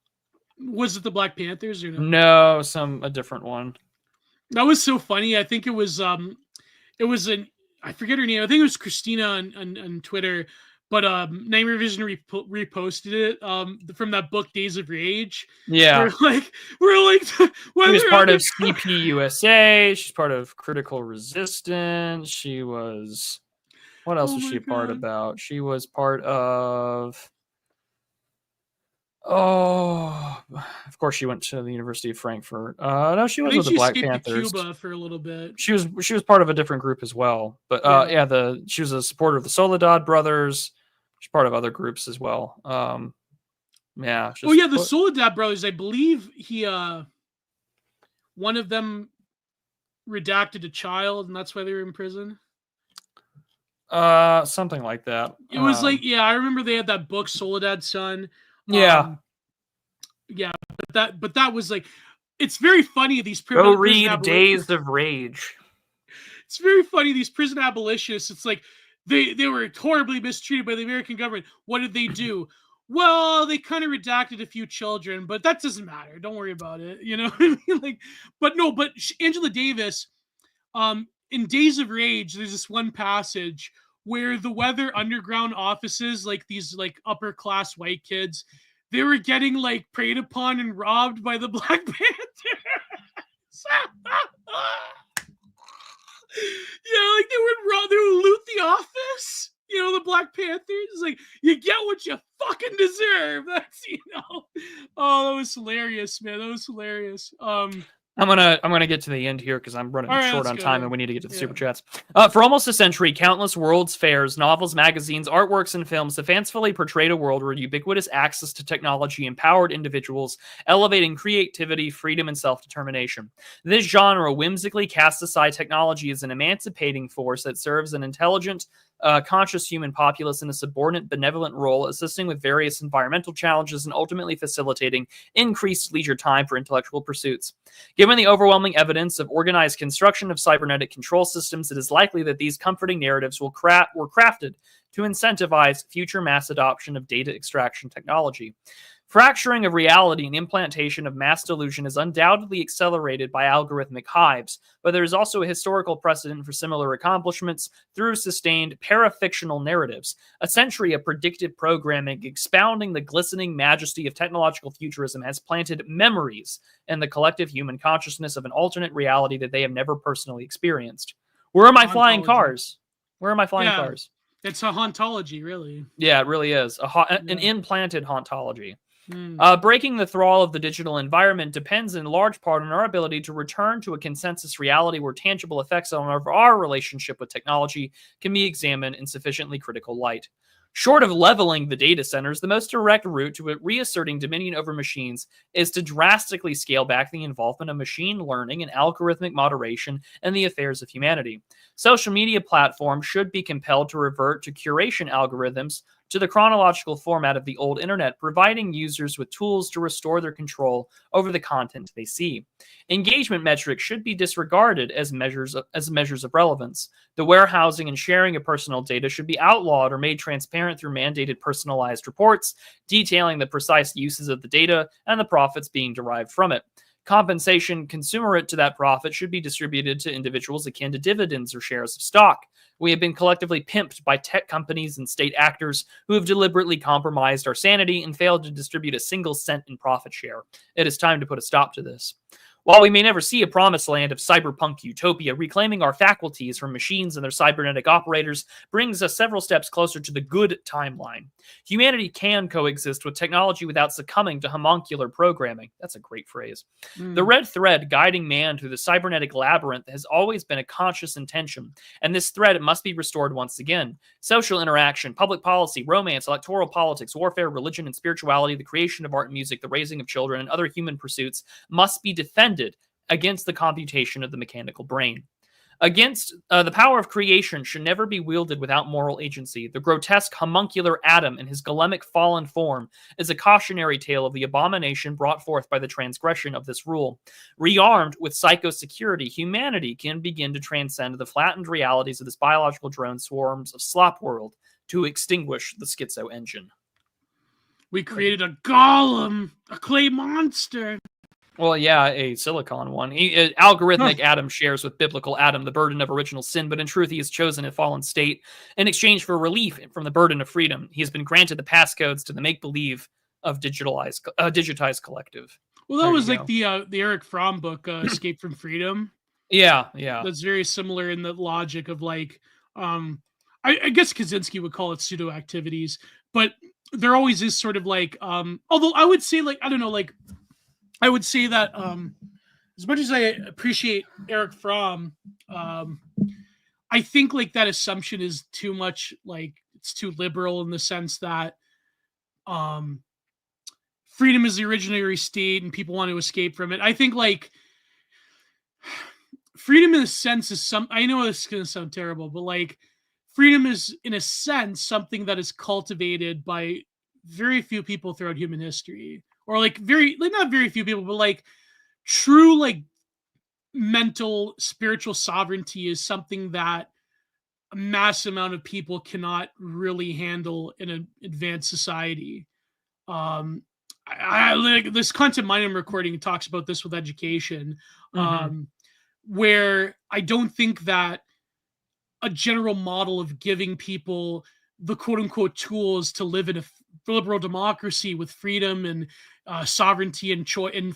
Was it the Black Panthers or no? No, a different one. That was so funny. I think it was I forget her name. I think it was Christina on Twitter, but Name Revision reposted it from that book Days of Rage. Yeah, we're like she was part of CPUSA. She's part of Critical Resistance. She was what else was she a part about? She was part of of course she went to the University of Frankfurt. No, she was with the Black Panthers. To Cuba for a little bit. She was part of a different group as well. But she was a supporter of the Soledad brothers. She's part of other groups as well. The Soledad brothers, I believe one of them redacted a child and that's why they were in prison. Something like that. It was I remember they had that book Soledad Son. Yeah. But that was like, it's very funny. These go read Days of Rage. It's very funny. These prison abolitionists. It's like they were horribly mistreated by the American government. What did they do? Well, they kind of redacted a few children, but that doesn't matter. Don't worry about it. You know what I mean? But Angela Davis, in Days of Rage, there's this one passage where the Weather Underground offices, like these like upper class white kids, they were getting like preyed upon and robbed by the Black Panthers. Like they would loot the office. The Black Panthers. Like, you get what you fucking deserve. That's Oh, that was hilarious, man. That was hilarious. I'm gonna get to the end here because I'm running short on time and we need to get to the super chats. For almost a century, countless world's fairs, novels, magazines, artworks, and films have fancifully portrayed a world where ubiquitous access to technology empowered individuals, elevating creativity, freedom, and self-determination. This genre whimsically casts aside technology as an emancipating force that serves an intelligent, conscious human populace in a subordinate, benevolent role, assisting with various environmental challenges and ultimately facilitating increased leisure time for intellectual pursuits. Given the overwhelming evidence of organized construction of cybernetic control systems, it is likely that these comforting narratives were crafted to incentivize future mass adoption of data extraction technology. Fracturing of reality and implantation of mass delusion is undoubtedly accelerated by algorithmic hives, but there is also a historical precedent for similar accomplishments through sustained parafictional narratives, a century of predictive programming expounding the glistening majesty of technological futurism has planted memories in the collective human consciousness of an alternate reality that they have never personally experienced. Where are my flying cars? Where are my flying cars? It's a hauntology, really. Yeah, it really is. An implanted hauntology. Breaking the thrall of the digital environment depends in large part on our ability to return to a consensus reality where tangible effects on our relationship with technology can be examined in sufficiently critical light. Short of leveling the data centers, the most direct route to reasserting dominion over machines is to drastically scale back the involvement of machine learning and algorithmic moderation in the affairs of humanity. Social media platforms should be compelled to revert to curation algorithms to the chronological format of the old internet, providing users with tools to restore their control over the content they see. Engagement metrics should be disregarded as measures of relevance. The warehousing and sharing of personal data should be outlawed or made transparent through mandated personalized reports detailing the precise uses of the data and the profits being derived from it. Compensation commensurate to that profit should be distributed to individuals akin to dividends or shares of stock. We have been collectively pimped by tech companies and state actors who have deliberately compromised our sanity and failed to distribute a single cent in profit share. It is time to put a stop to this. While we may never see a promised land of cyberpunk utopia, reclaiming our faculties from machines and their cybernetic operators brings us several steps closer to the good timeline. Humanity can coexist with technology without succumbing to homuncular programming. That's a great phrase. The red thread guiding man through the cybernetic labyrinth has always been a conscious intention, and this thread must be restored once again. Social interaction, public policy, romance, electoral politics, warfare, religion, and spirituality, the creation of art and music, the raising of children, and other human pursuits must be defended against the computation of the mechanical brain. Against the power of creation should never be wielded without moral agency. The grotesque homuncular Adam in his golemic fallen form is a cautionary tale of the abomination brought forth by the transgression of this rule. Rearmed with psychosecurity, humanity can begin to transcend the flattened realities of this biological drone swarms of Slop world to extinguish the schizo engine. We created a golem, a clay monster. Well, yeah, a silicon one. Algorithmic Adam shares with biblical Adam the burden of original sin, but in truth he has chosen a fallen state. In exchange for relief from the burden of freedom, he has been granted the passcodes to the make-believe of digitized collective. Well, that was like the Eric Fromm book, Escape from Freedom. Yeah. That's very similar in the logic of like, I guess Kaczynski would call it pseudo activities, but there always is sort of like, although I would say like, I don't know, like, I would say that as much as I appreciate Eric Fromm, I think like that assumption is too much, like it's too liberal in the sense that freedom is the originary state and people want to escape from it. I think like freedom in a sense is I know this is going to sound terrible, but like freedom is in a sense something that is cultivated by very few people throughout human history. Or like not very few people, but like true like mental spiritual sovereignty is something that a mass amount of people cannot really handle in an advanced society. I like this Content Mine recording talks about this with education, where I don't think that a general model of giving people the quote unquote tools to live in a liberal democracy with freedom and sovereignty and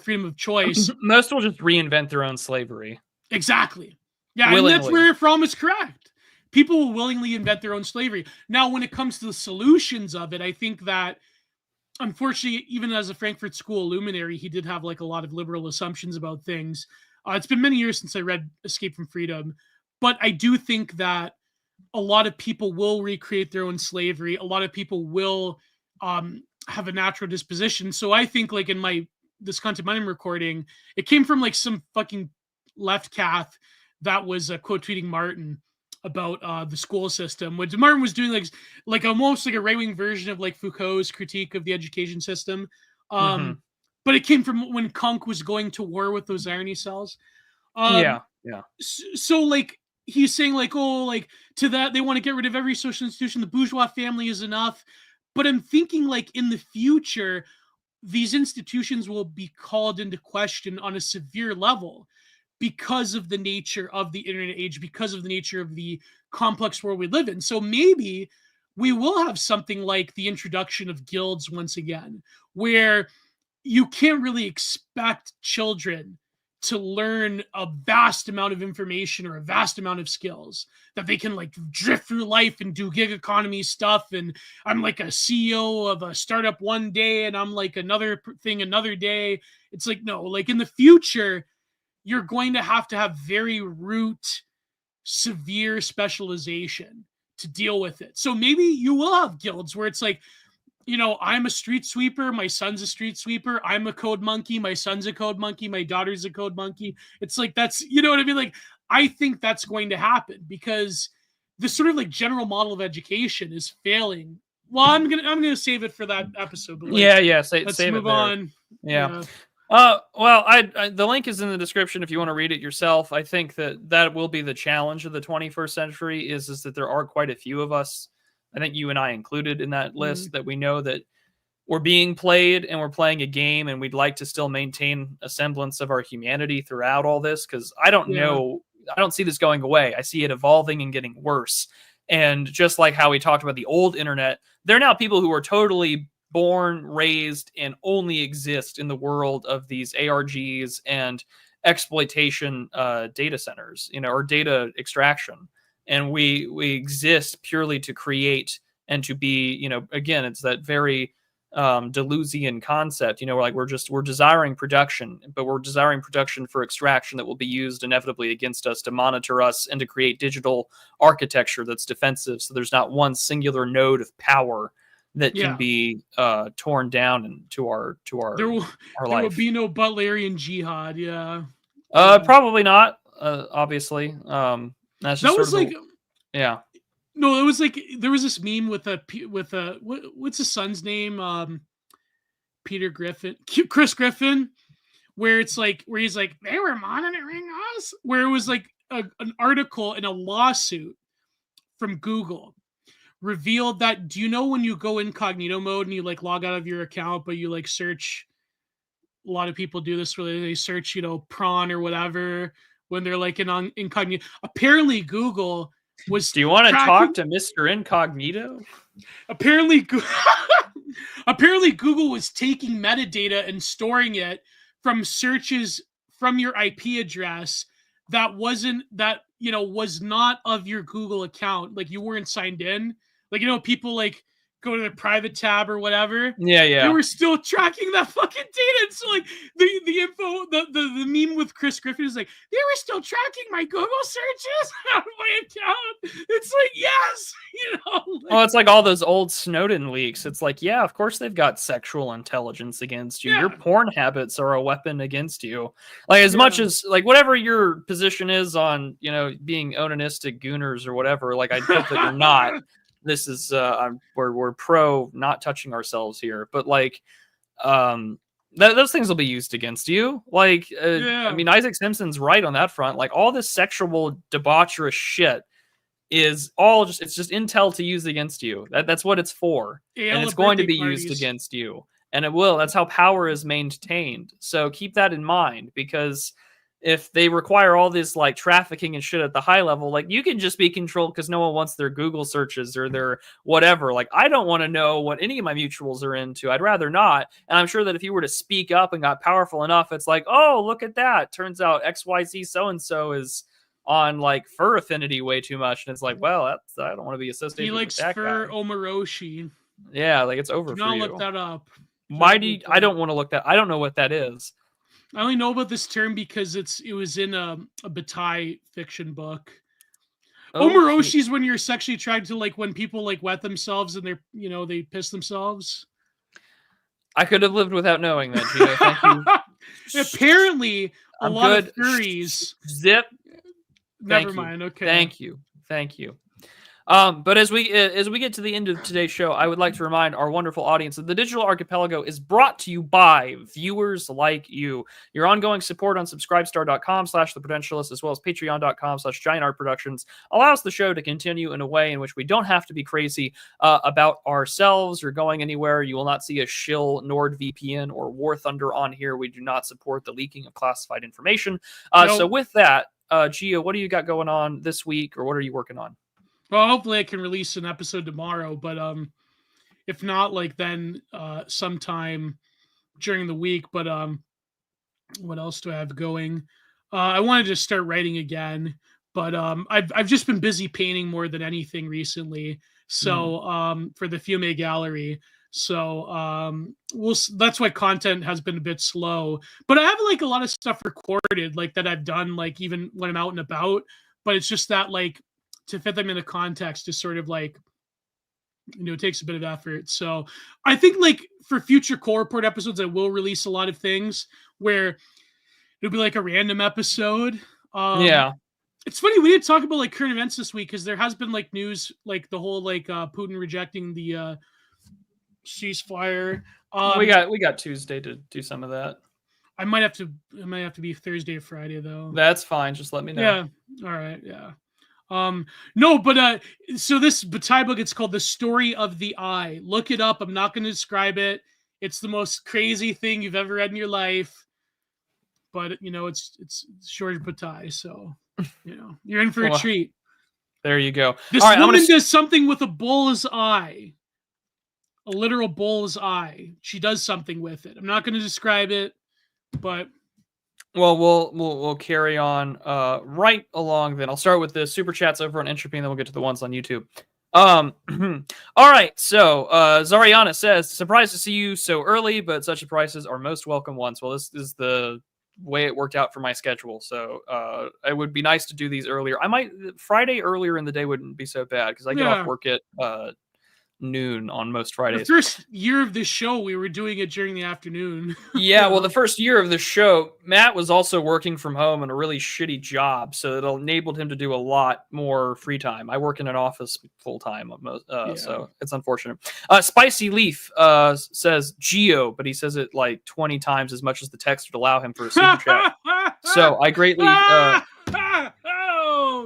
freedom of choice. Most will just reinvent their own slavery. Exactly. Yeah, willingly. And that's where Fromm is correct. People will willingly invent their own slavery. Now, when it comes to the solutions of it, I think that, unfortunately, even as a Frankfurt School luminary, he did have like a lot of liberal assumptions about things. It's been many years since I read Escape from Freedom, but I do think that a lot of people will recreate their own slavery. A lot of people will have a natural disposition. So I think like in this content I'm recording, it came from like some fucking left cath that was quote tweeting Martin about the school system, which Martin was doing like almost like a right-wing version of like Foucault's critique of the education system. But it came from when Kunk was going to war with those irony cells. Yeah. So like he's saying like, oh, like to that they want to get rid of every social institution. The bourgeois family is enough. But I'm thinking like in the future, these institutions will be called into question on a severe level because of the nature of the internet age, because of the nature of the complex world we live in. So maybe we will have something like the introduction of guilds once again, where you can't really expect children to learn a vast amount of information or a vast amount of skills that they can like drift through life and do gig economy stuff. And I'm like a CEO of a startup one day and I'm like another thing another day. It's like, no, like in the future, you're going to have very root, severe specialization to deal with it. So maybe you will have guilds where it's like, you know, I'm a street sweeper. My son's a street sweeper. I'm a code monkey. My son's a code monkey. My daughter's a code monkey. It's like, that's, you know what I mean? Like, I think that's going to happen because the sort of like general model of education is failing. Well, I'm gonna save it for that episode. But like, let's save move on. Yeah. Well, I the link is in the description if you want to read it yourself. I think that will be the challenge of the 21st century is that there are quite a few of us. I think you and I included in that list that we know that we're being played and we're playing a game and we'd like to still maintain a semblance of our humanity throughout all this. Cause I don't know, I don't see this going away. I see it evolving and getting worse. And just like how we talked about the old internet, there are now people who are totally born, raised, and only exist in the world of these ARGs and exploitation data centers, you know, or data extraction. And we exist purely to create and to be, you know, again, it's that very Deleuzian concept, you know, we're desiring production, but we're desiring production for extraction that will be used inevitably against us to monitor us and to create digital architecture that's defensive. So there's not one singular node of power that can be torn down into our life. There will be no Butlerian jihad. Probably not. Obviously. That's just No, it was like there was this meme with what's his son's name? Chris Griffin, where it's like where he's like they were monitoring us, where it was like an article in a lawsuit from Google revealed that, do you know when you go incognito mode and you like log out of your account but you like search, a lot of people do this where they search, you know, prawn or whatever when they're like in incognito. Apparently Google was do you want to talk to Mr. Incognito? Apparently Google was taking metadata and storing it from searches from your IP address that was not of your Google account. Like you weren't signed in. Like, you know, people like go to their private tab or whatever. Yeah. They were still tracking that fucking data. And so like the info, the meme with Chris Griffin is like, they were still tracking my Google searches on my account. It's like, yes, you know. Like, well, it's like all those old Snowden leaks. It's like, yeah, of course they've got sexual intelligence against you. Your porn habits are a weapon against you. Like as much as like whatever your position is on, you know, being onanistic gooners or whatever, like I hope that you're not. This is we're pro not touching ourselves here, but like those things will be used against you. Like I mean, Isaac Simpson's right on that front. Like all this sexual debaucherous shit is all just intel to use against you. That's what it's for, and it's going to be used against you, and it will. That's how power is maintained. So keep that in mind, because if they require all this like trafficking and shit at the high level, like you can just be controlled because no one wants their Google searches or their whatever. Like I don't want to know what any of my mutuals are into. I'd rather not. And I'm sure that if you were to speak up and got powerful enough, it's like, oh, look at that. Turns out XYZ so-and-so is on like fur affinity way too much. And it's like, well, I don't want to be associated with that guy. He likes fur Omaroshi. Yeah, like it's over for you. Look that up. Why do you, I don't want to look that. I don't know what that is. I only know about this term because it was in a Bataille fiction book. Okay. Omeroshi's when you're sexually attracted to like when people like wet themselves and they piss themselves. I could have lived without knowing that, Gio. Thank you. Apparently, a I'm lot good. of furries. Zip. Never mind. Okay. Thank you. But as we get to the end of today's show, I would like to remind our wonderful audience that the Digital Archipelago is brought to you by viewers like you. Your ongoing support on subscribestar.com/the Prudentialist, as well as patreon.com/giantartproductions, allows the show to continue in a way in which we don't have to be crazy about ourselves or going anywhere. You will not see a shill NordVPN or War Thunder on here. We do not support the leaking of classified information. Nope. So with that, Gio, what do you got going on this week, or what are you working on? Well, hopefully I can release an episode tomorrow, but if not, like then sometime during the week. But what else do I have going? I wanted to start writing again, but I've just been busy painting more than anything recently. So for the Fiume Gallery. So that's why content has been a bit slow. But I have like a lot of stuff recorded, like that I've done, like even when I'm out and about. But it's just that like to fit them in a context is sort of like, it takes a bit of effort. So I think like for future Core Report episodes, I will release a lot of things where it'll be like a random episode. Yeah. It's funny, we didn't talk about like current events this week because there has been like news, like the whole like Putin rejecting the ceasefire. We got Tuesday to do some of that. It might have to be Thursday or Friday though. That's fine. Just let me know. Yeah. All right. Yeah. No, but so this Bataille book, it's called The Story of the Eye. Look it up. I'm not going to describe it. It's the most crazy thing you've ever read in your life. But it's Georges Bataille, so you're in for a treat. There you go. This woman does something with a bull's eye. A literal bull's eye. She does something with it. I'm not going to describe it, but well, we'll carry on right along then. I'll start with the super chats over on Entropy, and then we'll get to the ones on YouTube. All right, so Zariana says, surprised to see you so early, but such surprises are most welcome ones. Well, this is the way it worked out for my schedule, so it would be nice to do these earlier. Friday earlier in the day wouldn't be so bad because I get off work at noon on most Fridays. The first year of this show, we were doing it during the afternoon. Yeah, well, the first year of the show, Matt was also working from home in a really shitty job, so it enabled him to do a lot more free time. I work in an office full time, so it's unfortunate. Spicy Leaf says Gio, but he says it like 20 times as much as the text would allow him for a super chat. So I greatly I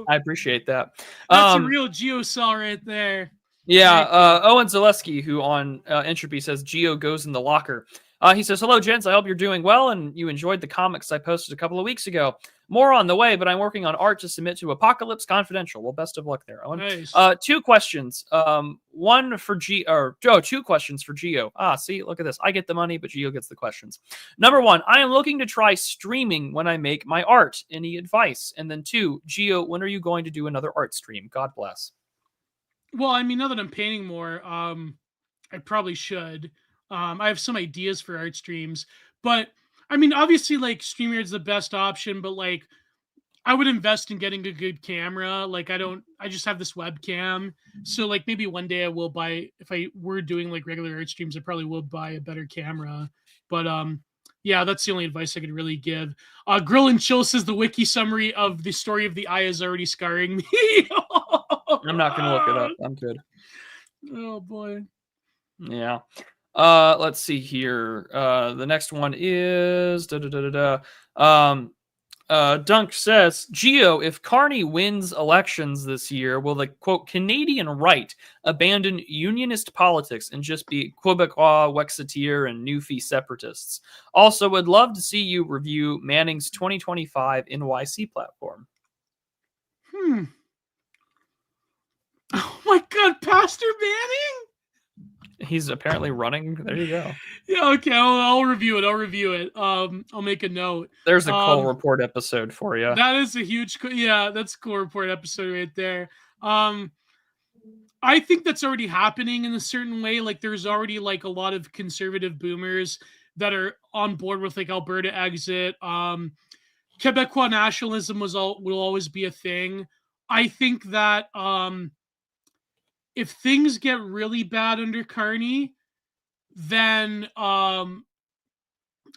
appreciate that. That's a real Gio cell right there. Yeah, Owen Zaleski, who on Entropy says Gio goes in the locker. He says, hello, gents. I hope you're doing well and you enjoyed the comics I posted a couple of weeks ago. More on the way, but I'm working on art to submit to Apocalypse Confidential. Well, best of luck there, Owen. Nice. 2 questions. One for Gio. 2 questions for Gio. See, look at this. I get the money, but Gio gets the questions. Number 1, I am looking to try streaming when I make my art. Any advice? And then 2, Gio, when are you going to do another art stream? God bless. Well, I mean, now that I'm painting more, I probably should. I have some ideas for art streams, but I mean, obviously, like StreamYard's the best option, but like, I would invest in getting a good camera. Like, I just have this webcam, so like maybe one day I will buy. If I were doing like regular art streams, I probably will buy a better camera. But yeah, that's the only advice I could really give. Grill and Chill says the wiki summary of The Story of the Eye is already scarring me. I'm not going to look it up. I'm good. Oh, boy. Yeah. Let's see here. The next one is... Dunk says, Gio, if Carney wins elections this year, will the, quote, Canadian right abandon unionist politics and just be Quebecois, Wexiteer, and Newfie separatists? Also, would love to see you review Manning's 2025 NYC platform. Oh my God, Pastor Manning? He's apparently running. There you go. Yeah, okay. I'll review it. I'll make a note. There's a Core Report episode for you. That is a huge, that's a Core Report episode right there. I think that's already happening in a certain way. Like there's already like a lot of conservative boomers that are on board with like Alberta exit. Quebecois nationalism will always be a thing. I think that if things get really bad under Carney, then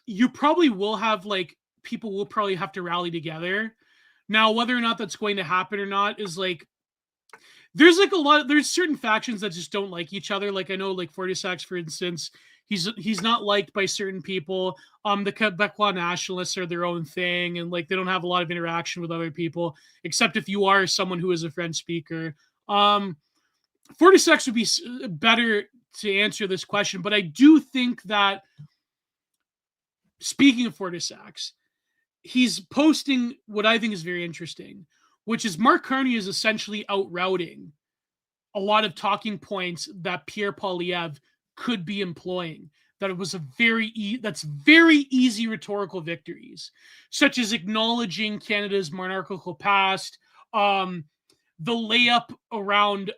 you probably will have like people will probably have to rally together. Now, whether or not that's going to happen or not is like there's certain factions that just don't like each other. Like I know like Fortisax, for instance, he's not liked by certain people. The Quebecois nationalists are their own thing, and like they don't have a lot of interaction with other people, except if you are someone who is a French speaker. Fortisax would be better to answer this question, but I do think that speaking of Fortisax, he's posting what I think is very interesting, which is Mark Carney is essentially outrouting a lot of talking points that Pierre Poilievre could be employing. That it was that's very easy rhetorical victories, such as acknowledging Canada's monarchical past, the layup around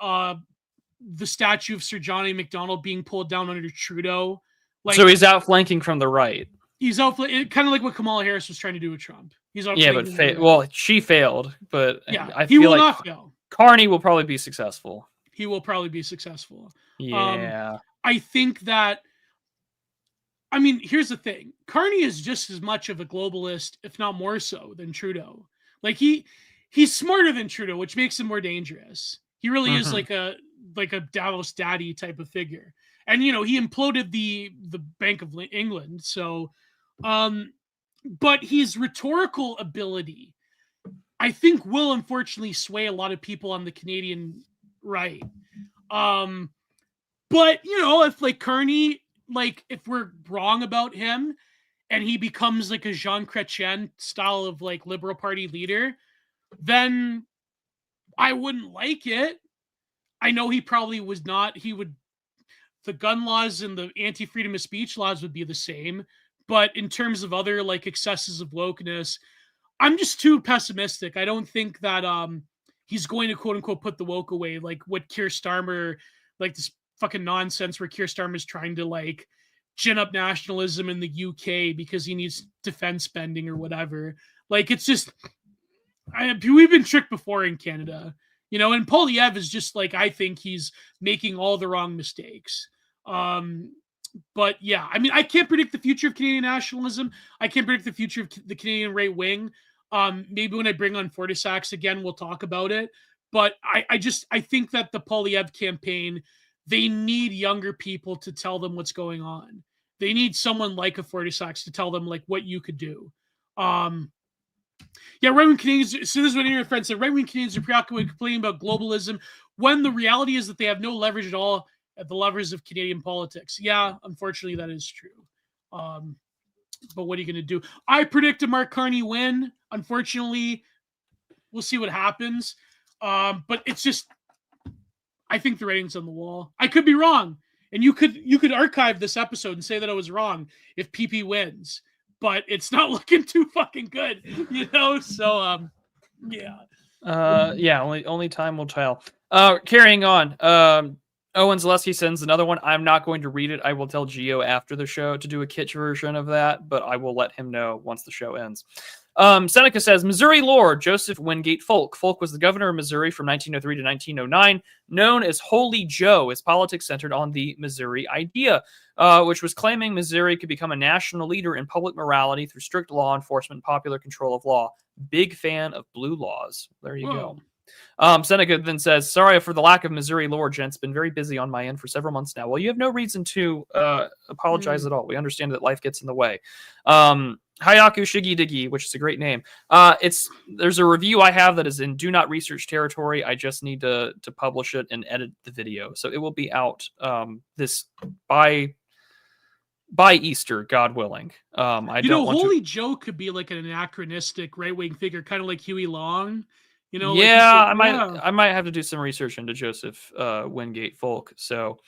the statue of Sir John A. Macdonald being pulled down under Trudeau. Like, so he's outflanking from the right. He's outflanking, kind of like what Kamala Harris was trying to do with Trump. He's outflanking. Yeah, but she failed. But yeah, I feel like not fail. Carney will probably be successful. He will probably be successful. Yeah. I think that. I mean, here's the thing: Carney is just as much of a globalist, if not more so, than Trudeau. Like he's smarter than Trudeau, which makes him more dangerous. He really is like a Davos daddy type of figure. And he imploded the Bank of England. So, but his rhetorical ability, I think, will unfortunately sway a lot of people on the Canadian right. But if like Carney, like if we're wrong about him, and he becomes like a Jean Chrétien style of like Liberal Party leader, then I wouldn't like it. I know he probably was not. He would. The gun laws and the anti-freedom of speech laws would be the same. But in terms of other like excesses of wokeness, I'm just too pessimistic. I don't think that he's going to quote unquote put the woke away, like what Keir Starmer, like this fucking nonsense where Keir Starmer's trying to like gin up nationalism in the UK because he needs defense spending or whatever. Like it's just we've been tricked before in Canada. And Poilievre is just like, I think he's making all the wrong mistakes. But yeah, I mean, I can't predict the future of Canadian nationalism. I can't predict the future of the Canadian right wing. Maybe when I bring on Fortisax again, we'll talk about it. But I think that the Poilievre campaign, they need younger people to tell them what's going on. They need someone like a Fortisax to tell them like what you could do. Yeah, right-wing Canadians, so this is what your friend said, right-wing Canadians are preoccupied complaining about globalism when the reality is that they have no leverage at all at the levers of Canadian politics. Yeah, unfortunately, that is true. But what are you going to do? I predict a Mark Carney win. Unfortunately, we'll see what happens. But it's just, I think the writing's on the wall. I could be wrong. And you could archive this episode and say that I was wrong if PP wins. But it's not looking too fucking good, So, yeah. Yeah. Only time will tell. Carrying on. Owen Zaleski sends another one. I'm not going to read it. I will tell Gio after the show to do a kitsch version of that, but I will let him know once the show ends. Seneca says, Missouri Lord Joseph Wingate Folk. Folk was the governor of Missouri from 1903 to 1909, known as Holy Joe. His politics centered on the Missouri idea, which was claiming Missouri could become a national leader in public morality through strict law enforcement and popular control of law. Big fan of blue laws. There you go. Seneca then says, sorry for the lack of Missouri lore, gents. Been very busy on my end for several months now. Well, you have no reason to apologize at all. We understand that life gets in the way. Hayaku Shigi Digi, which is a great name. There's a review I have that is in do not research territory. I just need to publish it and edit the video. So it will be out this by Easter, God willing. Holy Joe could be like an anachronistic right-wing figure, kind of like Huey Long. I might have to do some research into Joseph Wingate Folk. So,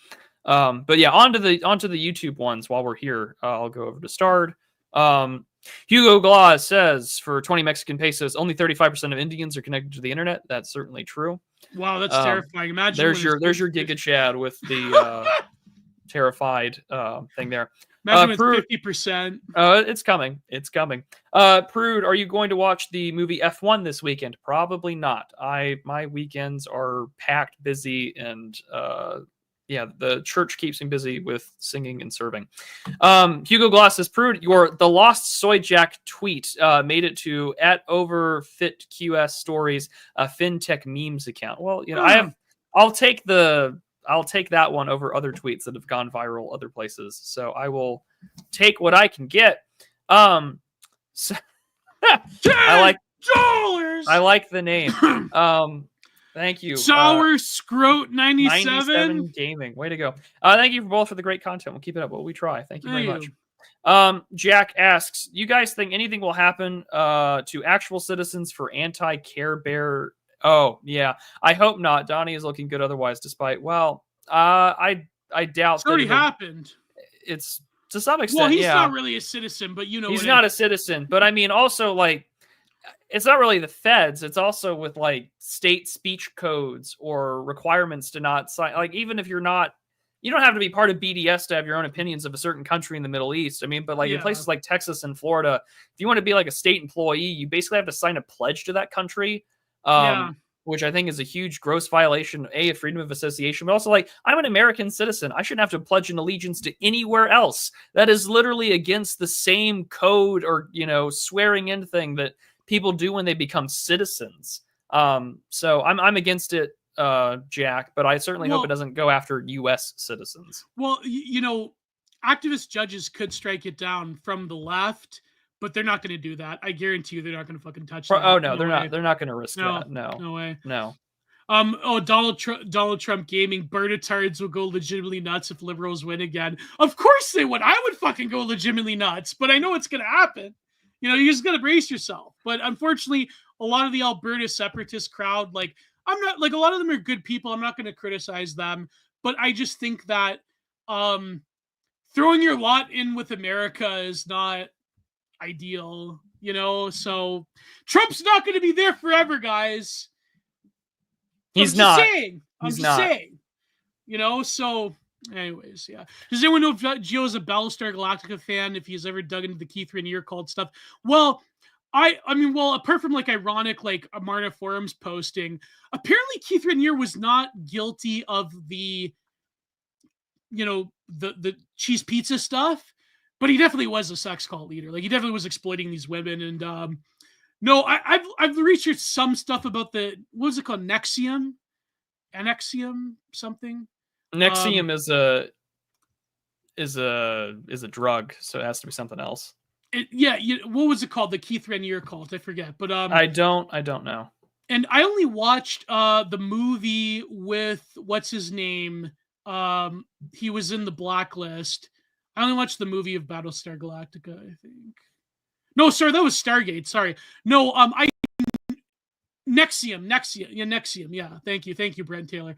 but yeah, onto the YouTube ones. While we're here, I'll go over to Starred. Hugo Glass says for 20 Mexican pesos, only 35% of Indians are connected to the internet. That's certainly true. Wow, that's terrifying. Imagine there's your Giga Chad with the terrified thing there. Imagine with 50%. It's coming. It's coming. Prude, are you going to watch the movie F1 this weekend? Probably not. My weekends are packed, busy, and the church keeps me busy with singing and serving. Hugo Gloss says, Prude, the Lost Soy Jack tweet made it to @overfitqs stories, fintech memes account. Well, I'll take that one over other tweets that have gone viral other places. So I will take what I can get. So I like the name. Thank you. Sour Scroat 97 Gaming. Way to go. Thank you both for the great content. We'll keep it up. Well, we try. Thank you very much. Jack asks, you guys think anything will happen to actual citizens for anti-Care Bear? Oh, yeah. I hope not. Donnie is looking good otherwise, despite, I doubt it's already happened. It's to some extent. Well, he's not really a citizen, but he's not a citizen. But I mean, also, like, it's not really the feds. It's also with like state speech codes or requirements to not sign. Like, even if you're not, you don't have to be part of BDS to have your own opinions of a certain country in the Middle East. I mean, but like in places like Texas and Florida, if you want to be like a state employee, you basically have to sign a pledge to that country. Which I think is a huge gross violation, of freedom of association, but also like, I'm an American citizen. I shouldn't have to pledge an allegiance to anywhere else. That is literally against the same code or, swearing in thing that people do when they become citizens. So I'm against it, Jack, but I certainly hope it doesn't go after U.S. citizens. Well, activist judges could strike it down from the left, but they're not going to do that. I guarantee you, they're not going to fucking touch that. Oh no, they're not. They're not going to risk that. No way. No. Donald Trump gaming Bertatards will go legitimately nuts if liberals win again. Of course they would. I would fucking go legitimately nuts, but I know it's going to happen. You just got to brace yourself. But unfortunately, a lot of the Alberta separatist crowd, like, I'm not, like, a lot of them are good people. I'm not going to criticize them, but I just think that throwing your lot in with America is not ideal, so Trump's not going to be there forever, guys. I'm just saying, so anyways, yeah. Does anyone know if Gio is a Battlestar Galactica fan, if he's ever dug into the Keith Raniere cult stuff? Well, I mean, apart from like ironic, like Amarna forums posting, apparently Keith Raniere was not guilty of the cheese pizza stuff. But he definitely was a sex cult leader. Like, he definitely was exploiting these women. And no, I've researched some stuff about what was it called? Nexium something. Nexium is a drug, so it has to be something else. What was it called? The Keith Raniere cult? I forget. But I don't know. And I only watched the movie with what's his name. He was in the Blacklist. I only watched the movie of Battlestar Galactica, I think. No, sorry, that was Stargate. Sorry. No, Nexium. Yeah, Nexium. Yeah, thank you, Brent Taylor.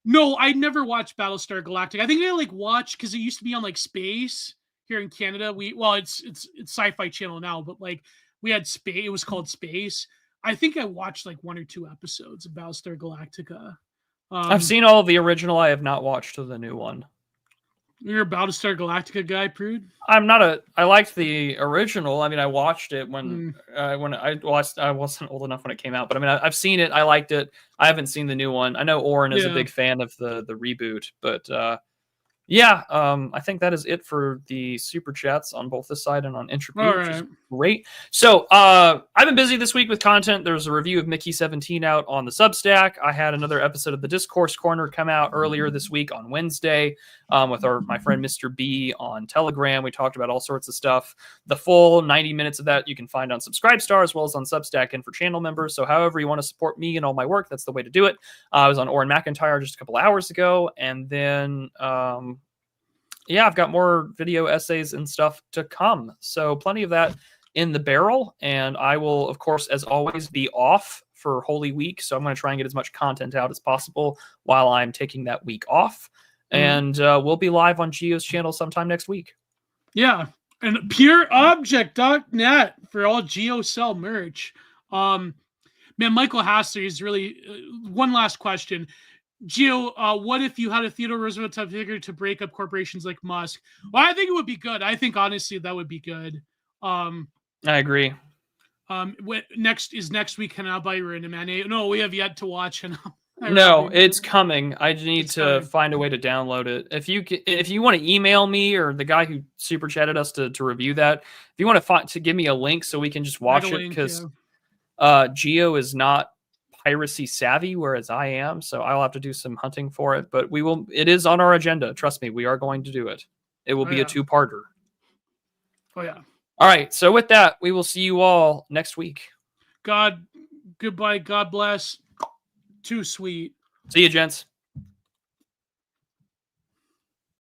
No, I never watched Battlestar Galactica. I think I watched because it used to be on Space here in Canada. It's Sci-Fi Channel now, but we had Space. It was called Space. I think I watched 1 or 2 episodes of Battlestar Galactica. I've seen all of the original. I have not watched the new one. You're a Battlestar Galactica guy, Prude? I'm not I liked the original. I mean, I watched it when I wasn't old enough when it came out, but I mean, I've seen it. I liked it. I haven't seen the new one. I know Oren is a big fan of the reboot, but I think that is it for the super chats on both this side and on Entropy, which is great. So I've been busy this week with content. There's a review of Mickey 17 out on the Substack. I had another episode of the Discourse Corner come out earlier this week on Wednesday with my friend Mr. B on Telegram. We talked about all sorts of stuff. The full 90 minutes of that you can find on Subscribestar as well as on Substack and for channel members. So however you want to support me and all my work, that's the way to do it. I was on Oren McIntyre just a couple hours ago, and then I've got more video essays and stuff to come. So plenty of that in the barrel. And I will, of course, as always, be off for Holy Week. So I'm going to try and get as much content out as possible while I'm taking that week off. And we'll be live on Gio's channel sometime next week. Yeah. And pureobject.net for all Gio Cell merch. Man, Michael Hassler is really... one last question. Gio, what if you had a Theodore Roosevelt type figure to break up corporations like Musk? Well, I think it would be good. I think honestly that would be good. I agree. Next week? Can I buy you Random Anime? No, we have yet to watch. No, it's coming. I need to coming. find a way to download it. If you want to email me or the guy who super chatted us to review that, if you want to give me a link so we can just watch it, because Gio is not piracy savvy, whereas I am, so I'll have to do some hunting for it. But we will. It is on our agenda. Trust me, we are going to do it. It will be a 2-parter. Oh yeah. All right. So with that, we will see you all next week. Goodbye. God bless. Too sweet. See you, gents.